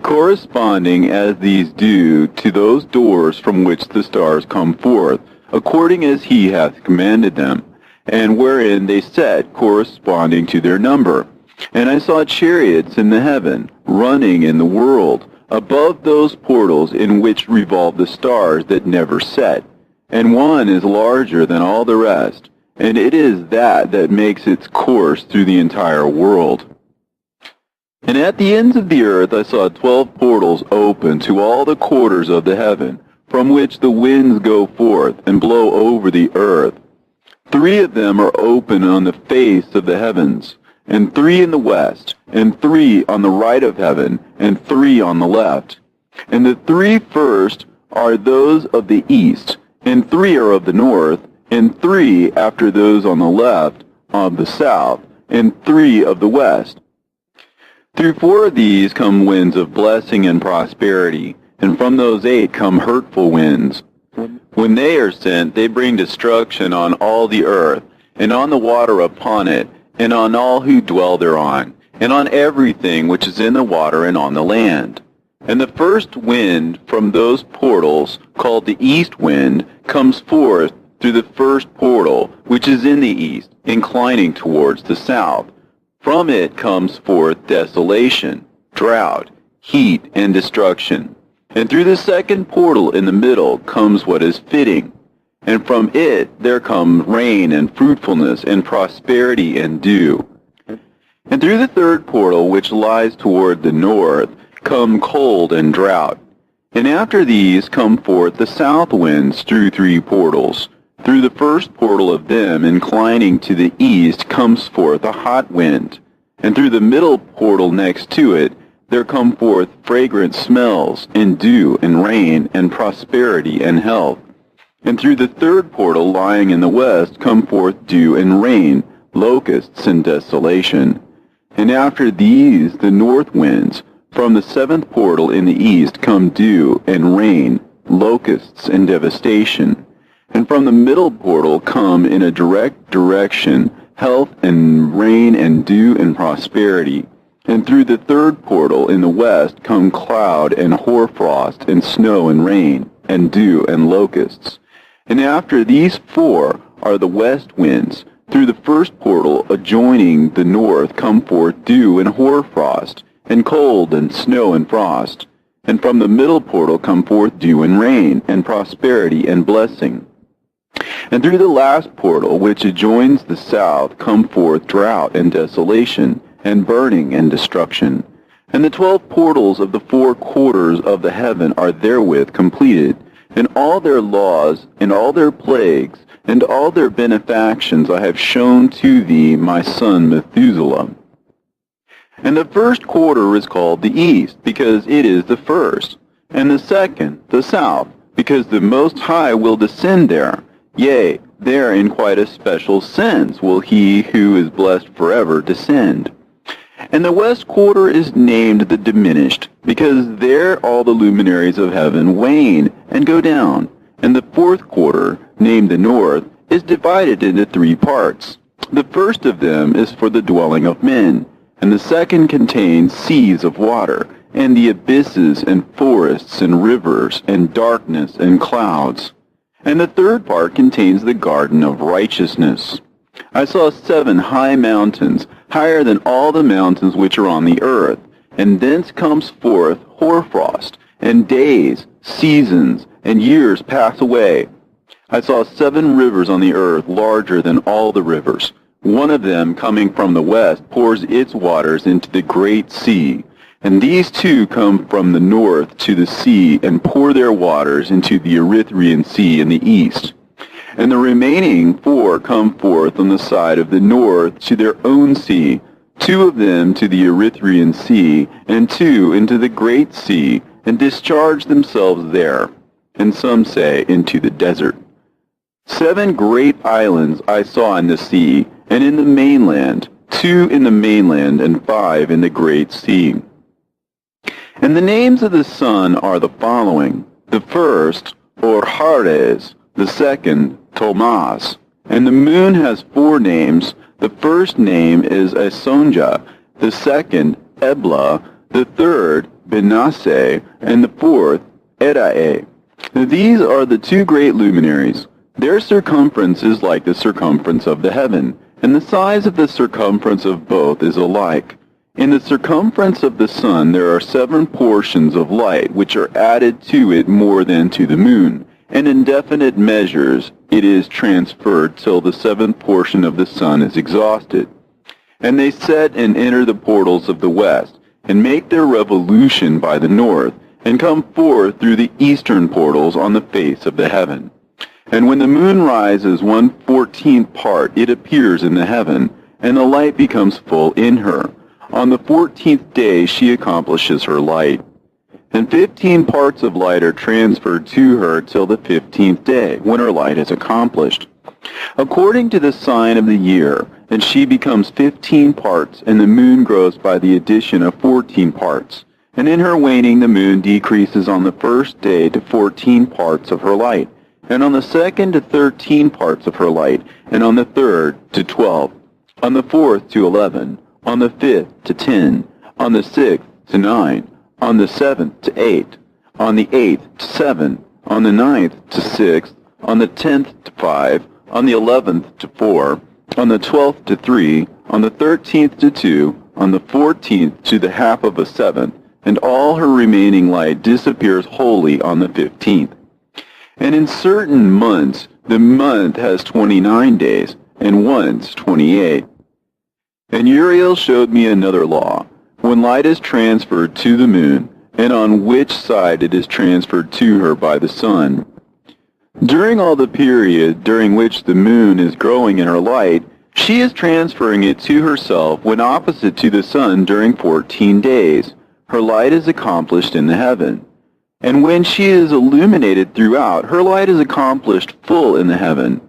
corresponding as these do to those doors from which the stars come forth, according as he hath commanded them, and wherein they set corresponding to their number. And I saw chariots in the heaven, running in the world, above those portals in which revolve the stars that never set. And one is larger than all the rest, and it is that makes its course through the entire world. And at the ends of the earth I saw 12 portals open to all the quarters of the heaven, from which the winds go forth and blow over the earth. 3 of them are open on the face of the heavens, and 3 in the west, and 3 on the right of heaven, and 3 on the left. And the 3 first are those of the east, and 3 are of the north, and 3 after those on the left of the south, and 3 of the west. Through 4 of these come winds of blessing and prosperity, and from those 8 come hurtful winds. When they are sent, they bring destruction on all the earth, and on the water upon it, and on all who dwell thereon, and on everything which is in the water and on the land. And the first wind from those portals, called the east wind, comes forth through the first portal, which is in the east, inclining towards the south. From it comes forth desolation, drought, heat, and destruction. And through the second portal in the middle comes what is fitting. And from it there come rain and fruitfulness and prosperity and dew. And through the third portal, which lies toward the north, come cold and drought. And after these come forth the south winds through 3 portals. Through the first portal of them, inclining to the east, comes forth a hot wind. And through the middle portal next to it, there come forth fragrant smells, and dew, and rain, and prosperity, and health. And through the third portal lying in the west come forth dew and rain, locusts, and desolation. And after these the north winds, from the 7th portal in the east come dew and rain, locusts, and devastation. And from the middle portal come in a direct direction health and rain and dew and prosperity. And through the third portal in the west come cloud and hoarfrost and snow and rain and dew and locusts. And after these 4 are the west winds. Through the first portal adjoining the north come forth dew and hoarfrost, and cold and snow and frost. And from the middle portal come forth dew and rain, and prosperity and blessing. And through the last portal, which adjoins the south, come forth drought and desolation, and burning and destruction. And the 12 portals of the 4 quarters of the heaven are therewith completed, and all their laws, and all their plagues, and all their benefactions I have shown to thee, my son Methuselah. And the first quarter is called the east, because it is the first, and the second, the south, because the Most High will descend there. Yea, there in quite a special sense will he who is blessed forever descend. And the west quarter is named the diminished, because there all the luminaries of heaven wane and go down. And the 4th quarter, named the north, is divided into 3 parts. The first of them is for the dwelling of men, and the second contains seas of water, and the abysses and forests and rivers, and darkness and clouds. And the third part contains the garden of righteousness. I saw 7 high mountains, higher than all the mountains which are on the earth, and thence comes forth hoarfrost, and days, seasons, and years pass away. I saw 7 rivers on the earth, larger than all the rivers. One of them, coming from the west, pours its waters into the great sea. And these 2 come from the north to the sea, and pour their waters into the Erythraean Sea in the east. And the remaining 4 come forth on the side of the north to their own sea, 2 of them to the Erythraean Sea, and 2 into the Great Sea, and discharged themselves there, and some say into the desert. 7 great islands I saw in the sea, and in the mainland, 2 in the mainland, and 5 in the Great Sea. And the names of the sun are the following: the first, Orhares, the second, Tomas. And the moon has 4 names. The first name is Esonja, the second, Ebla, the third, Benasse, and the fourth, Edae. These are the 2 great luminaries. Their circumference is like the circumference of the heaven, and the size of the circumference of both is alike. In the circumference of the sun there are 7 portions of light, which are added to it more than to the moon, and in definite measures it is transferred till the 7th portion of the sun is exhausted. And they set and enter the portals of the west, and make their revolution by the north, and come forth through the eastern portals on the face of the heaven. And when the moon rises 1/14th part, it appears in the heaven, and the light becomes full in her. On the 14th day she accomplishes her light. And 15 parts of light are transferred to her till the 15th day, when her light is accomplished, according to the sign of the year, and she becomes 15 parts, and the moon grows by the addition of 14 parts. And in her waning the moon decreases on the first day to 14 parts of her light, and on the second to 13 parts of her light, and on the third to 12, on the fourth to 11, on the 5th to 10, on the 6th to 9, on the 7th to 8, on the 8th to 7, on the 9th to 6, on the 10th to 5, on the 11th to 4, on the 12th to 3, on the 13th to 2, on the 14th to the half of a seventh, and all her remaining light disappears wholly on the 15th. And in certain months the month has 29 days, and once 28. And Uriel showed me another law, when light is transferred to the moon, and on which side it is transferred to her by the sun. During all the period during which the moon is growing in her light, she is transferring it to herself when opposite to the sun during 14 days. Her light is accomplished in the heaven. And when she is illuminated throughout, her light is accomplished full in the heaven.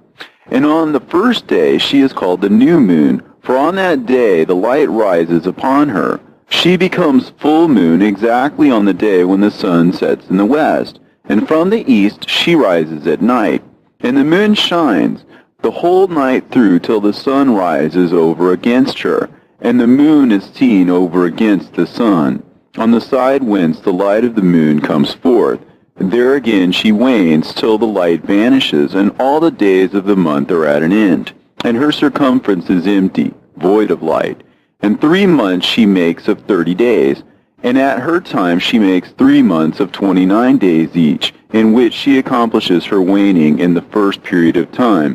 And on the first day she is called the new moon, for on that day the light rises upon her. She becomes full moon exactly on the day when the sun sets in the west, and from the east she rises at night. And the moon shines the whole night through till the sun rises over against her, and the moon is seen over against the sun, on the side whence the light of the moon comes forth. There again she wanes till the light vanishes, and all the days of the month are at an end, and her circumference is empty, void of light. And 3 months she makes of 30 days, and at her time she makes 3 months of 29 days each, in which she accomplishes her waning in the first period of time,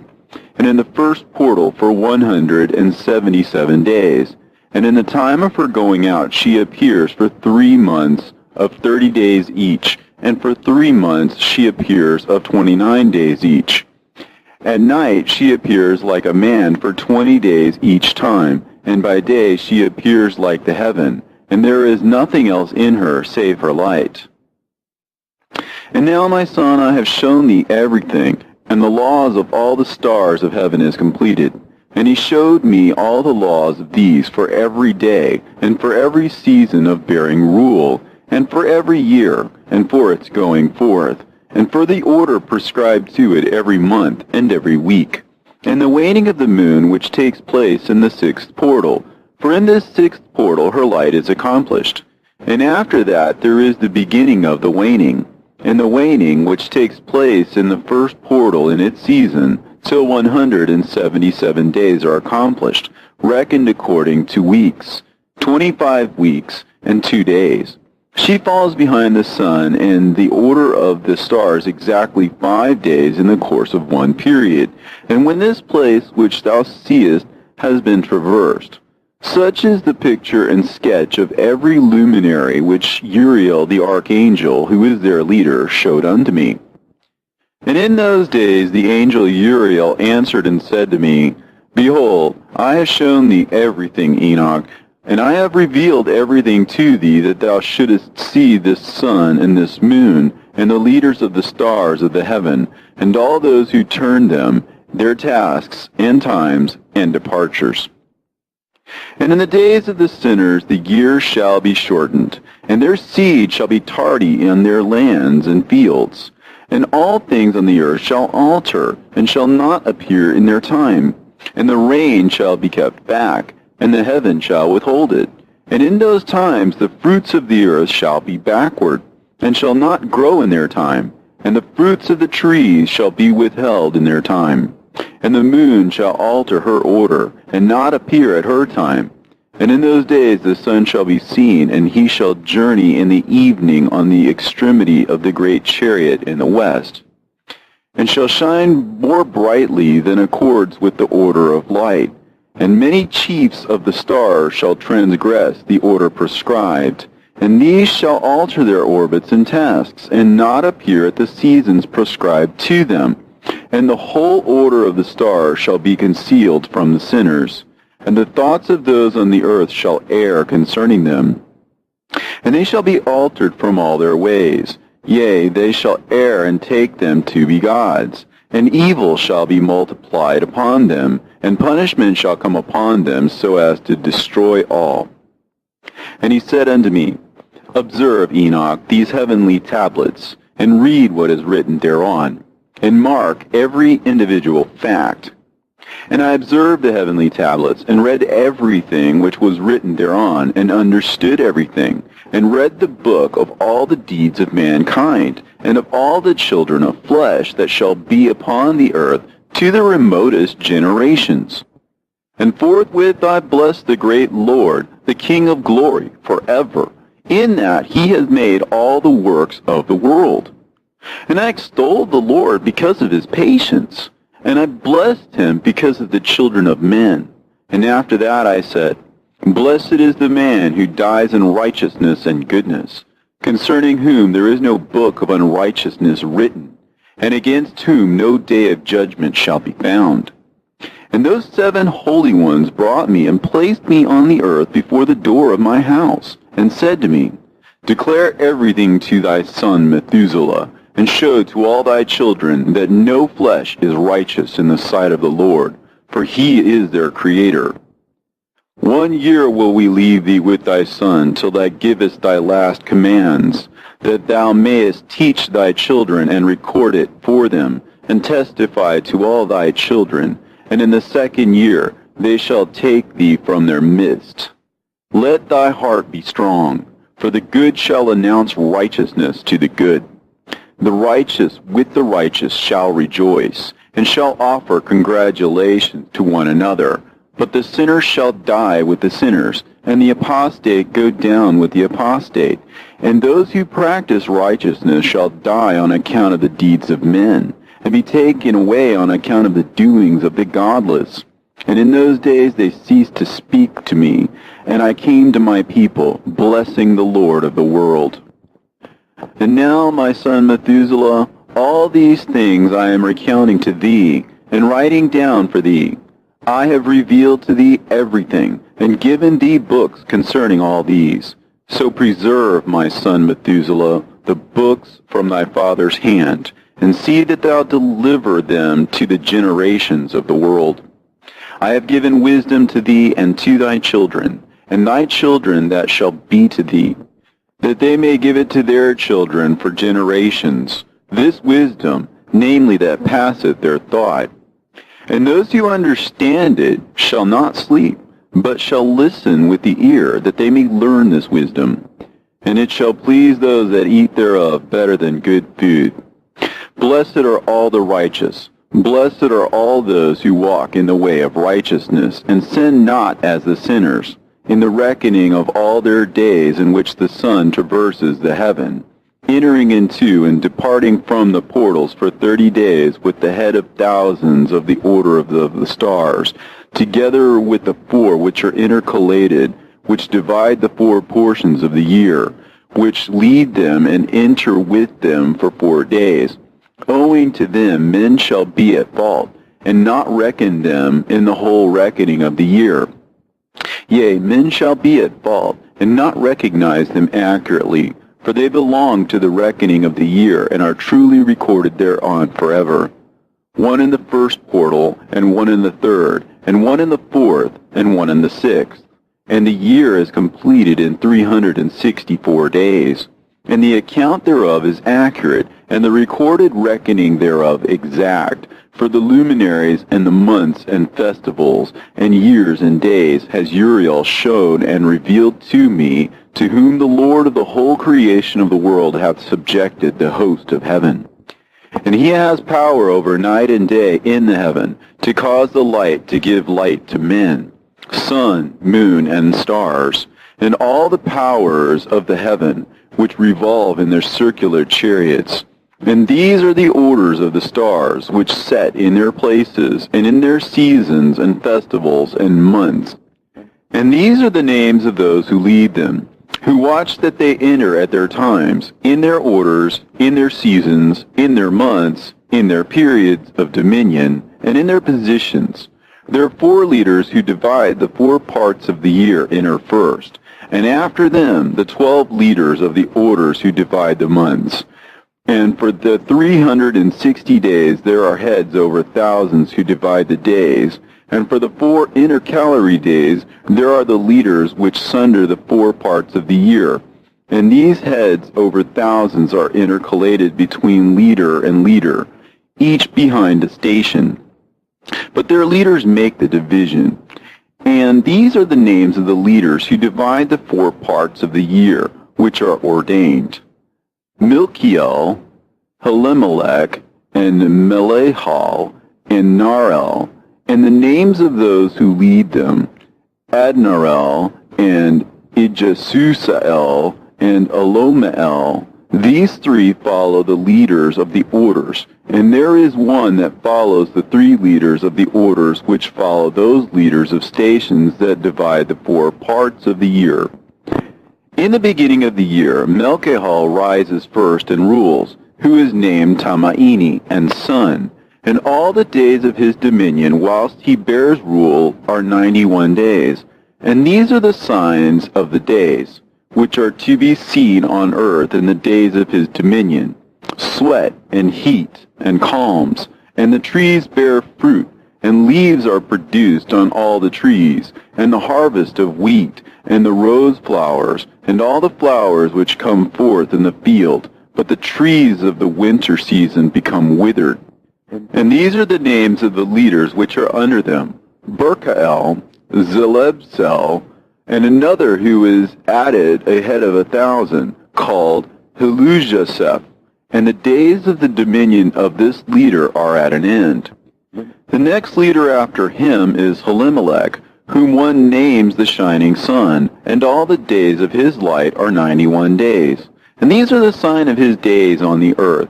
and in the first portal for 177 days. And in the time of her going out she appears for 3 months of 30 days each, and for 3 months she appears of 29 days each. At night she appears like a man for 20 days each time, and by day she appears like the heaven, and there is nothing else in her save her light. And now, my son, I have shown thee everything, and the laws of all the stars of heaven is completed. And he showed me all the laws of these for every day, and for every season of bearing rule, and for every year, and for its going forth, and for the order prescribed to it every month and every week, and the waning of the moon which takes place in the 6th portal, for in this 6th portal her light is accomplished. And after that there is the beginning of the waning, and the waning which takes place in the 1st portal in its season, till 177 days are accomplished, reckoned according to weeks, 25 weeks and 2 days. She falls behind the sun and the order of the stars exactly 5 days in the course of one period. And when this place which thou seest has been traversed, such is the picture and sketch of every luminary which Uriel the archangel, who is their leader, showed unto me. And in those days the angel Uriel answered and said to me, Behold, I have shown thee everything, Enoch. And I have revealed everything to thee, that thou shouldest see this sun and this moon, and the leaders of the stars of the heaven, and all those who turn them, their tasks, and times, and departures. And in the days of the sinners the years shall be shortened, and their seed shall be tardy in their lands and fields. And all things on the earth shall alter, and shall not appear in their time. And the rain shall be kept back, and the heaven shall withhold it. And in those times the fruits of the earth shall be backward, and shall not grow in their time. And the fruits of the trees shall be withheld in their time. And the moon shall alter her order, and not appear at her time. And in those days the sun shall be seen, and he shall journey in the evening on the extremity of the great chariot in the west, and shall shine more brightly than accords with the order of light. And many chiefs of the stars shall transgress the order prescribed, and these shall alter their orbits and tasks, and not appear at the seasons prescribed to them. And the whole order of the stars shall be concealed from the sinners, and the thoughts of those on the earth shall err concerning them. And they shall be altered from all their ways. Yea, they shall err and take them to be gods. And evil shall be multiplied upon them, and punishment shall come upon them, so as to destroy all. And he said unto me, Observe, Enoch, these heavenly tablets, and read what is written thereon, and mark every individual fact. And I observed the heavenly tablets, and read everything which was written thereon, and understood everything, and read the book of all the deeds of mankind, and of all the children of flesh that shall be upon the earth, to the remotest generations. And forthwith I bless the great Lord, the King of glory, forever, in that he has made all the works of the world. And I extolled the Lord because of his patience, and I blessed him because of the children of men. And after that I said, Blessed is the man who dies in righteousness and goodness, concerning whom there is no book of unrighteousness written, and against whom no day of judgment shall be found. And those 7 holy ones brought me and placed me on the earth before the door of my house, and said to me, Declare everything to thy son Methuselah, and show to all thy children that no flesh is righteous in the sight of the Lord, for he is their Creator. 1 year will we leave thee with thy son, till thou givest thy last commands, that thou mayest teach thy children and record it for them, and testify to all thy children. And in the 2nd year they shall take thee from their midst. Let thy heart be strong, for the good shall announce righteousness to the good. The righteous with the righteous shall rejoice, and shall offer congratulations to one another. But the sinner shall die with the sinners, and the apostate go down with the apostate. And those who practice righteousness shall die on account of the deeds of men, and be taken away on account of the doings of the godless. And in those days they ceased to speak to me, and I came to my people, blessing the Lord of the world. And now, my son Methuselah, all these things I am recounting to thee, and writing down for thee. I have revealed to thee everything, and given thee books concerning all these. So preserve, my son Methuselah, the books from thy father's hand, and see that thou deliver them to the generations of the world. I have given wisdom to thee and to thy children, and thy children that shall be to thee, that they may give it to their children for generations, this wisdom, namely that passeth their thought. And those who understand it shall not sleep, but shall listen with the ear, that they may learn this wisdom. And it shall please those that eat thereof better than good food. Blessed are all the righteous. Blessed are all those who walk in the way of righteousness, and sin not as the sinners, in the reckoning of all their days in which the sun traverses the heaven, entering into and departing from the portals for 30 days with the head of thousands of the order of the stars, together with the 4 which are intercalated, which divide the 4 portions of the year, which lead them and enter with them for 4 days. Owing to them men shall be at fault, and not reckon them in the whole reckoning of the year. Yea, men shall be at fault, and not recognize them accurately, for they belong to the reckoning of the year, and are truly recorded thereon forever. One in the first portal, and one in the third, and one in the fourth, and one in the sixth. And the year is completed in 364 days. And the account thereof is accurate, and the recorded reckoning thereof exact. For the luminaries and the months and festivals and years and days has Uriel shown and revealed to me, to whom the Lord of the whole creation of the world hath subjected the host of heaven. And he has power over night and day in the heaven, to cause the light to give light to men, sun, moon, and stars, and all the powers of the heaven, which revolve in their circular chariots. And these are the orders of the stars, which set in their places, and in their seasons and festivals and months. And these are the names of those who lead them, who watch that they enter at their times, in their orders, in their seasons, in their months, in their periods of dominion, and in their positions. There are 4 leaders who divide the 4 parts of the year enter first, and after them the 12 leaders of the orders who divide the months. And for the 360 days there are heads over thousands who divide the days, and for the 4 intercalary days there are the leaders which sunder the 4 parts of the year. And these heads over thousands are intercalated between leader and leader, each behind a station. But their leaders make the division. And these are the names of the leaders who divide the 4 parts of the year, which are ordained: Milkiel, Helimelech, and Melehal, and Narel, and the names of those who lead them: Adnarel, and Ijesusael, and Elomeel. These 3 follow the leaders of the orders, and there is one that follows the 3 leaders of the orders, which follow those leaders of stations that divide the 4 parts of the year. In the beginning of the year, Melchihal rises first and rules, who is named Tamaini and son, and all the days of his dominion whilst he bears rule are 91 days. And these are the signs of the days, which are to be seen on earth in the days of his dominion: sweat and heat and calms, and the trees bear fruit, and leaves are produced on all the trees, and the harvest of wheat, and the rose flowers, and all the flowers which come forth in the field, but the trees of the winter season become withered. And these are the names of the leaders which are under them: Berkael, Zelebsel, and another who is added a head of 1,000, called Helujaseph. And the days of the dominion of this leader are at an end. The next leader after him is Helimelech, whom one names the shining sun, and all the days of his light are 91 days. And these are the sign of his days on the earth: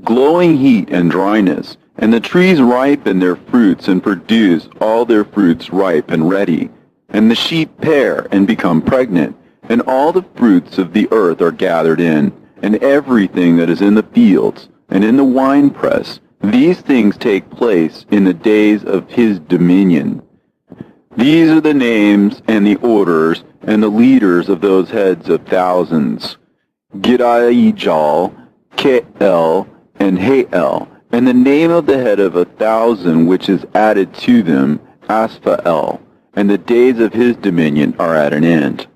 glowing heat and dryness, and the trees ripen their fruits and produce all their fruits ripe and ready. And the sheep pair and become pregnant, and all the fruits of the earth are gathered in, and everything that is in the fields and in the winepress. These things take place in the days of his dominion. These are the names and the orders and the leaders of those heads of thousands: Gidaijal, Keel, and Hael, and the name of the head of 1,000 which is added to them, Asphael, and the days of his dominion are at an end.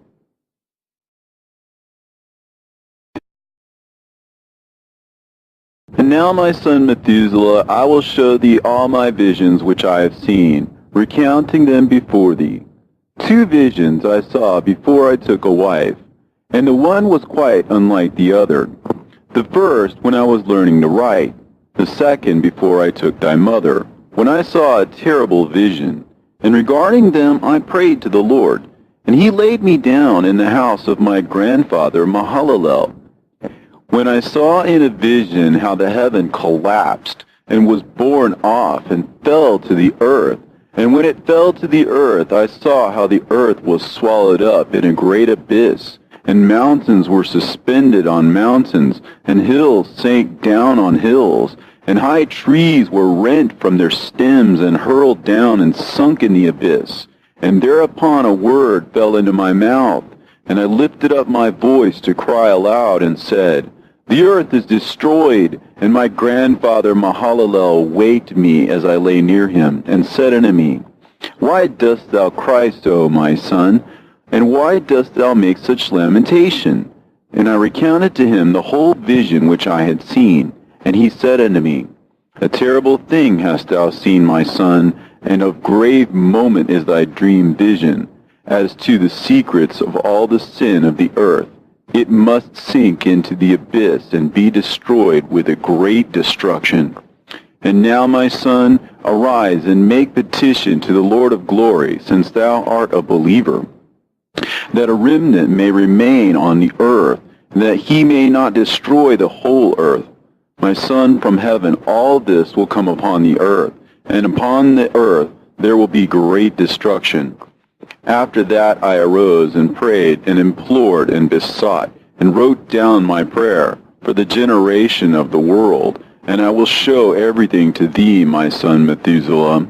And now, my son Methuselah, I will show thee all my visions which I have seen, recounting them before thee. 2 visions I saw before I took a wife, and the one was quite unlike the other. The first when I was learning to write, the second before I took thy mother, when I saw a terrible vision. And regarding them I prayed to the Lord, and he laid me down in the house of my grandfather Mahalalel. When I saw in a vision how the heaven collapsed, and was borne off, and fell to the earth, and when it fell to the earth, I saw how the earth was swallowed up in a great abyss, and mountains were suspended on mountains, and hills sank down on hills, and high trees were rent from their stems and hurled down and sunk in the abyss, And thereupon a word fell into my mouth, and I lifted up my voice to cry aloud and said, The earth is destroyed. And my grandfather Mahalalel waked me as I lay near him, and said unto me, Why dost thou cry so, my son? And why dost thou make such lamentation? And I recounted to him the whole vision which I had seen. And he said unto me, A terrible thing hast thou seen, my son, and of grave moment is thy dream vision. As to the secrets of all the sin of the earth, it must sink into the abyss and be destroyed with a great destruction. And now, my son, arise and make petition to the Lord of glory, since thou art a believer, that a remnant may remain on the earth, and that he may not destroy the whole earth. My son, from heaven all this will come upon the earth, and upon the earth there will be great destruction. After that I arose and prayed and implored and besought, and wrote down my prayer for the generation of the world, and I will show everything to thee, my son Methuselah.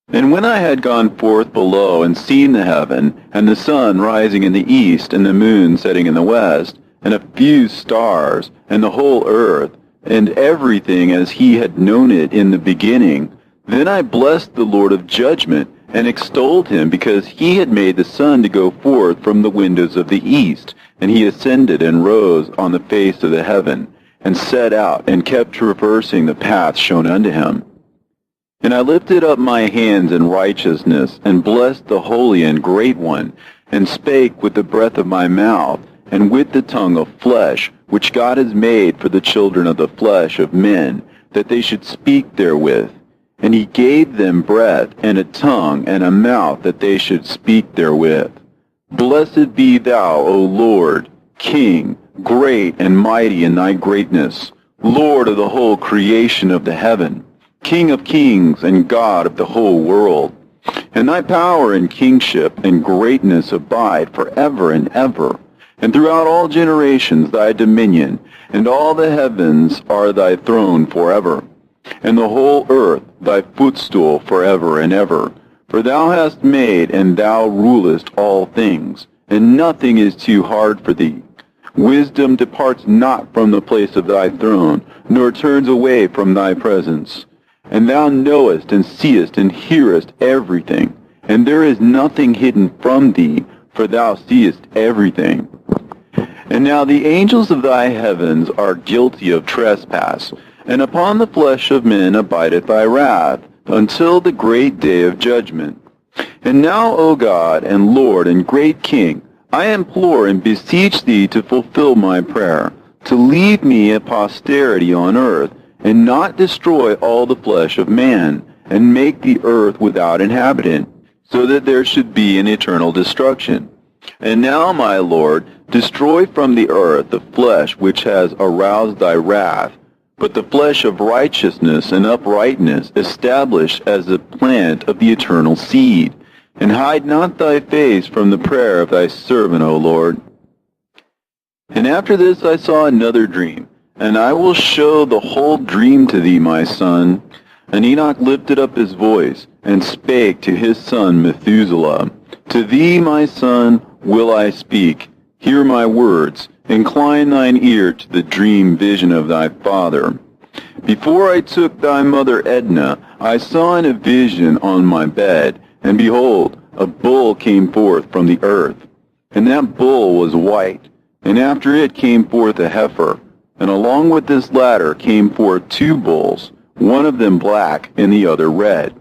And when I had gone forth below and seen the heaven, and the sun rising in the east, and the moon setting in the west, and a few stars, and the whole earth, and everything as he had known it in the beginning, then I blessed the Lord of judgment, and extolled him, because he had made the sun to go forth from the windows of the east, and he ascended and rose on the face of the heaven, and set out, and kept traversing the path shown unto him. And I lifted up my hands in righteousness, and blessed the Holy and Great One, and spake with the breath of my mouth, and with the tongue of flesh, which God has made for the children of the flesh of men, that they should speak therewith. And he gave them breath, and a tongue, and a mouth, that they should speak therewith. Blessed be thou, O Lord, King, great and mighty in thy greatness, Lord of the whole creation of the heaven, King of kings, and God of the whole world. And thy power and kingship and greatness abide forever and ever. And throughout all generations thy dominion, and all the heavens are thy throne forever. And the whole earth thy footstool forever and ever. For thou hast made, and thou rulest all things, and nothing is too hard for thee. Wisdom departs not from the place of thy throne, nor turns away from thy presence. And thou knowest, and seest, and hearest everything, and there is nothing hidden from thee, for thou seest everything. And now the angels of thy heavens are guilty of trespass, and upon the flesh of men abideth thy wrath, until the great day of judgment. And now, O God, and Lord, and great King, I implore and beseech thee to fulfill my prayer, to leave me a posterity on earth, and not destroy all the flesh of man, and make the earth without inhabitant, so that there should be an eternal destruction. And now, my Lord, destroy from the earth the flesh which has aroused thy wrath, but the flesh of righteousness and uprightness establish as the plant of the eternal seed. And hide not thy face from the prayer of thy servant, O Lord. And after this I saw another dream, and I will show the whole dream to thee, my son. And Enoch lifted up his voice, and spake to his son Methuselah, To thee, my son, will I speak. Hear my words. Incline thine ear to the dream vision of thy father. Before I took thy mother Edna, I saw in a vision on my bed, and behold, a bull came forth from the earth. And that bull was white, and after it came forth a heifer. And along with this latter came forth two bulls, one of them black, and the other red.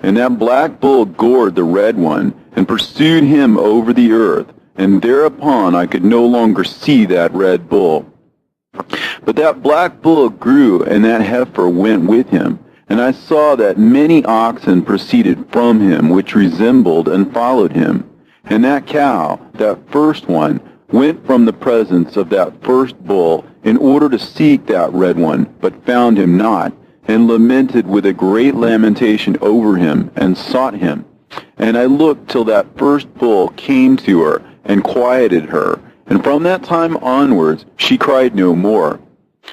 And that black bull gored the red one, and pursued him over the earth. And thereupon I could no longer see that red bull. But that black bull grew, and that heifer went with him. And I saw that many oxen proceeded from him, which resembled and followed him. And that cow, that first one, went from the presence of that first bull, in order to seek that red one, but found him not, and lamented with a great lamentation over him, and sought him. And I looked till that first bull came to her, and quieted her. And from that time onwards she cried no more.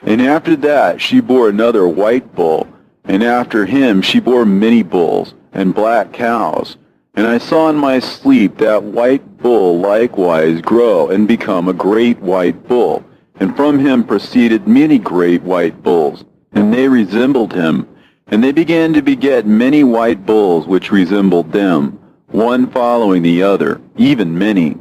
And after that she bore another white bull, and after him she bore many bulls, and black cows. And I saw in my sleep that white bull likewise grow and become a great white bull. And from him proceeded many great white bulls, and they resembled him. And they began to beget many white bulls which resembled them, one following the other, even many.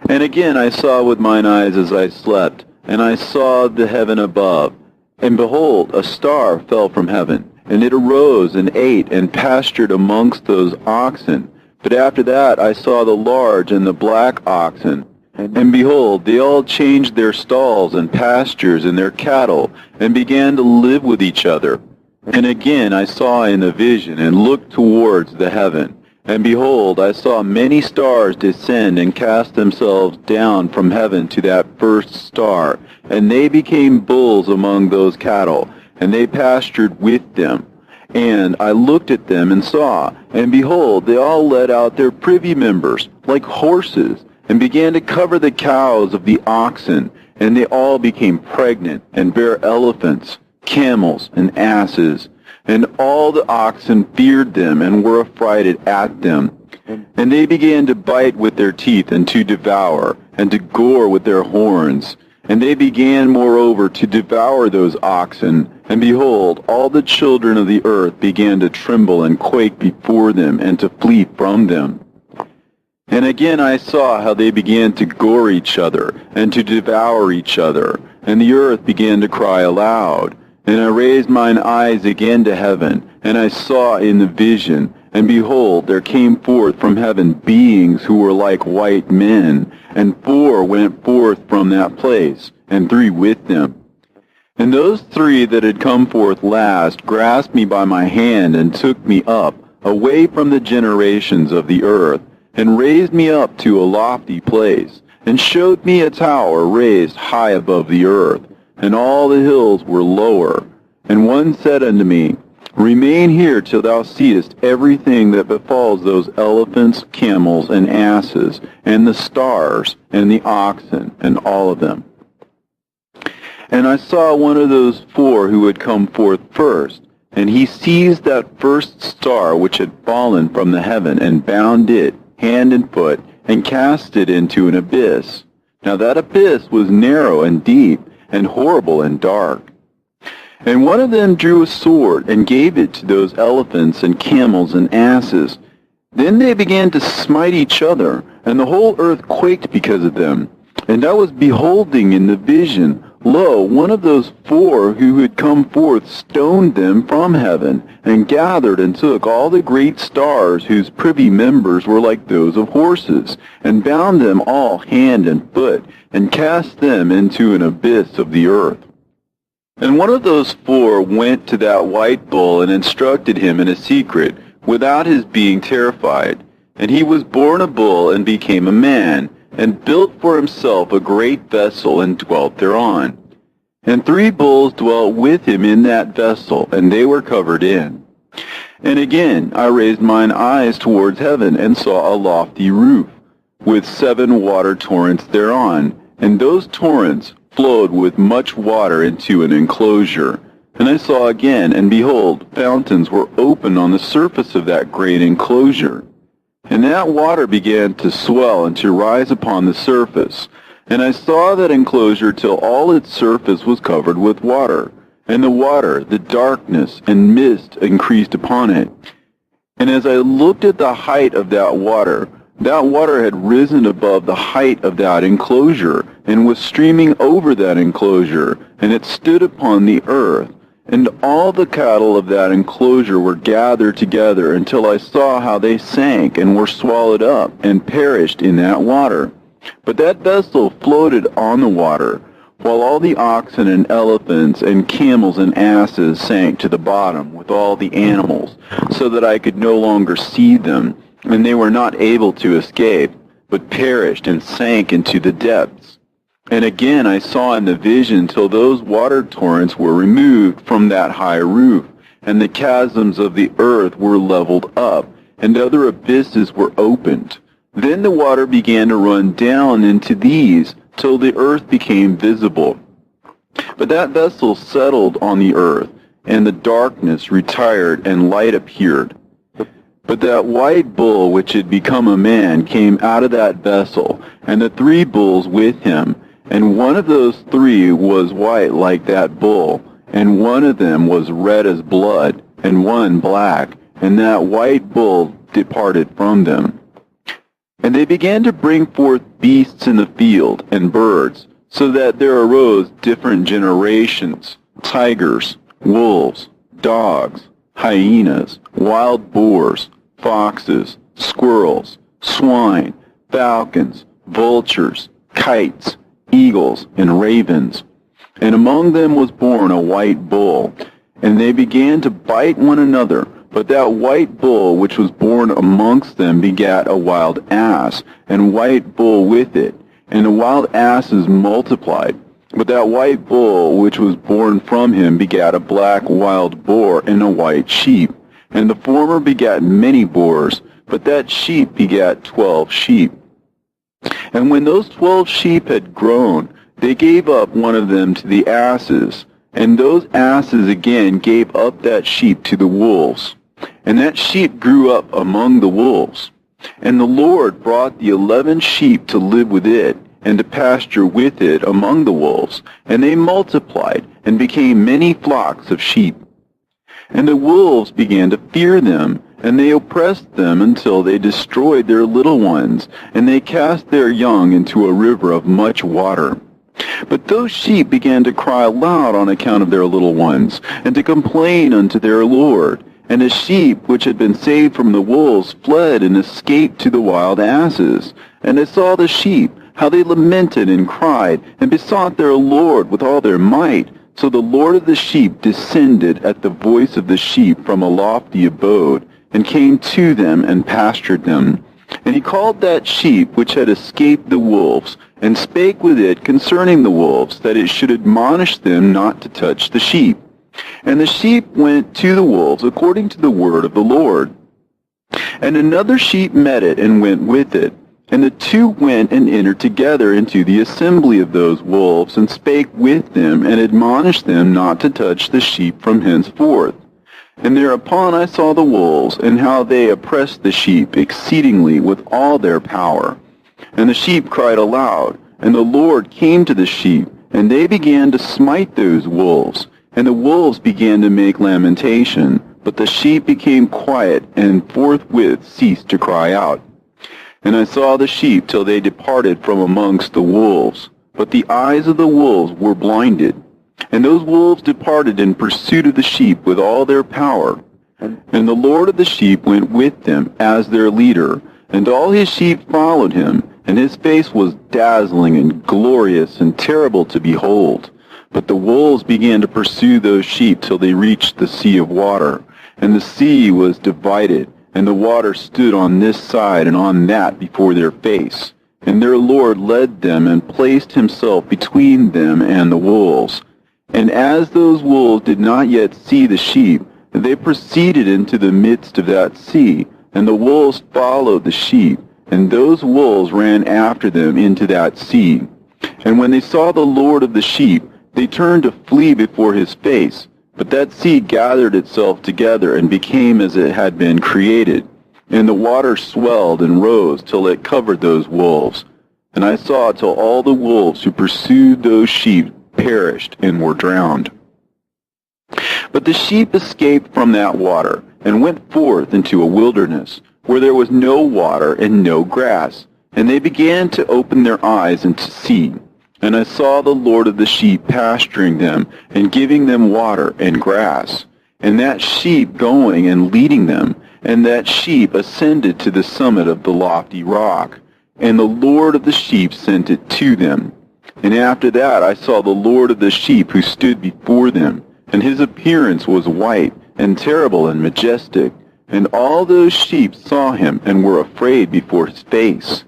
And again I saw with mine eyes as I slept, and I saw the heaven above. And behold, a star fell from heaven, and it arose and ate and pastured amongst those oxen. But after that I saw the large and the black oxen. And behold, they all changed their stalls and pastures and their cattle, and began to live with each other. And again I saw in a vision, and looked towards the heaven. And behold, I saw many stars descend and cast themselves down from heaven to that first star. And they became bulls among those cattle, and they pastured with them. And I looked at them and saw, and behold, they all let out their privy members, like horses, and began to cover the cows of the oxen. And they all became pregnant, and bare elephants, camels, and asses. And all the oxen feared them, and were affrighted at them. And they began to bite with their teeth, and to devour, and to gore with their horns. And they began moreover to devour those oxen. And behold, all the children of the earth began to tremble and quake before them, and to flee from them. And again I saw how they began to gore each other, and to devour each other. And the earth began to cry aloud. And I raised mine eyes again to heaven, and I saw in the vision, and behold, there came forth from heaven beings who were like white men, and 4 went forth from that place, and 3 with them. And those 3 that had come forth last grasped me by my hand, and took me up, away from the generations of the earth, and raised me up to a lofty place, and showed me a tower raised high above the earth, and all the hills were lower. And one said unto me, Remain here till thou seest everything that befalls those elephants, camels, and asses, and the stars, and the oxen, and all of them. And I saw one of those 4 who had come forth first, and he seized that first star which had fallen from the heaven, and bound it, hand and foot, and cast it into an abyss. Now that abyss was narrow and deep, and horrible and dark. And one of them drew a sword, and gave it to those elephants and camels and asses. Then they began to smite each other, and the whole earth quaked because of them. And I was beholding in the vision, lo, one of those 4 who had come forth stoned them from heaven, and gathered and took all the great stars whose privy members were like those of horses, and bound them all hand and foot, and cast them into an abyss of the earth. And one of those 4 went to that white bull, and instructed him in a secret, without his being terrified. And he was born a bull, and became a man, and built for himself a great vessel, and dwelt thereon. And 3 bulls dwelt with him in that vessel, and they were covered in. And again I raised mine eyes towards heaven, and saw a lofty roof, with 7 water torrents thereon, and those torrents flowed with much water into an enclosure. And I saw again, and behold, fountains were opened on the surface of that great enclosure. And that water began to swell and to rise upon the surface. And I saw that enclosure till all its surface was covered with water. And the water, the darkness, and mist increased upon it. And as I looked at the height of that water had risen above the height of that enclosure, and was streaming over that enclosure, and it stood upon the earth. And all the cattle of that enclosure were gathered together, until I saw how they sank, and were swallowed up, and perished in that water. But that vessel floated on the water, while all the oxen and elephants and camels and asses sank to the bottom with all the animals, so that I could no longer see them, and they were not able to escape, but perished and sank into the depths. And again I saw in the vision till those water torrents were removed from that high roof, and the chasms of the earth were leveled up, and other abysses were opened. Then the water began to run down into these, till the earth became visible. But that vessel settled on the earth, and the darkness retired, and light appeared. But that white bull which had become a man came out of that vessel, and the 3 bulls with him. And one of those 3 was white like that bull, and one of them was red as blood, and one black. And that white bull departed from them. And they began to bring forth beasts in the field, and birds, so that there arose different generations, tigers, wolves, dogs, hyenas, wild boars, foxes, squirrels, swine, falcons, vultures, kites, eagles, and ravens. And among them was born a white bull. And they began to bite one another. But that white bull which was born amongst them begat a wild ass, and white bull with it. And the wild asses multiplied. But that white bull which was born from him begat a black wild boar and a white sheep. And the former begat many boars, but that sheep begat 12 sheep. And when those 12 sheep had grown, they gave up one of them to the asses, and those asses again gave up that sheep to the wolves. And that sheep grew up among the wolves. And the Lord brought the 11 sheep to live with it, and to pasture with it among the wolves. And they multiplied, and became many flocks of sheep. And the wolves began to fear them, and they oppressed them until they destroyed their little ones, and they cast their young into a river of much water. But those sheep began to cry aloud on account of their little ones, and to complain unto their Lord. And the sheep which had been saved from the wolves fled and escaped to the wild asses. And they saw the sheep, how they lamented and cried, and besought their Lord with all their might. So the Lord of the sheep descended at the voice of the sheep from a lofty abode, and came to them and pastured them. And he called that sheep which had escaped the wolves, and spake with it concerning the wolves, that it should admonish them not to touch the sheep. And the sheep went to the wolves according to the word of the Lord. And another sheep met it, and went with it. And the 2 went and entered together into the assembly of those wolves, and spake with them, and admonished them not to touch the sheep from henceforth. And thereupon I saw the wolves, and how they oppressed the sheep exceedingly with all their power. And the sheep cried aloud, and the Lord came to the sheep, and they began to smite those wolves. And the wolves began to make lamentation, but the sheep became quiet, and forthwith ceased to cry out. And I saw the sheep till they departed from amongst the wolves. But the eyes of the wolves were blinded. And those wolves departed in pursuit of the sheep with all their power. And the Lord of the sheep went with them as their leader. And all his sheep followed him. And his face was dazzling and glorious and terrible to behold. But the wolves began to pursue those sheep till they reached the sea of water. And the sea was divided. And the water stood on this side and on that before their face. And their Lord led them and placed himself between them and the wolves. And as those wolves did not yet see the sheep, they proceeded into the midst of that sea. And the wolves followed the sheep, and those wolves ran after them into that sea. And when they saw the Lord of the sheep, they turned to flee before his face. But that sea gathered itself together and became as it had been created. And the water swelled and rose till it covered those wolves. And I saw till all the wolves who pursued those sheep perished and were drowned. But the sheep escaped from that water, and went forth into a wilderness, where there was no water and no grass. And they began to open their eyes and to see. And I saw the Lord of the sheep pasturing them, and giving them water and grass. And that sheep going and leading them, and that sheep ascended to the summit of the lofty rock. And the Lord of the sheep sent it to them. And after that I saw the Lord of the sheep who stood before them, and his appearance was white, and terrible and majestic. And all those sheep saw him, and were afraid before his face.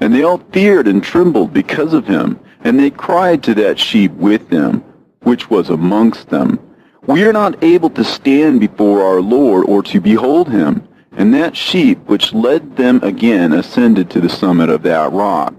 And they all feared and trembled because of him. And they cried to that sheep with them, which was amongst them, We are not able to stand before our Lord, or to behold him. And that sheep which led them again ascended to the summit of that rock.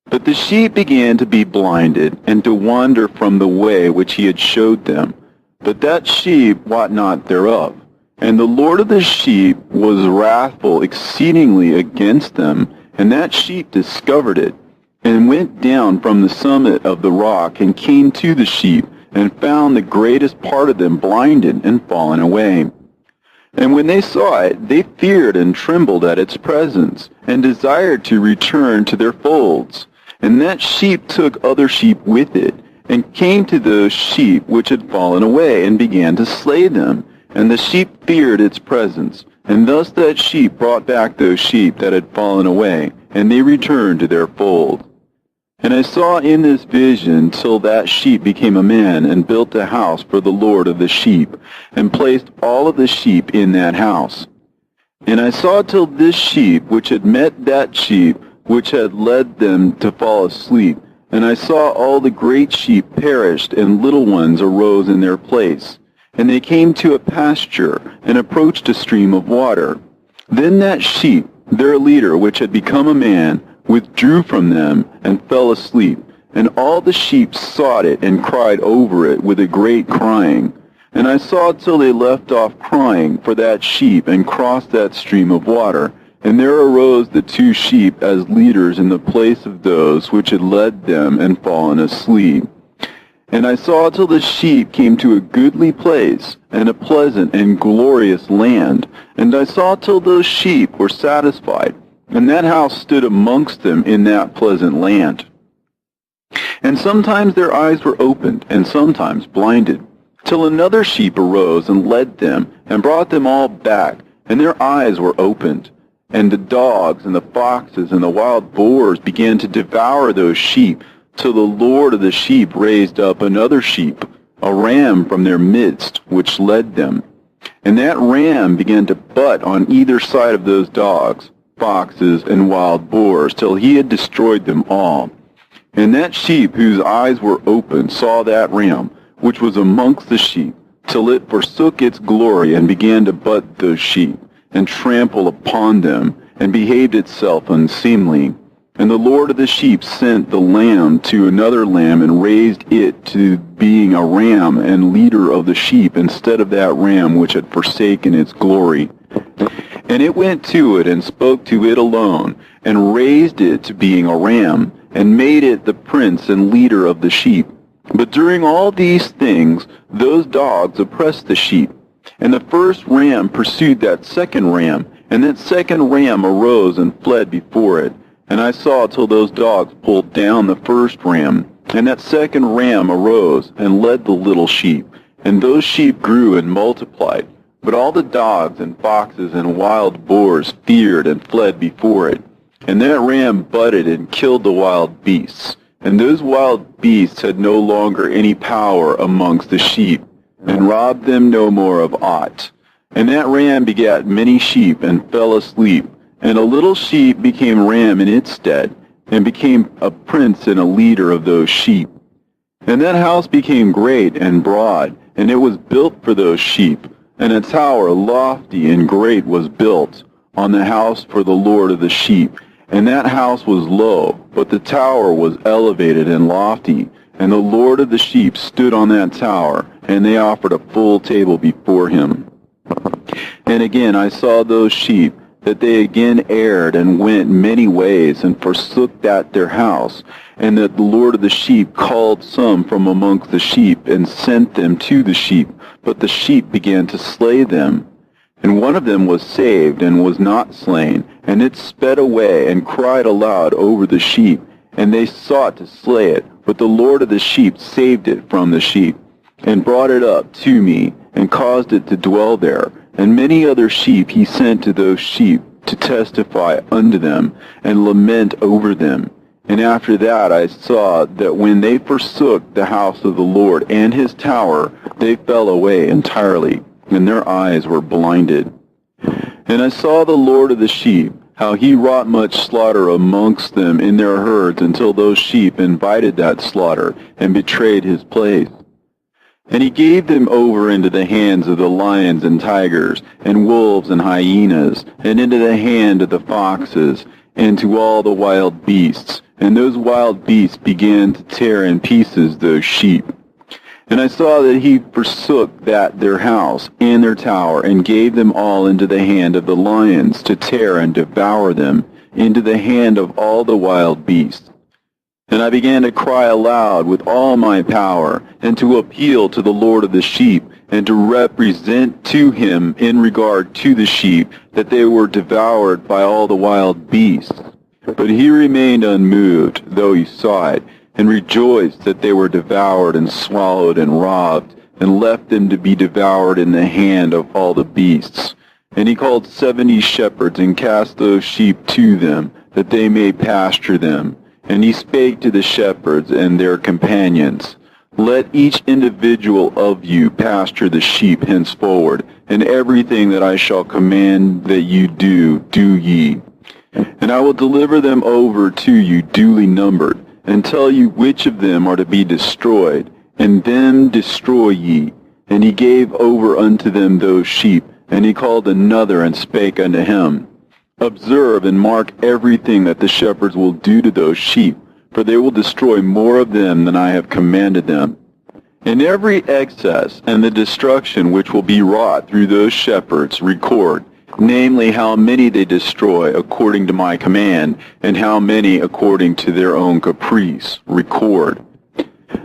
But the sheep began to be blinded, and to wander from the way which he had showed them. But that sheep wot not thereof. And the Lord of the sheep was wrathful exceedingly against them, and that sheep discovered it, and went down from the summit of the rock, and came to the sheep, and found the greatest part of them blinded and fallen away. And when they saw it, they feared and trembled at its presence, and desired to return to their folds. And that sheep took other sheep with it, and came to those sheep which had fallen away, and began to slay them. And the sheep feared its presence, and thus that sheep brought back those sheep that had fallen away, and they returned to their fold. And I saw in this vision till that sheep became a man, and built a house for the Lord of the sheep, and placed all of the sheep in that house. And I saw till this sheep which had met that sheep which had led them to fall asleep, and I saw all the great sheep perished, and little ones arose in their place. And they came to a pasture, and approached a stream of water. Then that sheep, their leader, which had become a man, withdrew from them, and fell asleep. And all the sheep sought it, and cried over it with a great crying. And I saw till they left off crying for that sheep, and crossed that stream of water. And there arose the two sheep as leaders in the place of those which had led them and fallen asleep. And I saw till the sheep came to a goodly place, and a pleasant and glorious land. And I saw till those sheep were satisfied, and that house stood amongst them in that pleasant land. And sometimes their eyes were opened, and sometimes blinded, till another sheep arose and led them, and brought them all back, and their eyes were opened. And the dogs and the foxes and the wild boars began to devour those sheep, till the Lord of the sheep raised up another sheep, a ram from their midst, which led them. And that ram began to butt on either side of those dogs, foxes, and wild boars, till he had destroyed them all. And that sheep whose eyes were open saw that ram, which was amongst the sheep, till it forsook its glory, and began to butt those sheep, and trample upon them, and behaved itself unseemly. And the Lord of the sheep sent the lamb to another lamb, and raised it to being a ram and leader of the sheep, instead of that ram which had forsaken its glory. And it went to it, and spoke to it alone, and raised it to being a ram, and made it the prince and leader of the sheep. But during all these things, those dogs oppressed the sheep. And the first ram pursued that second ram, and that second ram arose and fled before it. And I saw till those dogs pulled down the first ram, and that second ram arose and led the little sheep. And those sheep grew and multiplied. But all the dogs and foxes and wild boars feared and fled before it. And that ram butted and killed the wild beasts. And those wild beasts had no longer any power amongst the sheep, and robbed them no more of aught. And that ram begat many sheep, and fell asleep. And a little sheep became ram in its stead, and became a prince and a leader of those sheep. And that house became great and broad, and it was built for those sheep. And a tower lofty and great was built on the house for the Lord of the sheep. And that house was low, but the tower was elevated and lofty. And the Lord of the sheep stood on that tower, and they offered a full table before him. And again I saw those sheep, that they again erred and went many ways, and forsook that their house, and that the Lord of the sheep called some from amongst the sheep, and sent them to the sheep, but the sheep began to slay them. And one of them was saved, and was not slain, and it sped away, and cried aloud over the sheep, and they sought to slay it, but the Lord of the sheep saved it from the sheep, and brought it up to me, and caused it to dwell there. And many other sheep he sent to those sheep, to testify unto them, and lament over them. And after that I saw that when they forsook the house of the Lord and his tower, they fell away entirely, and their eyes were blinded. And I saw the Lord of the sheep, how he wrought much slaughter amongst them in their herds, until those sheep invited that slaughter, and betrayed his place. And he gave them over into the hands of the lions and tigers, and wolves and hyenas, and into the hand of the foxes, and to all the wild beasts. And those wild beasts began to tear in pieces those sheep. And I saw that he forsook their house and their tower, and gave them all into the hand of the lions, to tear and devour them, into the hand of all the wild beasts. And I began to cry aloud with all my power, and to appeal to the Lord of the sheep, and to represent to him in regard to the sheep, that they were devoured by all the wild beasts. But he remained unmoved, though he saw it, and rejoiced that they were devoured and swallowed and robbed, and left them to be devoured in the hand of all the beasts. And he called 70 shepherds, and cast those sheep to them, that they may pasture them. And he spake to the shepherds and their companions, Let each individual of you pasture the sheep henceforward, and everything that I shall command that you do, do ye. And I will deliver them over to you duly numbered, and tell you which of them are to be destroyed, and them destroy ye. And he gave over unto them those sheep, and he called another, and spake unto him, Observe and mark everything that the shepherds will do to those sheep, for they will destroy more of them than I have commanded them. And every excess and the destruction which will be wrought through those shepherds record, namely how many they destroy according to my command, and how many according to their own caprice, record.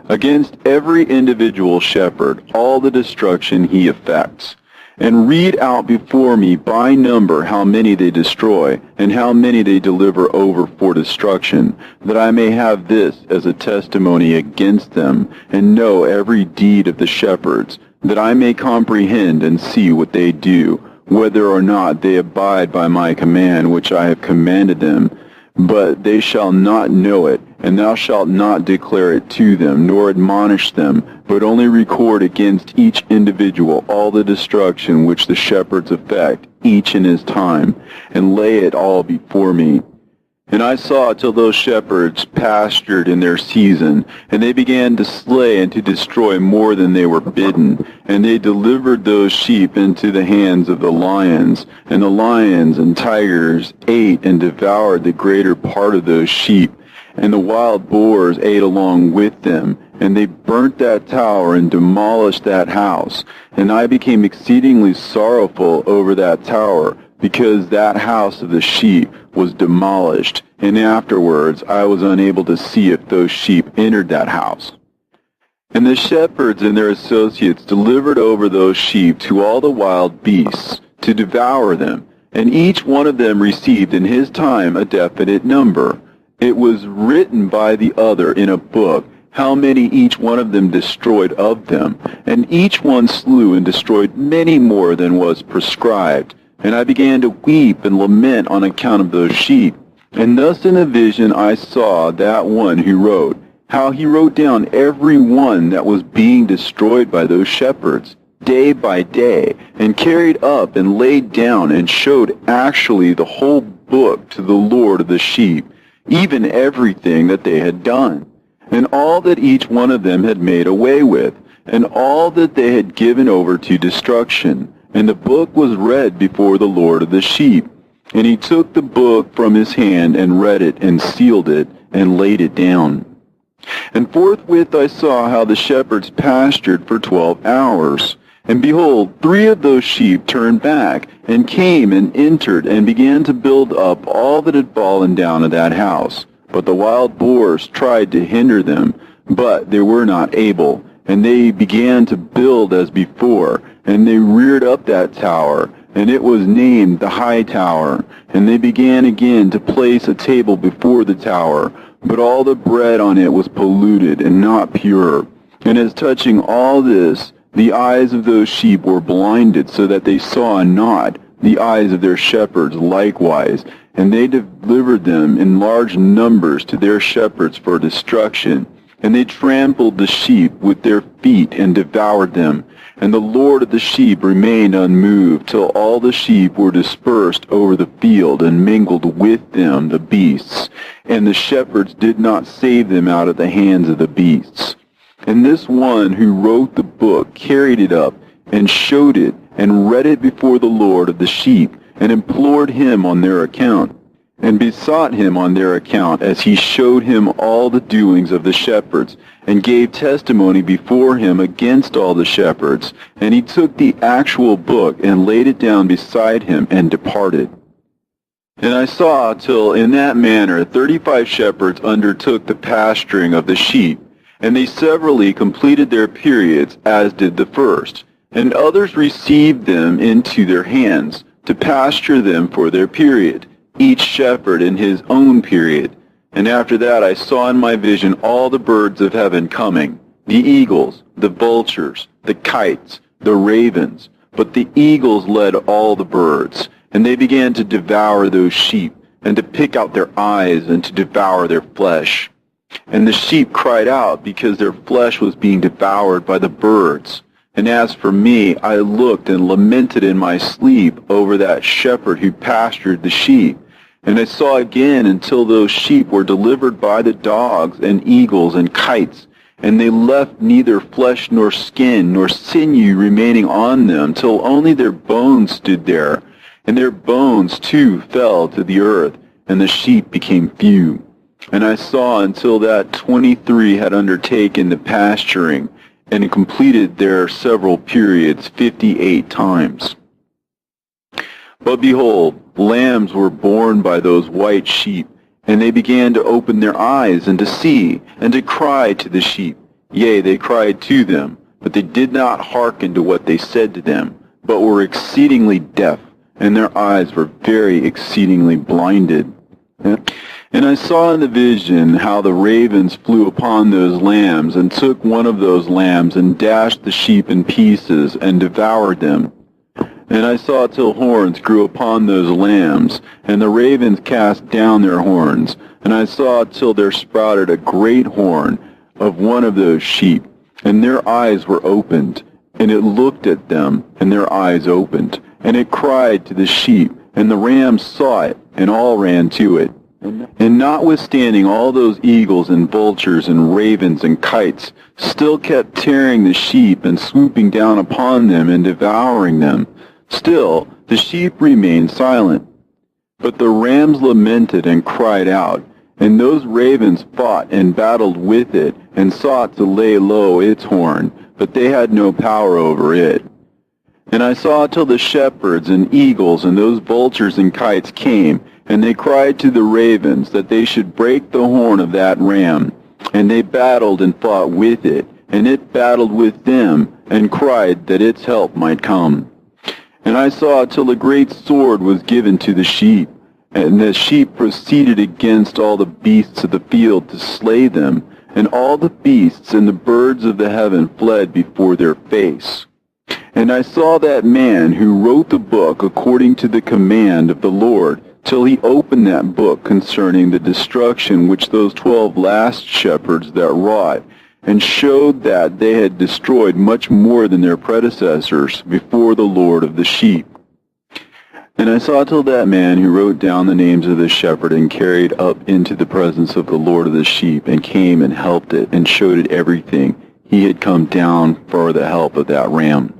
Against every individual shepherd all the destruction he effects. And read out before me by number how many they destroy, and how many they deliver over for destruction, that I may have this as a testimony against them, and know every deed of the shepherds, that I may comprehend and see what they do, whether or not they abide by my command which I have commanded them. But they shall not know it, and thou shalt not declare it to them, nor admonish them, but only record against each individual all the destruction which the shepherds effect, each in his time, and lay it all before me. And I saw till those shepherds pastured in their season, and they began to slay and to destroy more than they were bidden. And they delivered those sheep into the hands of the lions, and the lions and tigers ate and devoured the greater part of those sheep. And the wild boars ate along with them, and they burnt that tower and demolished that house. And I became exceedingly sorrowful over that tower, because that house of the sheep was demolished, and afterwards I was unable to see if those sheep entered that house. And the shepherds and their associates delivered over those sheep to all the wild beasts, to devour them, and each one of them received in his time a definite number. It was written by the other in a book, how many each one of them destroyed of them, and each one slew and destroyed many more than was prescribed. And I began to weep and lament on account of those sheep. And thus in a vision I saw that one who wrote, how he wrote down every one that was being destroyed by those shepherds, day by day, and carried up and laid down and showed actually the whole book to the Lord of the sheep, even everything that they had done, and all that each one of them had made away with, and all that they had given over to destruction. And the book was read before the Lord of the sheep. And he took the book from his hand, and read it, and sealed it, and laid it down. And forthwith I saw how the shepherds pastured for 12 hours. And behold, 3 of those sheep turned back, and came and entered, and began to build up all that had fallen down of that house. But the wild boars tried to hinder them, but they were not able. And they began to build as before, and they reared up that tower, and it was named the High Tower. And they began again to place a table before the tower, but all the bread on it was polluted and not pure. And as touching all this, the eyes of those sheep were blinded, so that they saw not, the eyes of their shepherds likewise. And they delivered them in large numbers to their shepherds for destruction. And they trampled the sheep with their feet and devoured them. And the Lord of the sheep remained unmoved, till all the sheep were dispersed over the field, and mingled with them the beasts. And the shepherds did not save them out of the hands of the beasts. And this one who wrote the book carried it up, and showed it, and read it before the Lord of the sheep, and implored him on their account. and besought him on their account, as he showed him all the doings of the shepherds, and gave testimony before him against all the shepherds. And he took the actual book, and laid it down beside him, and departed. And I saw till in that manner 35 shepherds undertook the pasturing of the sheep, and they severally completed their periods, as did the first. And others received them into their hands, to pasture them for their period, each shepherd in his own period. And after that I saw in my vision all the birds of heaven coming, the eagles, the vultures, the kites, the ravens. But the eagles led all the birds, and they began to devour those sheep, and to pick out their eyes, and to devour their flesh. And the sheep cried out, because their flesh was being devoured by the birds. And as for me, I looked and lamented in my sleep over that shepherd who pastured the sheep. And I saw again until those sheep were delivered by the dogs and eagles and kites, and they left neither flesh nor skin nor sinew remaining on them, till only their bones stood there. And their bones too fell to the earth, and the sheep became few. And I saw until that 23 had undertaken the pasturing, and completed their several periods 58 times. But behold, lambs were born by those white sheep, and they began to open their eyes, and to see, and to cry to the sheep. Yea, they cried to them, but they did not hearken to what they said to them, but were exceedingly deaf, and their eyes were very exceedingly blinded. And I saw in the vision how the ravens flew upon those lambs, and took one of those lambs, and dashed the sheep in pieces, and devoured them. And I saw till horns grew upon those lambs, and the ravens cast down their horns. And I saw till there sprouted a great horn of one of those sheep, and their eyes were opened. And it looked at them, and their eyes opened. And it cried to the sheep, and the rams saw it, and all ran to it. And notwithstanding all those eagles and vultures and ravens and kites still kept tearing the sheep, and swooping down upon them, and devouring them, still the sheep remained silent. But the rams lamented and cried out, and those ravens fought and battled with it, and sought to lay low its horn, but they had no power over it. And I saw till the shepherds and eagles and those vultures and kites came, and they cried to the ravens that they should break the horn of that ram. And they battled and fought with it, and it battled with them, and cried that its help might come. And I saw till a great sword was given to the sheep, and the sheep proceeded against all the beasts of the field to slay them, and all the beasts and the birds of the heaven fled before their face. And I saw that man who wrote the book according to the command of the Lord, till he opened that book concerning the destruction which those 12 last shepherds that wrought, and showed that they had destroyed much more than their predecessors before the Lord of the sheep. And I saw till that man who wrote down the names of the shepherd, and carried up into the presence of the Lord of the sheep, and came and helped it, and showed it everything. He had come down for the help of that ram.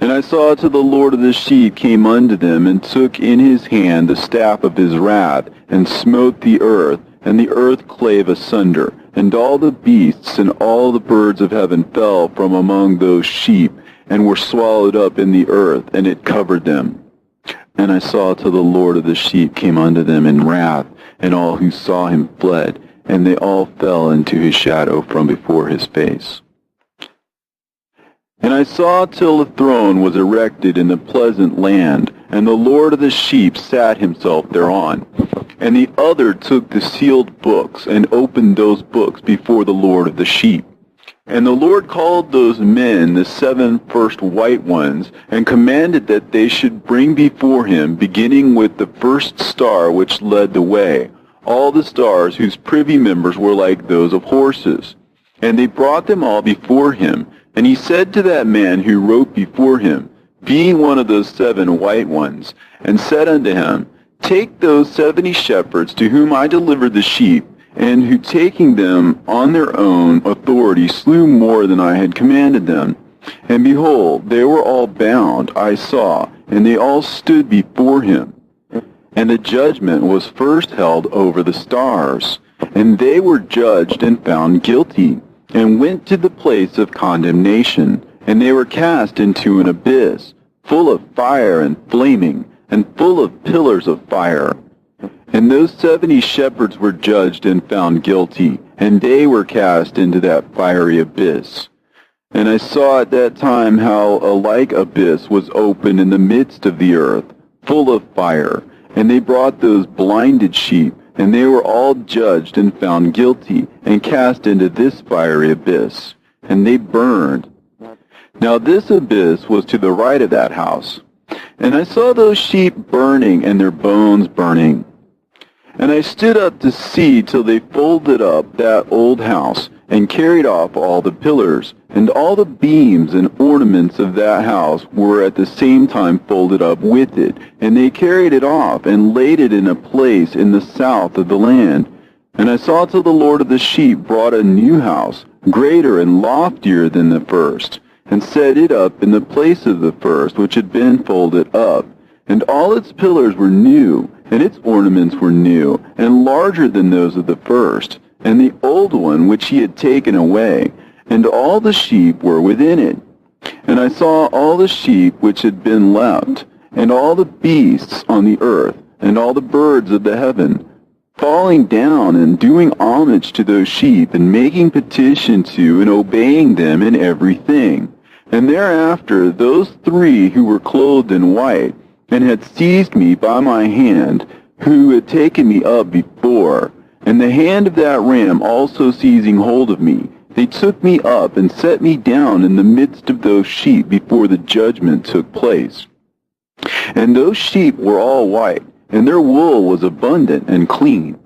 And I saw till the Lord of the sheep came unto them, and took in his hand the staff of his wrath, and smote the earth, and the earth clave asunder, and all the beasts and all the birds of heaven fell from among those sheep, and were swallowed up in the earth, and it covered them. And I saw till the Lord of the sheep came unto them in wrath, and all who saw him fled, and they all fell into his shadow from before his face. And I saw till a throne was erected in the pleasant land, and the Lord of the sheep sat himself thereon. And the other took the sealed books, and opened those books before the Lord of the sheep. And the Lord called those men the 7 first white ones, and commanded that they should bring before him, beginning with the first star which led the way, all the stars whose privy members were like those of horses. And they brought them all before him. And he said to that man who wrote before him, being one of those 7 white ones, and said unto him, Take those 70 shepherds to whom I delivered the sheep, and who taking them on their own authority slew more than I had commanded them. And behold, they were all bound, I saw, and they all stood before him. and the judgment was first held over the stars. And they were judged and found guilty, and went to the place of condemnation, and they were cast into an abyss, full of fire and flaming, and full of pillars of fire. And those 70 shepherds were judged and found guilty, and they were cast into that fiery abyss. And I saw at that time how a like abyss was opened in the midst of the earth, full of fire. And they brought those blinded sheep, and they were all judged and found guilty, and cast into this fiery abyss. And they burned. Now this abyss was to the right of that house. And I saw those sheep burning, and their bones burning. And I stood up to see till they folded up that old house, and carried off all the pillars, and all the beams and ornaments of that house were at the same time folded up with it. And they carried it off, and laid it in a place in the south of the land. And I saw till the Lord of the sheep brought a new house, greater and loftier than the first, and set it up in the place of the first, which had been folded up. And all its pillars were new, and its ornaments were new, and larger than those of the first, and the old one which he had taken away, and all the sheep were within it. And I saw all the sheep which had been left, and all the beasts on the earth, and all the birds of the heaven, falling down and doing homage to those sheep, and making petition to and obeying them in everything. And thereafter those 3 who were clothed in white, and had seized me by my hand, who had taken me up before, and the hand of that ram also seizing hold of me, they took me up and set me down in the midst of those sheep before the judgment took place. And those sheep were all white, and their wool was abundant and clean.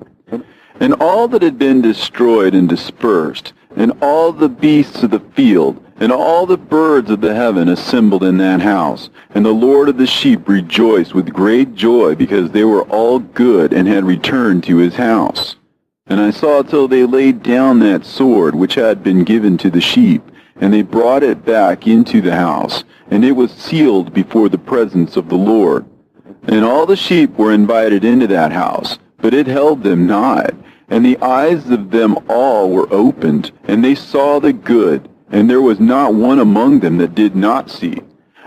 And all that had been destroyed and dispersed, and all the beasts of the field, and all the birds of the heaven assembled in that house. And the Lord of the sheep rejoiced with great joy, because they were all good, and had returned to his house. And I saw till they laid down that sword which had been given to the sheep, and they brought it back into the house, and it was sealed before the presence of the Lord. And all the sheep were invited into that house, but it held them not. And the eyes of them all were opened, and they saw the good, and there was not one among them that did not see.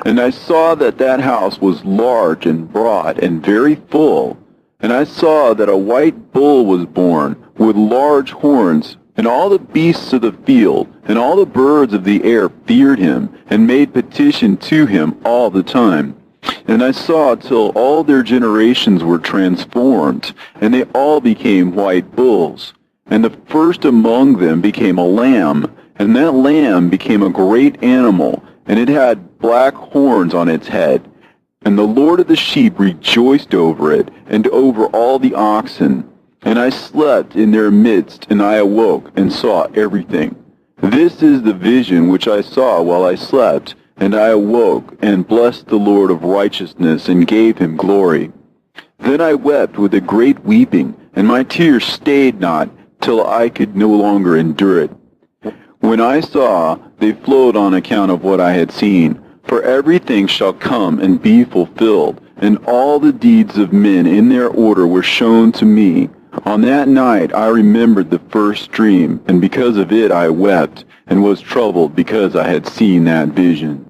And I saw that that house was large and broad and very full. And I saw that a white bull was born, with large horns, and all the beasts of the field, and all the birds of the air feared him, and made petition to him all the time. And I saw till all their generations were transformed, and they all became white bulls. And the first among them became a lamb, and that lamb became a great animal, and it had black horns on its head. And the Lord of the sheep rejoiced over it, and over all the oxen. And I slept in their midst, and I awoke, and saw everything. This is the vision which I saw while I slept. And I awoke, and blessed the Lord of righteousness, and gave him glory. Then I wept with a great weeping, and my tears stayed not, till I could no longer endure it. When I saw, they flowed on account of what I had seen. For everything shall come and be fulfilled, and all the deeds of men in their order were shown to me. On that night I remembered the first dream, and because of it I wept, and was troubled because I had seen that vision.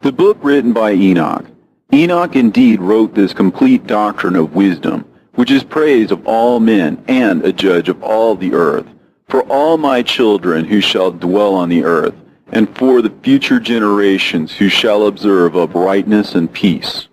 The book written by Enoch. Enoch indeed wrote this complete doctrine of wisdom, which is praise of all men, and a judge of all the earth, for all my children who shall dwell on the earth, and for the future generations who shall observe uprightness and peace.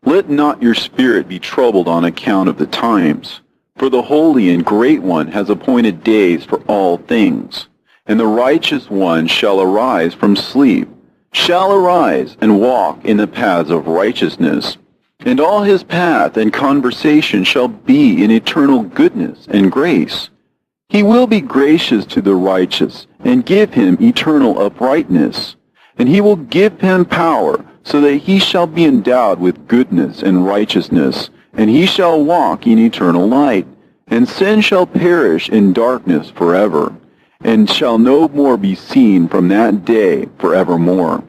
Let not your spirit be troubled on account of the times, for the Holy and Great One has appointed days for all things, and the righteous one shall arise from sleep, shall arise and walk in the paths of righteousness, and all his path and conversation shall be in eternal goodness and grace. He will be gracious to the righteous, and give him eternal uprightness, and he will give him power, so that he shall be endowed with goodness and righteousness, and he shall walk in eternal light, and sin shall perish in darkness forever, and shall no more be seen from that day forevermore.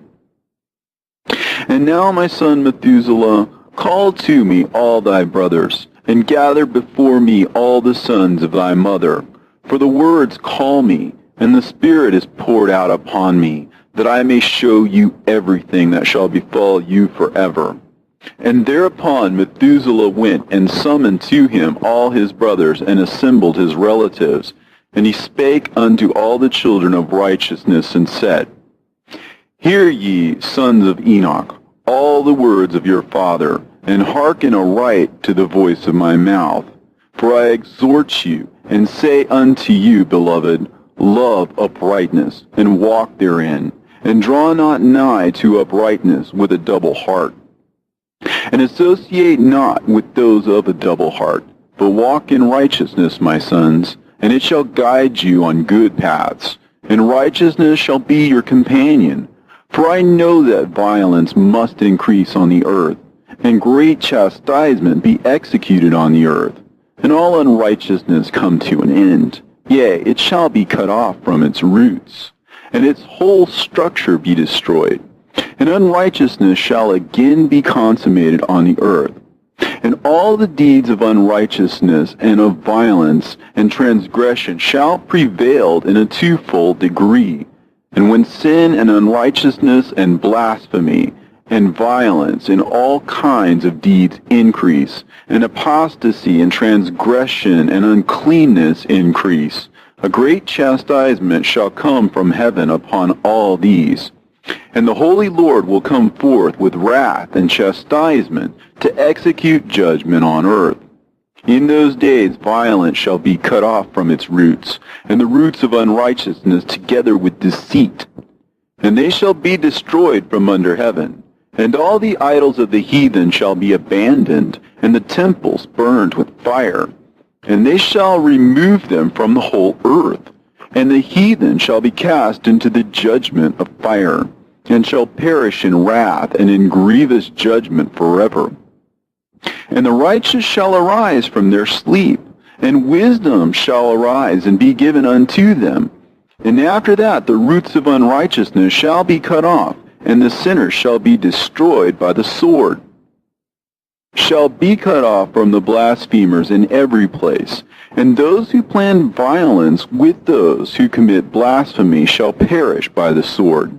And now, my son Methuselah, Call to me all thy brothers, and gather before me all the sons of thy mother. For the words call me, and the Spirit is poured out upon me, that I may show you everything that shall befall you forever. And thereupon Methuselah went and summoned to him all his brothers, and assembled his relatives. And he spake unto all the children of righteousness, and said, Hear ye, sons of Enoch, all the words of your father, and hearken aright to the voice of my mouth. For I exhort you, and say unto you, beloved, love uprightness, and walk therein, and draw not nigh to uprightness with a double heart. And associate not with those of a double heart, but walk in righteousness, my sons, and it shall guide you on good paths, and righteousness shall be your companion. For I know that violence must increase on the earth, and great chastisement be executed on the earth, and all unrighteousness come to an end. Yea, it shall be cut off from its roots, and its whole structure be destroyed. And unrighteousness shall again be consummated on the earth. And all the deeds of unrighteousness and of violence and transgression shall prevail in a twofold degree. And when sin and unrighteousness and blasphemy and violence and all kinds of deeds increase, and apostasy and transgression and uncleanness increase, a great chastisement shall come from heaven upon all these. And the Holy Lord will come forth with wrath and chastisement to execute judgment on earth. In those days violence shall be cut off from its roots, and the roots of unrighteousness together with deceit. And they shall be destroyed from under heaven. And all the idols of the heathen shall be abandoned, and the temples burned with fire. And they shall remove them from the whole earth. And the heathen shall be cast into the judgment of fire, and shall perish in wrath and in grievous judgment forever. And the righteous shall arise from their sleep, and wisdom shall arise and be given unto them. And after that the roots of unrighteousness shall be cut off, and the sinners shall be destroyed by the sword. Shall be cut off from the blasphemers in every place, and those who plan violence with those who commit blasphemy shall perish by the sword.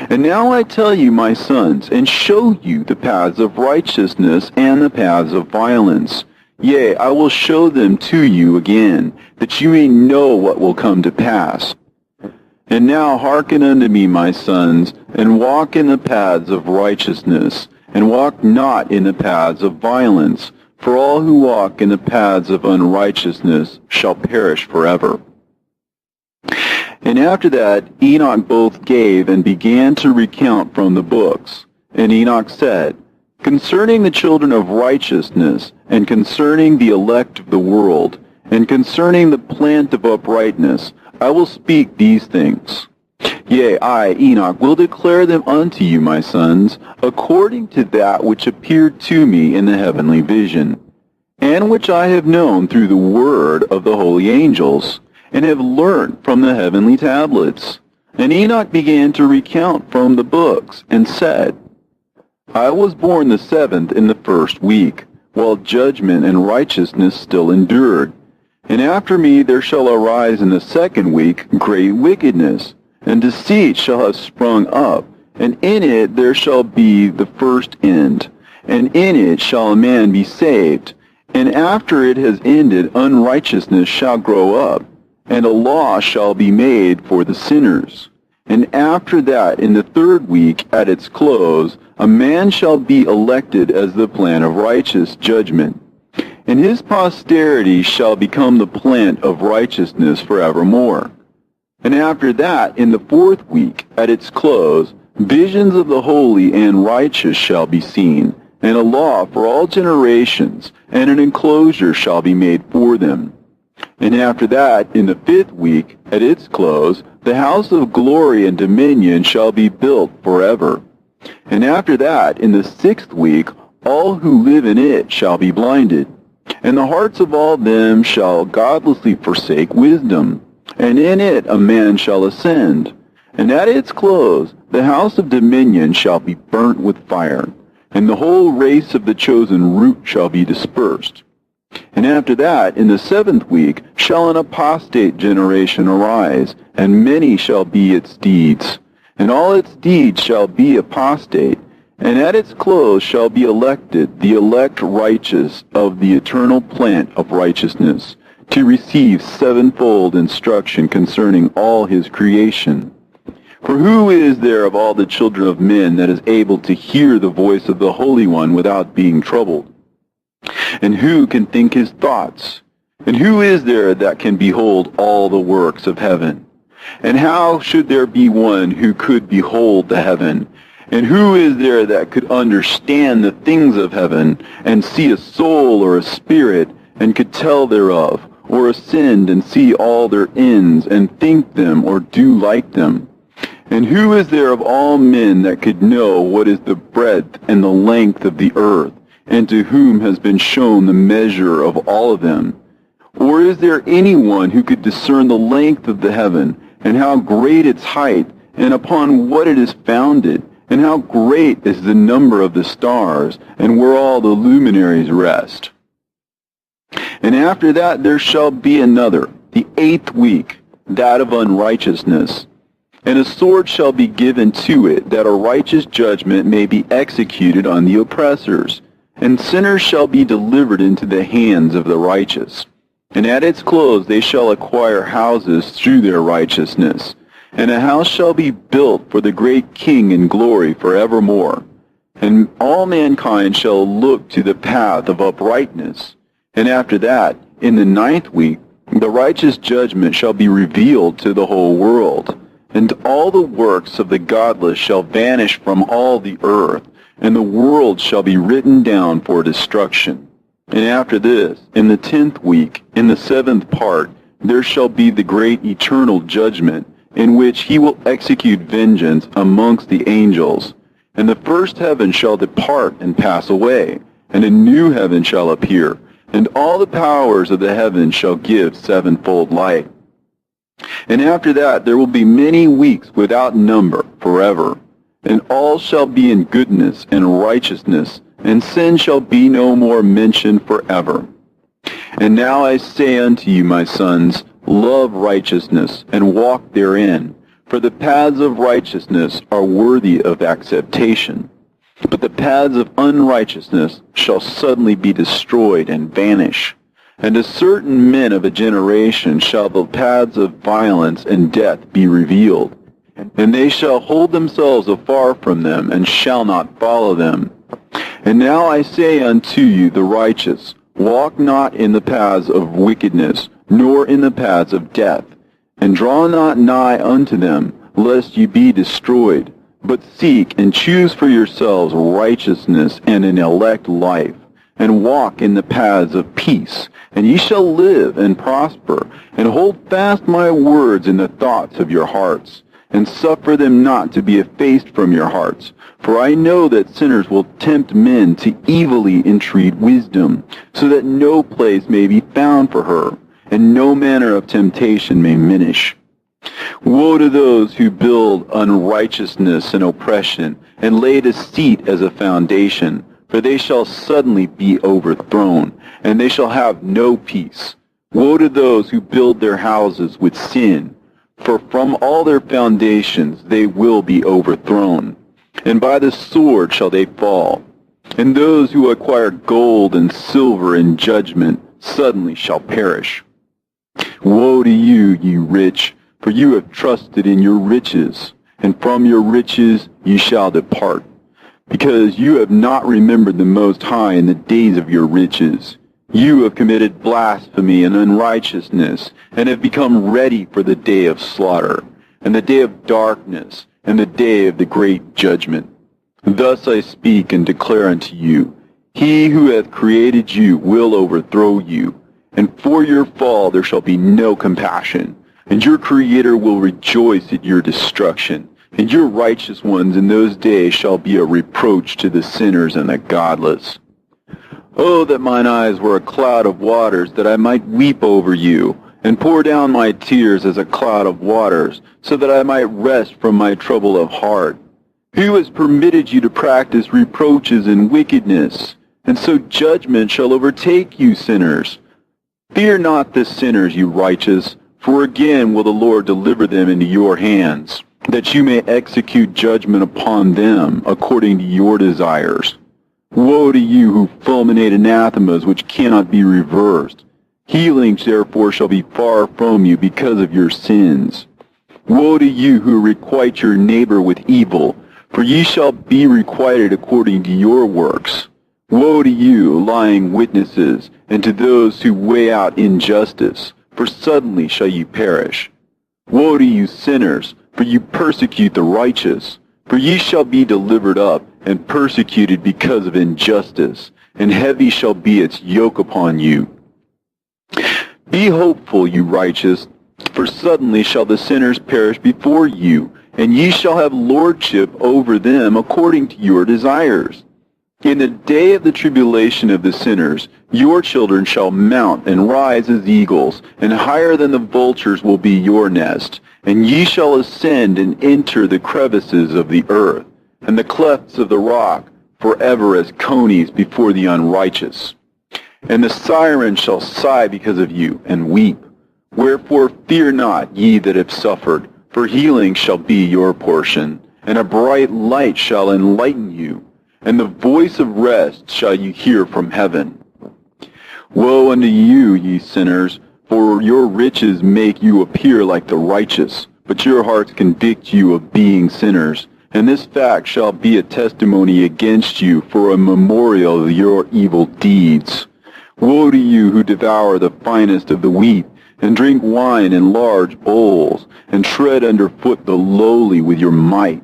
And now I tell you, my sons, and show you the paths of righteousness and the paths of violence. Yea, I will show them to you again, that you may know what will come to pass. And now hearken unto me, my sons, and walk in the paths of righteousness, and walk not in the paths of violence, for all who walk in the paths of unrighteousness shall perish forever. And after that Enoch both gave and began to recount from the books. And Enoch said, Concerning the children of righteousness, and concerning the elect of the world, and concerning the plant of uprightness, I will speak these things. Yea, I, Enoch, will declare them unto you, my sons, according to that which appeared to me in the heavenly vision, and which I have known through the word of the holy angels, and have learnt from the heavenly tablets. And Enoch began to recount from the books, and said, I was born the 7th in the 1st week, while judgment and righteousness still endured. And after me there shall arise in the 2nd week great wickedness, and deceit shall have sprung up, and in it there shall be the first end, and in it shall a man be saved. And after it has ended, unrighteousness shall grow up, and a law shall be made for the sinners. And after that, in the 3rd week, at its close, a man shall be elected as the plan of righteous judgment. And his posterity shall become the plant of righteousness forevermore. And after that, in the 4th week, at its close, visions of the holy and righteous shall be seen, and a law for all generations, and an enclosure shall be made for them. And after that, in the 5th week, at its close, the house of glory and dominion shall be built forever. And after that, in the 6th week, all who live in it shall be blinded. And the hearts of all them shall godlessly forsake wisdom. And in it a man shall ascend. And at its close, the house of dominion shall be burnt with fire. and the whole race of the chosen root shall be dispersed. And after that, in the 7th week, shall an apostate generation arise, and many shall be its deeds. And all its deeds shall be apostate, and at its close shall be elected the elect righteous of the eternal plant of righteousness, to receive sevenfold instruction concerning all his creation. For who is there of all the children of men that is able to hear the voice of the Holy One without being troubled? And who can think his thoughts? And who is there that can behold all the works of heaven? And how should there be one who could behold the heaven? And who is there that could understand the things of heaven, and see a soul or a spirit, and could tell thereof, or ascend and see all their ends, and think them, or do like them? And who is there of all men that could know what is the breadth and the length of the earth, and to whom has been shown the measure of all of them? Or is there anyone who could discern the length of the heaven, and how great its height, and upon what it is founded, and how great is the number of the stars, and where all the luminaries rest? And after that there shall be another, the 8th week, that of unrighteousness. And a sword shall be given to it, that a righteous judgment may be executed on the oppressors. And sinners shall be delivered into the hands of the righteous. And at its close they shall acquire houses through their righteousness. And a house shall be built for the great King in glory forevermore. And all mankind shall look to the path of uprightness. And after that, in the 9th week, the righteous judgment shall be revealed to the whole world. And all the works of the godless shall vanish from all the earth, and the world shall be written down for destruction. And after this, in the 10th week, in the 7th part, there shall be the great eternal judgment, in which he will execute vengeance amongst the angels. And the first heaven shall depart and pass away, and a new heaven shall appear, and all the powers of the heavens shall give sevenfold light. And after that there will be many weeks without number forever. And all shall be in goodness and righteousness, and sin shall be no more mentioned forever. And now I say unto you, my sons, love righteousness, and walk therein. For the paths of righteousness are worthy of acceptation. But the paths of unrighteousness shall suddenly be destroyed and vanish. And to certain men of a generation shall the paths of violence and death be revealed. And they shall hold themselves afar from them, and shall not follow them. And now I say unto you, the righteous, walk not in the paths of wickedness, nor in the paths of death. And draw not nigh unto them, lest ye be destroyed. But seek and choose for yourselves righteousness and an elect life, and walk in the paths of peace, and ye shall live and prosper. And hold fast my words in the thoughts of your hearts, and suffer them not to be effaced from your hearts. For I know that sinners will tempt men to evilly entreat wisdom, so that no place may be found for her, and no manner of temptation may minish. Woe to those who build unrighteousness and oppression, and lay deceit as a foundation, for they shall suddenly be overthrown, and they shall have no peace. Woe to those who build their houses with sin, for from all their foundations they will be overthrown, and by the sword shall they fall. And those who acquire gold and silver in judgment suddenly shall perish. Woe to you, ye rich, for you have trusted in your riches, and from your riches ye shall depart, because you have not remembered the Most High in the days of your riches. You have committed blasphemy and unrighteousness, and have become ready for the day of slaughter, and the day of darkness, and the day of the great judgment. Thus I speak and declare unto you, he who hath created you will overthrow you, and for your fall there shall be no compassion, and your Creator will rejoice at your destruction, and your righteous ones in those days shall be a reproach to the sinners and the godless. Oh, that mine eyes were a cloud of waters, that I might weep over you, and pour down my tears as a cloud of waters, so that I might rest from my trouble of heart. Who has permitted you to practice reproaches and wickedness? And so judgment shall overtake you, sinners. Fear not the sinners, you righteous, for again will the Lord deliver them into your hands, that you may execute judgment upon them according to your desires. Woe to you who fulminate anathemas which cannot be reversed. Healings therefore shall be far from you because of your sins. Woe to you who requite your neighbor with evil, for ye shall be requited according to your works. Woe to you, lying witnesses, and to those who weigh out injustice, for suddenly shall ye perish. Woe to you, sinners, for you persecute the righteous, for ye shall be delivered up and persecuted because of injustice, and heavy shall be its yoke upon you. Be hopeful, you righteous, for suddenly shall the sinners perish before you, and ye shall have lordship over them according to your desires. In the day of the tribulation of the sinners, your children shall mount and rise as eagles, and higher than the vultures will be your nest. And ye shall ascend and enter the crevices of the earth, and the clefts of the rock, forever as conies before the unrighteous. And the siren shall sigh because of you, and weep. Wherefore fear not, ye that have suffered, for healing shall be your portion, and a bright light shall enlighten you, and the voice of rest shall you hear from heaven. Woe unto you, ye sinners, for your riches make you appear like the righteous, but your hearts convict you of being sinners, and this fact shall be a testimony against you for a memorial of your evil deeds. Woe to you who devour the finest of the wheat, and drink wine in large bowls, and tread underfoot the lowly with your might.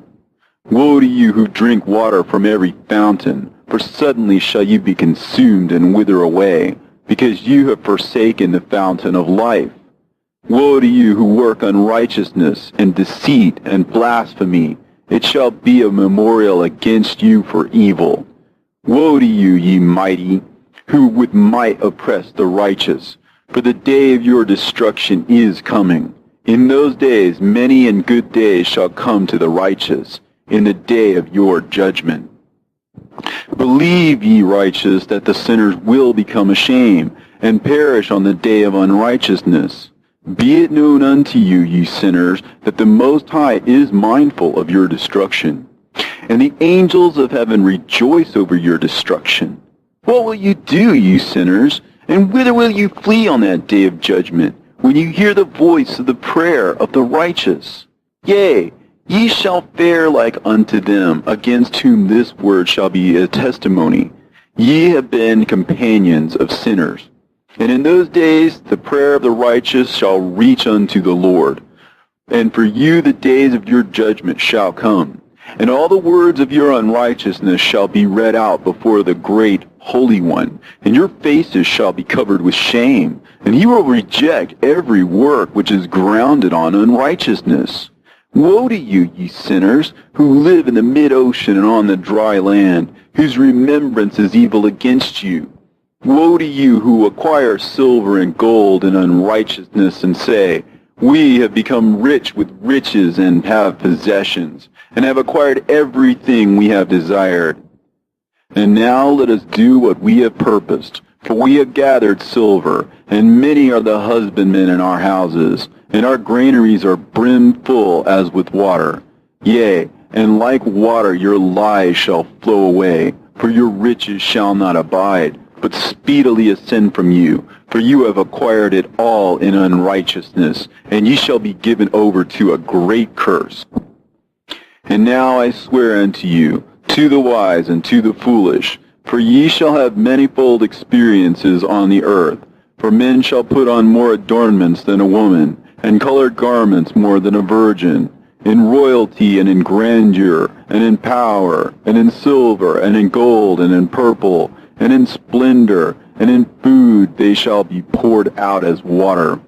Woe to you who drink water from every fountain, for suddenly shall you be consumed and wither away, because you have forsaken the fountain of life. Woe to you who work unrighteousness and deceit and blasphemy. It shall be a memorial against you for evil. Woe to you, ye mighty, who with might oppress the righteous, for the day of your destruction is coming. In those days many and good days shall come to the righteous, in the day of your judgment. Believe, ye righteous, that the sinners will become ashamed, and perish on the day of unrighteousness. Be it known unto you, ye sinners, that the Most High is mindful of your destruction, and the angels of heaven rejoice over your destruction. What will you do, ye sinners? And whither will you flee on that day of judgment, when you hear the voice of the prayer of the righteous? Yea, ye shall fare like unto them, against whom this word shall be a testimony. Ye have been companions of sinners. And in those days the prayer of the righteous shall reach unto the Lord. And for you the days of your judgment shall come, and all the words of your unrighteousness shall be read out before the great Holy One, and your faces shall be covered with shame, and he will reject every work which is grounded on unrighteousness. Woe to you, ye sinners, who live in the mid-ocean and on the dry land, whose remembrance is evil against you. Woe to you who acquire silver and gold in unrighteousness, and say, We have become rich with riches and have possessions, and have acquired everything we have desired. And now let us do what we have purposed, for we have gathered silver, and many are the husbandmen in our houses, and our granaries are brim full as with water. Yea, and like water your lies shall flow away, for your riches shall not abide, but speedily ascend from you, for you have acquired it all in unrighteousness, and ye shall be given over to a great curse. And now I swear unto you, to the wise and to the foolish, for ye shall have manifold experiences on the earth. For men shall put on more adornments than a woman, and colored garments more than a virgin, in royalty and in grandeur, and in power, and in silver, and in gold, and in purple, and in splendor, and in food they shall be poured out as water.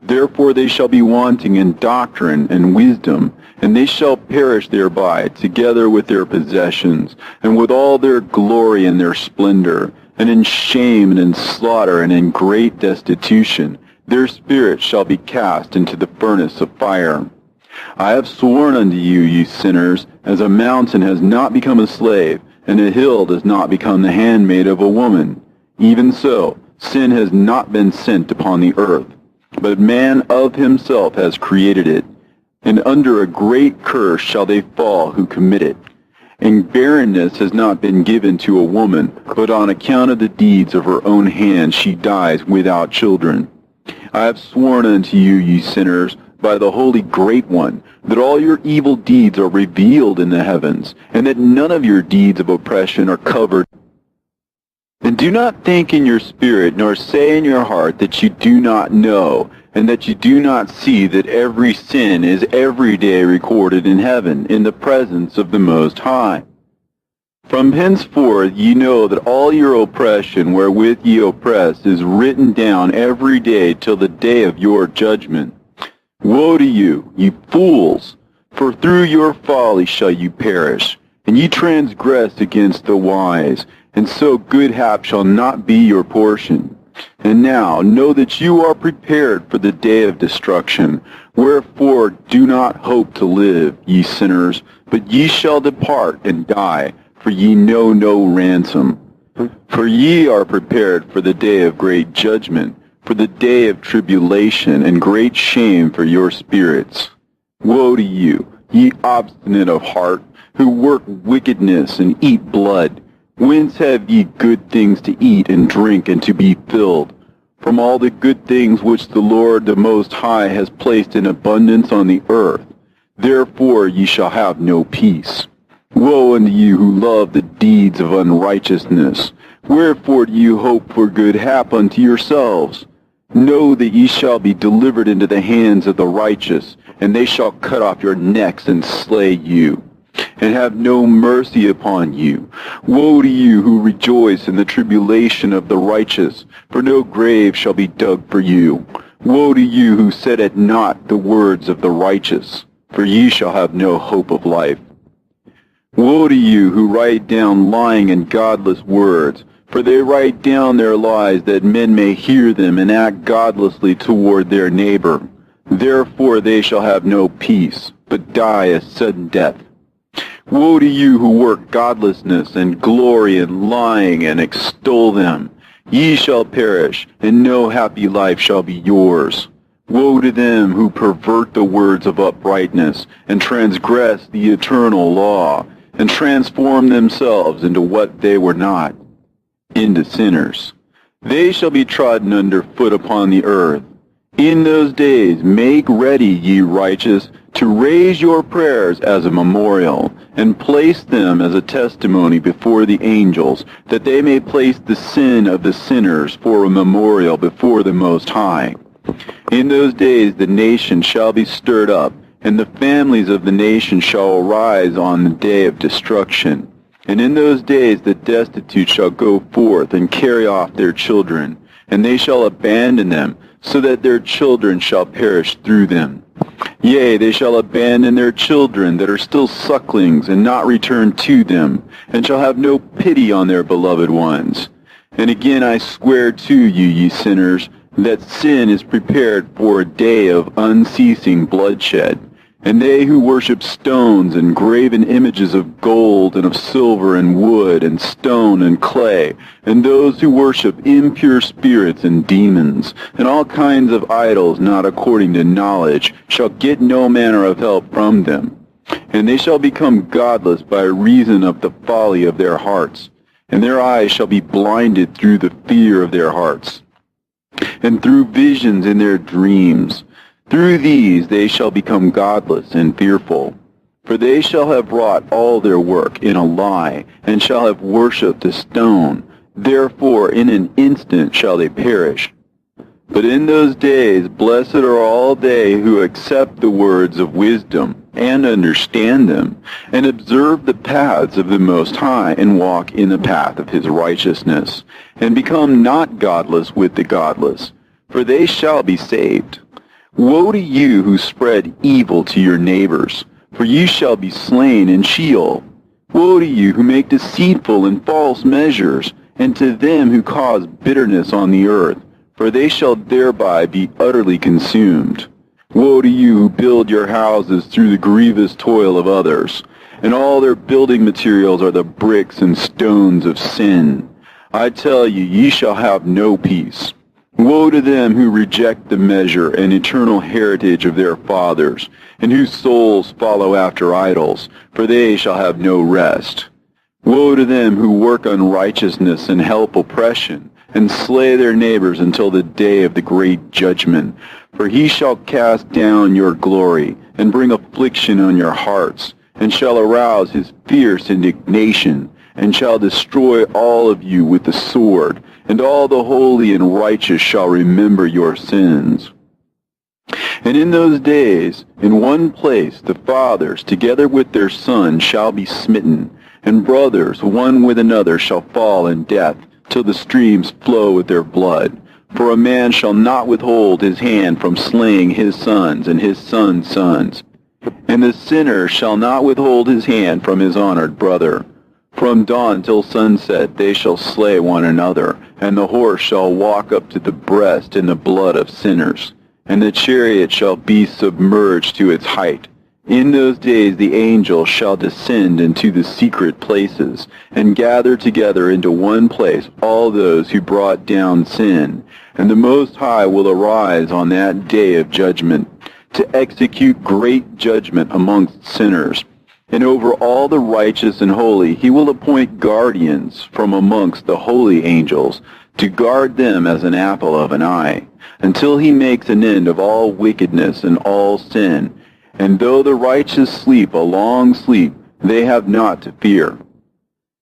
Therefore they shall be wanting in doctrine and wisdom, and they shall perish thereby, together with their possessions, and with all their glory and their splendor, and in shame and in slaughter and in great destitution. Their spirits shall be cast into the furnace of fire. I have sworn unto you, ye sinners, as a mountain has not become a slave, and a hill does not become the handmaid of a woman. Even so, sin has not been sent upon the earth, but man of himself has created it. And under a great curse shall they fall who commit it. And barrenness has not been given to a woman, but on account of the deeds of her own hand she dies without children. I have sworn unto you, ye sinners, by the Holy Great One, that all your evil deeds are revealed in the heavens, and that none of your deeds of oppression are covered. And do not think in your spirit, nor say in your heart that you do not know, and that you do not see that every sin is every day recorded in heaven, in the presence of the Most High. From henceforth ye know that all your oppression wherewith ye oppress is written down every day till the day of your judgment. Woe to you, ye fools! For through your folly shall you perish, and ye transgress against the wise, and so good hap shall not be your portion. And now know that you are prepared for the day of destruction. Wherefore do not hope to live, ye sinners, but ye shall depart and die, for ye know no ransom. For ye are prepared for the day of great judgment, for the day of tribulation and great shame for your spirits. Woe to you, ye obstinate of heart, who work wickedness and eat blood. Whence have ye good things to eat and drink and to be filled? From all the good things which the Lord the Most High has placed in abundance on the earth. Therefore ye shall have no peace. Woe unto you who love the deeds of unrighteousness. Wherefore do you hope for good hap unto yourselves? Know that ye shall be delivered into the hands of the righteous, and they shall cut off your necks and slay you, and have no mercy upon you. Woe to you who rejoice in the tribulation of the righteous, for no grave shall be dug for you. Woe to you who set at naught the words of the righteous, for ye shall have no hope of life. Woe to you who write down lying and godless words, for they write down their lies that men may hear them and act godlessly toward their neighbor. Therefore they shall have no peace, but die a sudden death. Woe to you who work godlessness and glory in lying and extol them. Ye shall perish, and no happy life shall be yours. Woe to them who pervert the words of uprightness, and transgress the eternal law, and transform themselves into what they were not, into sinners. They shall be trodden under foot upon the earth. In those days make ready, ye righteous, to raise your prayers as a memorial, and place them as a testimony before the angels, that they may place the sin of the sinners for a memorial before the Most High. In those days the nation shall be stirred up, and the families of the nation shall arise on the day of destruction. And in those days the destitute shall go forth and carry off their children, and they shall abandon them, so that their children shall perish through them. Yea, they shall abandon their children that are still sucklings, and not return to them, and shall have no pity on their beloved ones. And again I swear to you, ye sinners, that sin is prepared for a day of unceasing bloodshed. And they who worship stones and graven images of gold and of silver and wood and stone and clay, and those who worship impure spirits and demons, and all kinds of idols not according to knowledge, shall get no manner of help from them. And they shall become godless by reason of the folly of their hearts, and their eyes shall be blinded through the fear of their hearts, and through visions in their dreams. Through these they shall become godless and fearful. For they shall have wrought all their work in a lie, and shall have worshipped a stone. Therefore in an instant shall they perish. But in those days blessed are all they who accept the words of wisdom, and understand them, and observe the paths of the Most High, and walk in the path of his righteousness, and become not godless with the godless, for they shall be saved. Woe to you who spread evil to your neighbors, for you shall be slain in Sheol. Woe to you who make deceitful and false measures, and to them who cause bitterness on the earth, for they shall thereby be utterly consumed. Woe to you who build your houses through the grievous toil of others, and all their building materials are the bricks and stones of sin. I tell you, ye shall have no peace. Woe to them who reject the measure and eternal heritage of their fathers, and whose souls follow after idols, for they shall have no rest. Woe to them who work unrighteousness and help oppression, and slay their neighbors until the day of the great judgment. For he shall cast down your glory, and bring affliction on your hearts, and shall arouse his fierce indignation, and shall destroy all of you with the sword, and all the holy and righteous shall remember your sins. And in those days, in one place, the fathers, together with their sons, shall be smitten, and brothers, one with another, shall fall in death, till the streams flow with their blood. For a man shall not withhold his hand from slaying his sons and his sons' sons. And the sinner shall not withhold his hand from his honored brother. From dawn till sunset they shall slay one another, and the horse shall walk up to the breast in the blood of sinners, and the chariot shall be submerged to its height. In those days the angels shall descend into the secret places, and gather together into one place all those who brought down sin, and the Most High will arise on that day of judgment, to execute great judgment amongst sinners. And over all the righteous and holy he will appoint guardians from amongst the holy angels, to guard them as an apple of an eye, until he makes an end of all wickedness and all sin. And though the righteous sleep a long sleep, they have not to fear.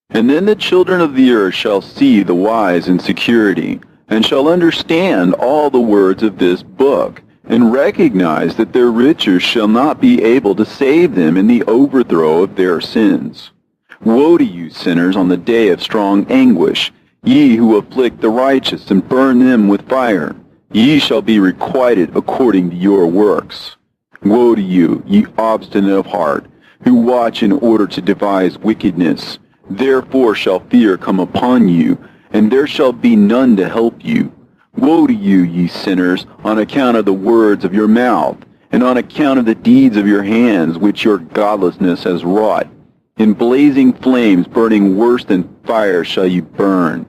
And then the children of the earth shall see the wise in security, and shall understand all the words of this book, and recognize that their riches shall not be able to save them in the overthrow of their sins. Woe to you, sinners, on the day of strong anguish, ye who afflict the righteous and burn them with fire. Ye shall be requited according to your works. Woe to you, ye obstinate of heart, who watch in order to devise wickedness. Therefore shall fear come upon you, and there shall be none to help you. Woe to you, ye sinners, on account of the words of your mouth, and on account of the deeds of your hands, which your godlessness has wrought. In blazing flames burning worse than fire shall you burn.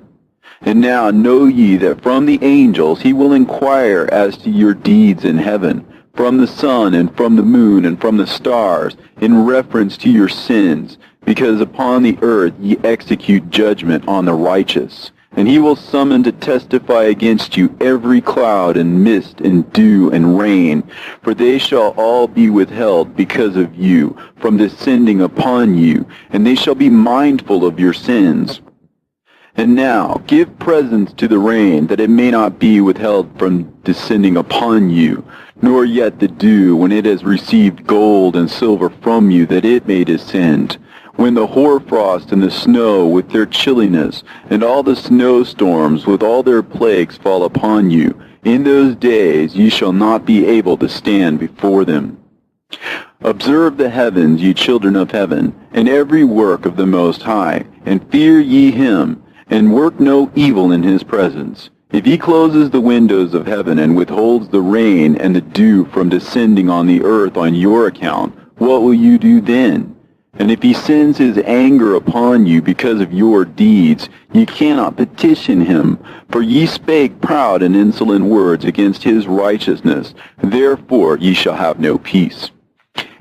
And now know ye that from the angels he will inquire as to your deeds in heaven, from the sun and from the moon and from the stars, in reference to your sins, because upon the earth ye execute judgment on the righteous. And he will summon to testify against you every cloud and mist and dew and rain, for they shall all be withheld because of you from descending upon you, and they shall be mindful of your sins. And now give presents to the rain, that it may not be withheld from descending upon you, nor yet the dew, when it has received gold and silver from you, that it may descend. When the hoarfrost and the snow with their chilliness, and all the snowstorms with all their plagues fall upon you, in those days ye shall not be able to stand before them. Observe the heavens, ye children of heaven, and every work of the Most High, and fear ye him, and work no evil in his presence. If he closes the windows of heaven, and withholds the rain and the dew from descending on the earth on your account, what will you do then? And if he sends his anger upon you because of your deeds, ye cannot petition him, for ye spake proud and insolent words against his righteousness. Therefore ye shall have no peace.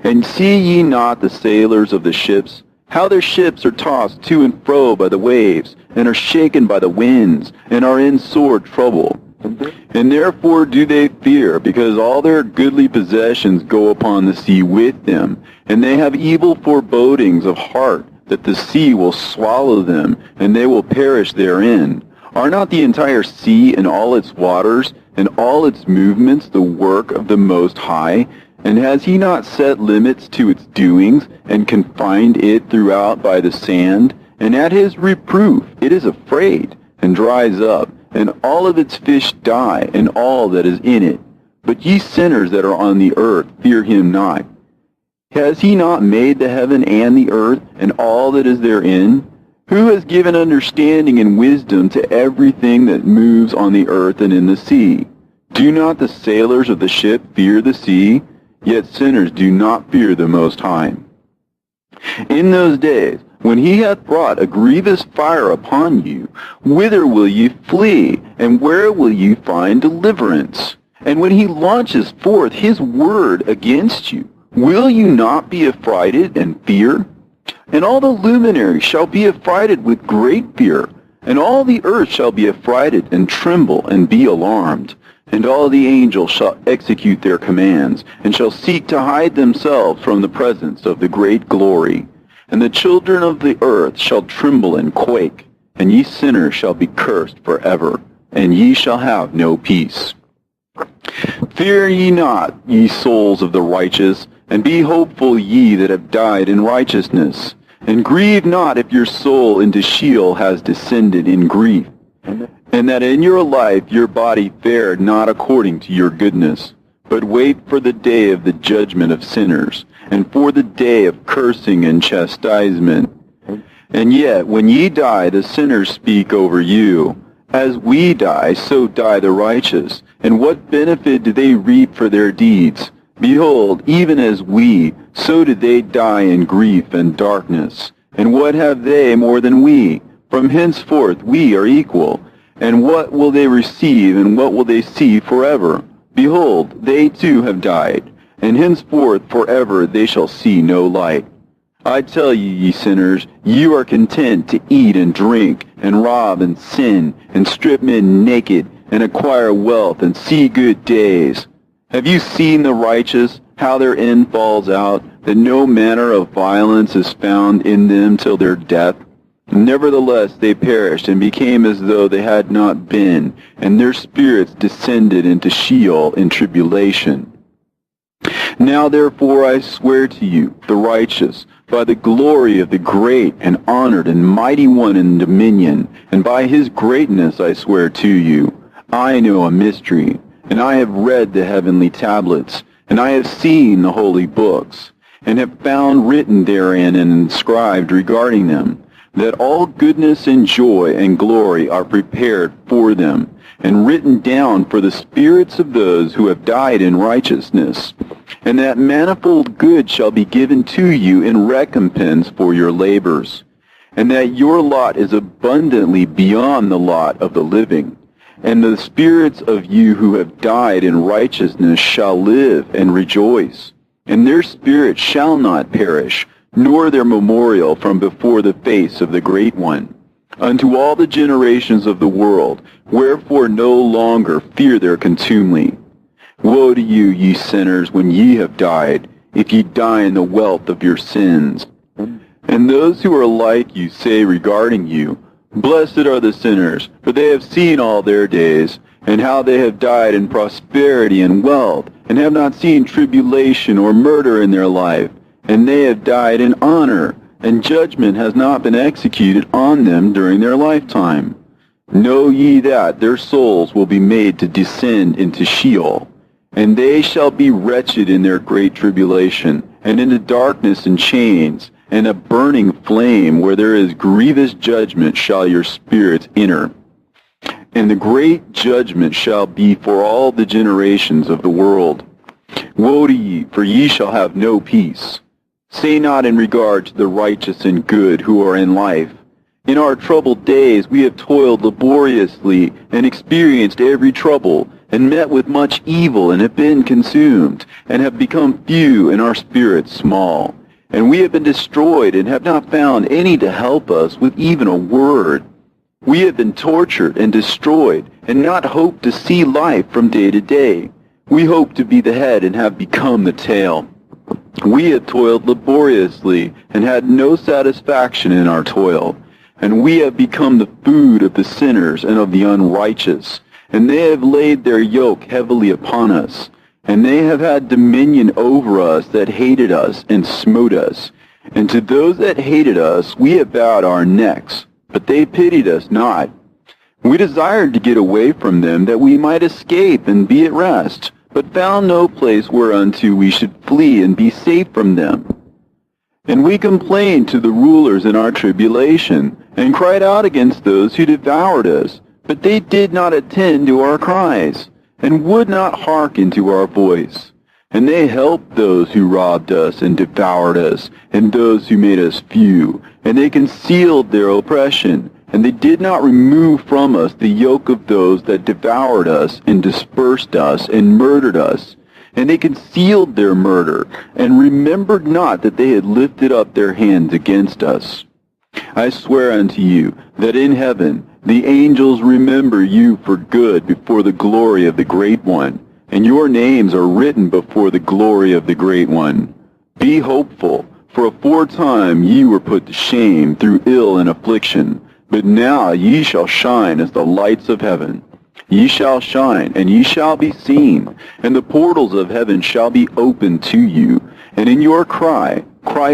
And see ye not the sailors of the ships, how their ships are tossed to and fro by the waves, and are shaken by the winds, and are in sore trouble? And therefore do they fear, because all their goodly possessions go upon the sea with them, and they have evil forebodings of heart, that the sea will swallow them, and they will perish therein. Are not the entire sea and all its waters, and all its movements the work of the Most High? And has he not set limits to its doings, and confined it throughout by the sand? And at his reproof it is afraid, and dries up, and all of its fish die, and all that is in it. But ye sinners that are on the earth, fear him not. Has he not made the heaven and the earth, and all that is therein? Who has given understanding and wisdom to everything that moves on the earth and in the sea? Do not the sailors of the ship fear the sea? Yet sinners do not fear the Most High. In those days, when he hath brought a grievous fire upon you, whither will ye flee, and where will ye find deliverance? And when he launches forth his word against you, will you not be affrighted and fear? And all the luminaries shall be affrighted with great fear, and all the earth shall be affrighted and tremble and be alarmed. And all the angels shall execute their commands, and shall seek to hide themselves from the presence of the great glory. And the children of the earth shall tremble and quake, and ye sinners shall be cursed forever, and ye shall have no peace. Fear ye not, ye souls of the righteous, and be hopeful ye that have died in righteousness. And grieve not if your soul into Sheol has descended in grief, and that in your life your body fared not according to your goodness. But wait for the day of the judgment of sinners, and for the day of cursing and chastisement. And yet, when ye die, the sinners speak over you. As we die, so die the righteous. And what benefit do they reap for their deeds? Behold, even as we, so did they die in grief and darkness. And what have they more than we? From henceforth we are equal. And what will they receive, and what will they see forever? Behold, they too have died, and henceforth forever they shall see no light. I tell you, ye sinners, you are content to eat and drink, and rob and sin, and strip men naked, and acquire wealth, and see good days. Have you seen the righteous, how their end falls out, that no manner of violence is found in them till their death? Nevertheless they perished, and became as though they had not been, and their spirits descended into Sheol in tribulation. Now therefore I swear to you, the righteous, by the glory of the great and honored and mighty one in dominion, and by his greatness I swear to you, I know a mystery, and I have read the heavenly tablets, and I have seen the holy books, and have found written therein and inscribed regarding them, that all goodness and joy and glory are prepared for them, and written down for the spirits of those who have died in righteousness, and that manifold good shall be given to you in recompense for your labors, and that your lot is abundantly beyond the lot of the living, and the spirits of you who have died in righteousness shall live and rejoice, and their spirits shall not perish, nor their memorial from before the face of the Great One, unto all the generations of the world, wherefore no longer fear their contumely. Woe to you, ye sinners, when ye have died, if ye die in the wealth of your sins. And those who are like you say regarding you, Blessed are the sinners, for they have seen all their days, and how they have died in prosperity and wealth, and have not seen tribulation or murder in their life, and they have died in honor, and judgment has not been executed on them during their lifetime. Know ye that their souls will be made to descend into Sheol, and they shall be wretched in their great tribulation, and into darkness and chains, and a burning flame where there is grievous judgment shall your spirits enter. And the great judgment shall be for all the generations of the world. Woe to ye, for ye shall have no peace. Say not in regard to the righteous and good who are in life, In our troubled days we have toiled laboriously and experienced every trouble, and met with much evil, and have been consumed, and have become few, and our spirits small. And we have been destroyed, and have not found any to help us with even a word. We have been tortured and destroyed, and not hoped to see life from day to day. We hoped to be the head, and have become the tail. We have toiled laboriously, and had no satisfaction in our toil. And we have become the food of the sinners and of the unrighteous. And they have laid their yoke heavily upon us. And they have had dominion over us that hated us and smote us. And to those that hated us we have bowed our necks, but they pitied us not. We desired to get away from them, that we might escape and be at rest, but found no place whereunto we should flee and be safe from them. And we complained to the rulers in our tribulation, and cried out against those who devoured us, but they did not attend to our cries. and would not hearken to our voice. And they helped those who robbed us and devoured us, and those who made us few, and they concealed their oppression, and they did not remove from us the yoke of those that devoured us, and dispersed us, and murdered us. And they concealed their murder, and remembered not that they had lifted up their hands against us. I swear unto you that in heaven the angels remember you for good before the glory of the Great One, and your names are written before the glory of the Great One. Be hopeful, for aforetime ye were put to shame through ill and affliction, but now ye shall shine as the lights of heaven. Ye shall shine, and ye shall be seen, and the portals of heaven shall be opened to you. And in your cry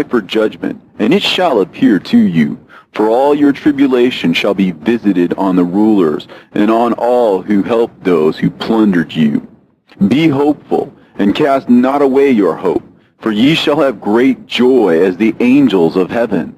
for judgment, and it shall appear to you. For all your tribulation shall be visited on the rulers, and on all who helped those who plundered you. Be hopeful, and cast not away your hope, for ye shall have great joy as the angels of heaven.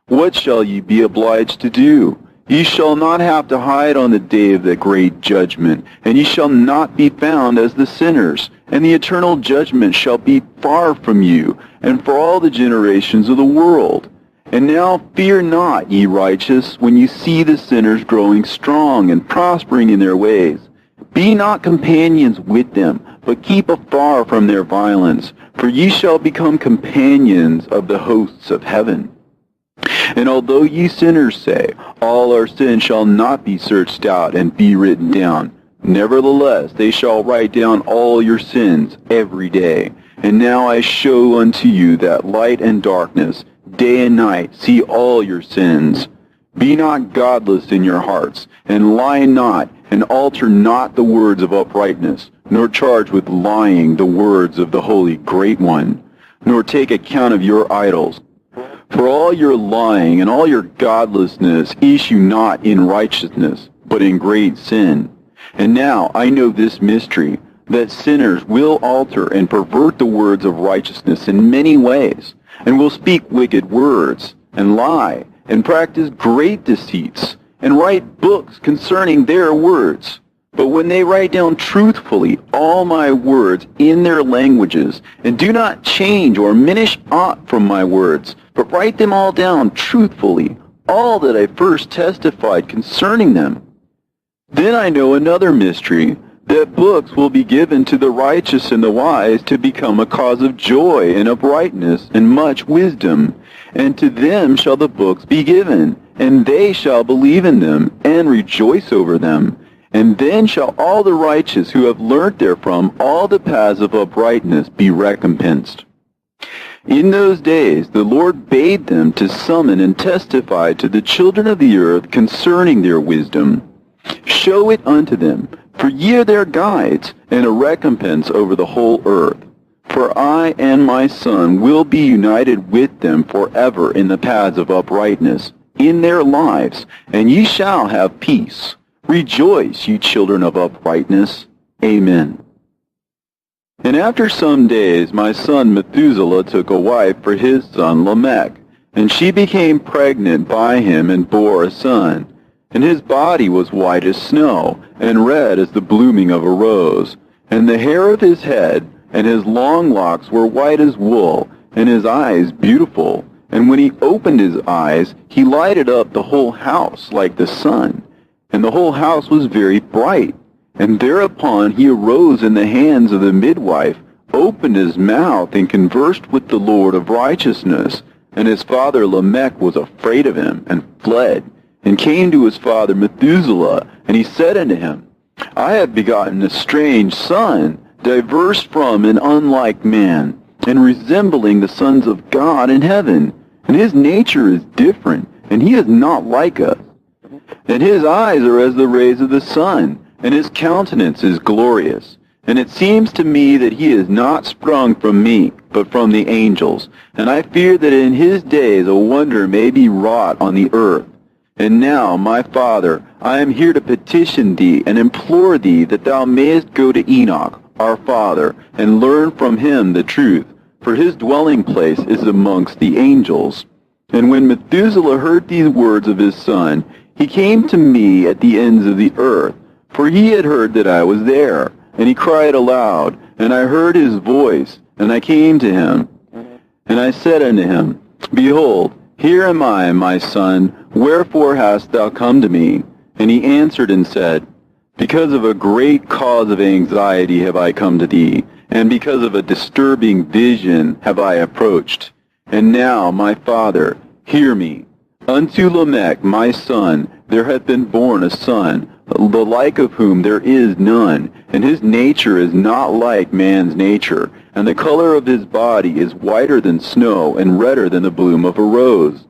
What shall ye be obliged to do? Ye shall not have to hide on the day of the great judgment, and ye shall not be found as the sinners, and the eternal judgment shall be far from you, and for all the generations of the world. And now fear not, ye righteous, when ye see the sinners growing strong and prospering in their ways. Be not companions with them, but keep afar from their violence, for ye shall become companions of the hosts of heaven. And although ye sinners say, all our sins shall not be searched out and be written down, nevertheless they shall write down all your sins every day. And now I show unto you that light and darkness, day and night, see all your sins. Be not godless in your hearts, and lie not, and alter not the words of uprightness, nor charge with lying the words of the Holy Great One, nor take account of your idols. For all your lying and all your godlessness issue not in righteousness, but in great sin. And now I know this mystery, that sinners will alter and pervert the words of righteousness in many ways, and will speak wicked words, and lie, and practice great deceits, and write books concerning their words. But when they write down truthfully all my words in their languages, and do not change or diminish aught from my words, but write them all down truthfully, all that I first testified concerning them, then I know another mystery, that books will be given to the righteous and the wise to become a cause of joy and uprightness and much wisdom. And to them shall the books be given, and they shall believe in them and rejoice over them. And then shall all the righteous who have learnt therefrom all the paths of uprightness be recompensed. In those days the Lord bade them to summon and testify to the children of the earth concerning their wisdom. Show it unto them, for ye are their guides, and a recompense over the whole earth. For I and my Son will be united with them forever in the paths of uprightness, in their lives, and ye shall have peace. Rejoice, ye children of uprightness. Amen. And after some days my son Methuselah took a wife for his son Lamech, and she became pregnant by him and bore a son. And his body was white as snow, and red as the blooming of a rose. And the hair of his head and his long locks were white as wool, and his eyes beautiful. And when he opened his eyes, he lighted up the whole house like the sun. And the whole house was very bright. And thereupon he arose in the hands of the midwife, opened his mouth, and conversed with the Lord of righteousness. And his father Lamech was afraid of him, and fled, and came to his father Methuselah. And he said unto him, I have begotten a strange son, diverse from and unlike man, and resembling the sons of God in heaven. And his nature is different, and he is not like us. And his eyes are as the rays of the sun, and his countenance is glorious. And it seems to me that he is not sprung from me, but from the angels. And I fear that in his days a wonder may be wrought on the earth. And now, my father, I am here to petition thee and implore thee that thou mayest go to Enoch, our father, and learn from him the truth, for his dwelling place is amongst the angels. And when Methuselah heard these words of his son, he came to me at the ends of the earth, for he had heard that I was there. and he cried aloud, and I heard his voice, and I came to him. And I said unto him, Behold, here am I, my son, wherefore hast thou come to me? And he answered and said, Because of a great cause of anxiety have I come to thee, and because of a disturbing vision have I approached. And now, my father, hear me. Unto Lamech, my son, there hath been born a son, the like of whom there is none, and his nature is not like man's nature, and the color of his body is whiter than snow, and redder than the bloom of a rose.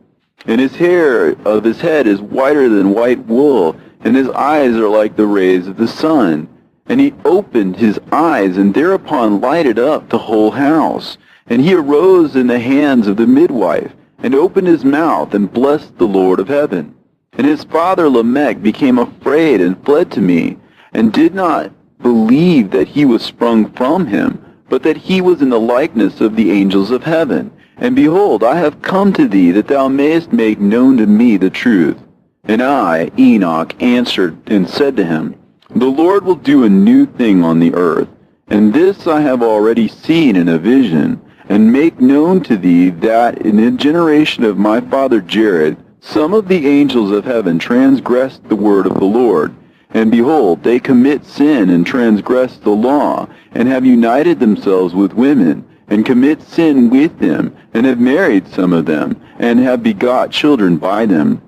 And his hair of his head is whiter than white wool, and his eyes are like the rays of the sun. And he opened his eyes, and thereupon lighted up the whole house. And he arose in the hands of the midwife, and opened his mouth, and blessed the Lord of heaven. And his father Lamech became afraid, and fled to me, and did not believe that he was sprung from him, but that he was in the likeness of the angels of heaven. And behold, I have come to thee, that thou mayest make known to me the truth. And I, Enoch, answered and said to him, The Lord will do a new thing on the earth, and this I have already seen in a vision, and make known to thee that in the generation of my father Jared, some of the angels of heaven transgressed the word of the Lord. And behold, they commit sin and transgress the law, and have united themselves with women, and commit sin with them, and have married some of them, and have begot children by them.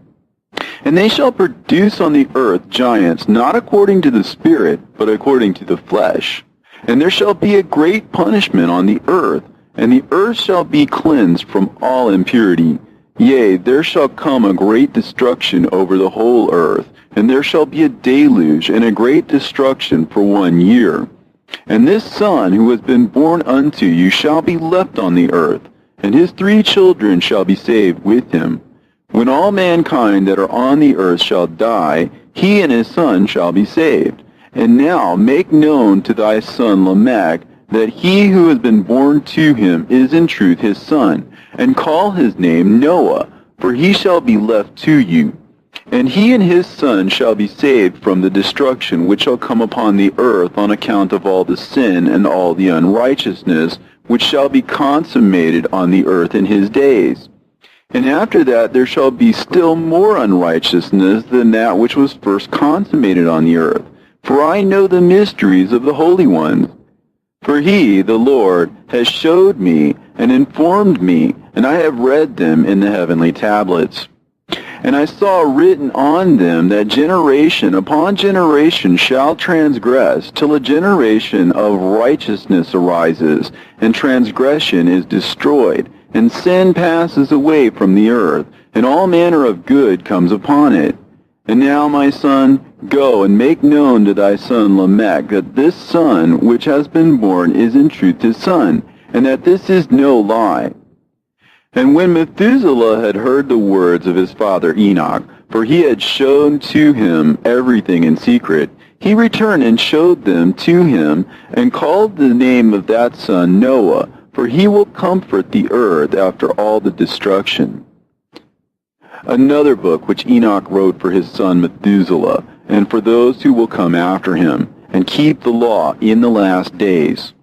And they shall produce on the earth giants, not according to the Spirit, but according to the flesh. And there shall be a great punishment on the earth, and the earth shall be cleansed from all impurity. Yea, there shall come a great destruction over the whole earth, and there shall be a deluge and a great destruction for 1 year. And this son who has been born unto you shall be left on the earth, and his 3 children shall be saved with him. When all mankind that are on the earth shall die, he and his son shall be saved. And now make known to thy son Lamech, that he who has been born to him is in truth his son, and call his name Noah, for he shall be left to you. And he and his son shall be saved from the destruction which shall come upon the earth on account of all the sin and all the unrighteousness which shall be consummated on the earth in his days. And after that there shall be still more unrighteousness than that which was first consummated on the earth. For I know the mysteries of the holy ones. For he, the Lord, has showed me and informed me, and I have read them in the heavenly tablets. And I saw written on them that generation upon generation shall transgress, till a generation of righteousness arises, and transgression is destroyed, and sin passes away from the earth, and all manner of good comes upon it. And now, my son, go and make known to thy son Lamech that this son which has been born is in truth his son, and that this is no lie. And when Methuselah had heard the words of his father Enoch, for he had shown to him everything in secret, he returned and showed them to him, and called the name of that son Noah, for he will comfort the earth after all the destruction. Another book which Enoch wrote for his son Methuselah, and for those who will come after him, and keep the law in the last days.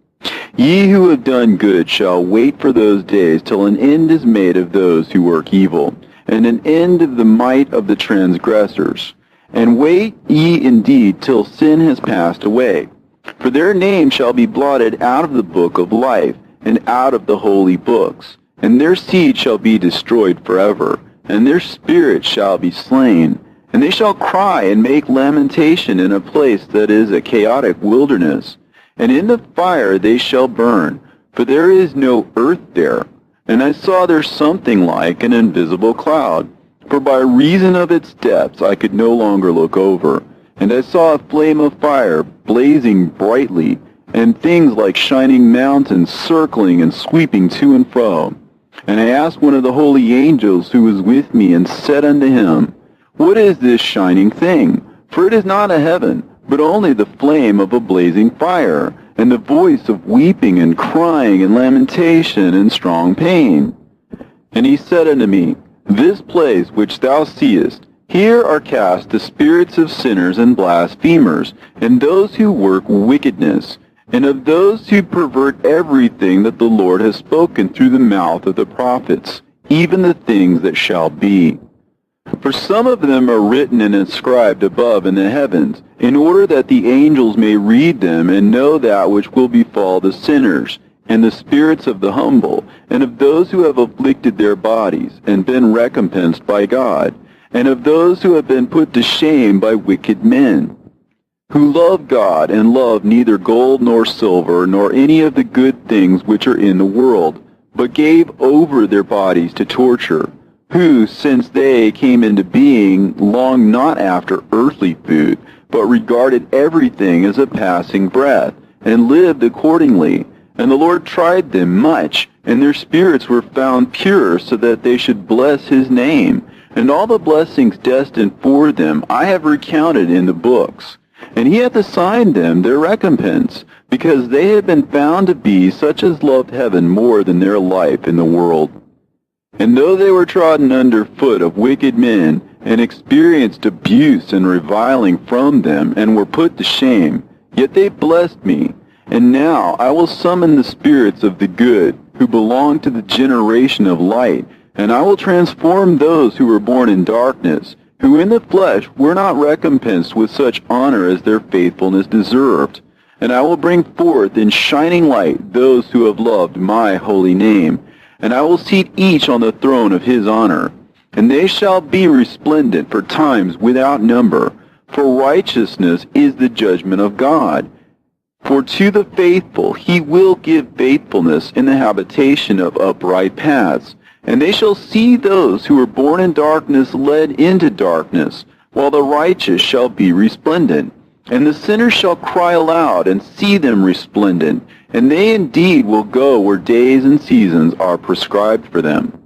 Ye who have done good shall wait for those days till an end is made of those who work evil, and an end of the might of the transgressors. And wait ye indeed till sin has passed away. For their name shall be blotted out of the book of life, and out of the holy books, and their seed shall be destroyed forever, and their spirit shall be slain. And they shall cry and make lamentation in a place that is a chaotic wilderness. And in the fire they shall burn, for there is no earth there. And I saw there something like an invisible cloud, for by reason of its depths I could no longer look over. And I saw a flame of fire blazing brightly, and things like shining mountains circling and sweeping to and fro. And I asked one of the holy angels who was with me, and said unto him, What is this shining thing? For it is not a heaven, but only the flame of a blazing fire, and the voice of weeping and crying and lamentation and strong pain. And he said unto me, This place which thou seest, Here are cast the spirits of sinners and blasphemers, and those who work wickedness, and of those who pervert everything that the Lord has spoken through the mouth of the prophets, even the things that shall be. For some of them are written and inscribed above in the heavens, in order that the angels may read them and know that which will befall the sinners, and the spirits of the humble, and of those who have afflicted their bodies, and been recompensed by God, and of those who have been put to shame by wicked men, who love God and love neither gold nor silver, nor any of the good things which are in the world, but gave over their bodies to torture, who, since they came into being, longed not after earthly food, but regarded everything as a passing breath, and lived accordingly. And the Lord tried them much, and their spirits were found pure, so that they should bless his name. And all the blessings destined for them I have recounted in the books. And he hath assigned them their recompense, because they have been found to be such as loved heaven more than their life in the world. And though they were trodden under foot of wicked men, and experienced abuse and reviling from them, and were put to shame, yet they blessed me. And now I will summon the spirits of the good, who belong to the generation of light, and I will transform those who were born in darkness, who in the flesh were not recompensed with such honor as their faithfulness deserved. And I will bring forth in shining light those who have loved my holy name, and I will seat each on the throne of his honor. And they shall be resplendent for times without number, for righteousness is the judgment of God. For to the faithful he will give faithfulness in the habitation of upright paths. And they shall see those who were born in darkness led into darkness, while the righteous shall be resplendent. And the sinners shall cry aloud and see them resplendent, and they indeed will go where days and seasons are prescribed for them.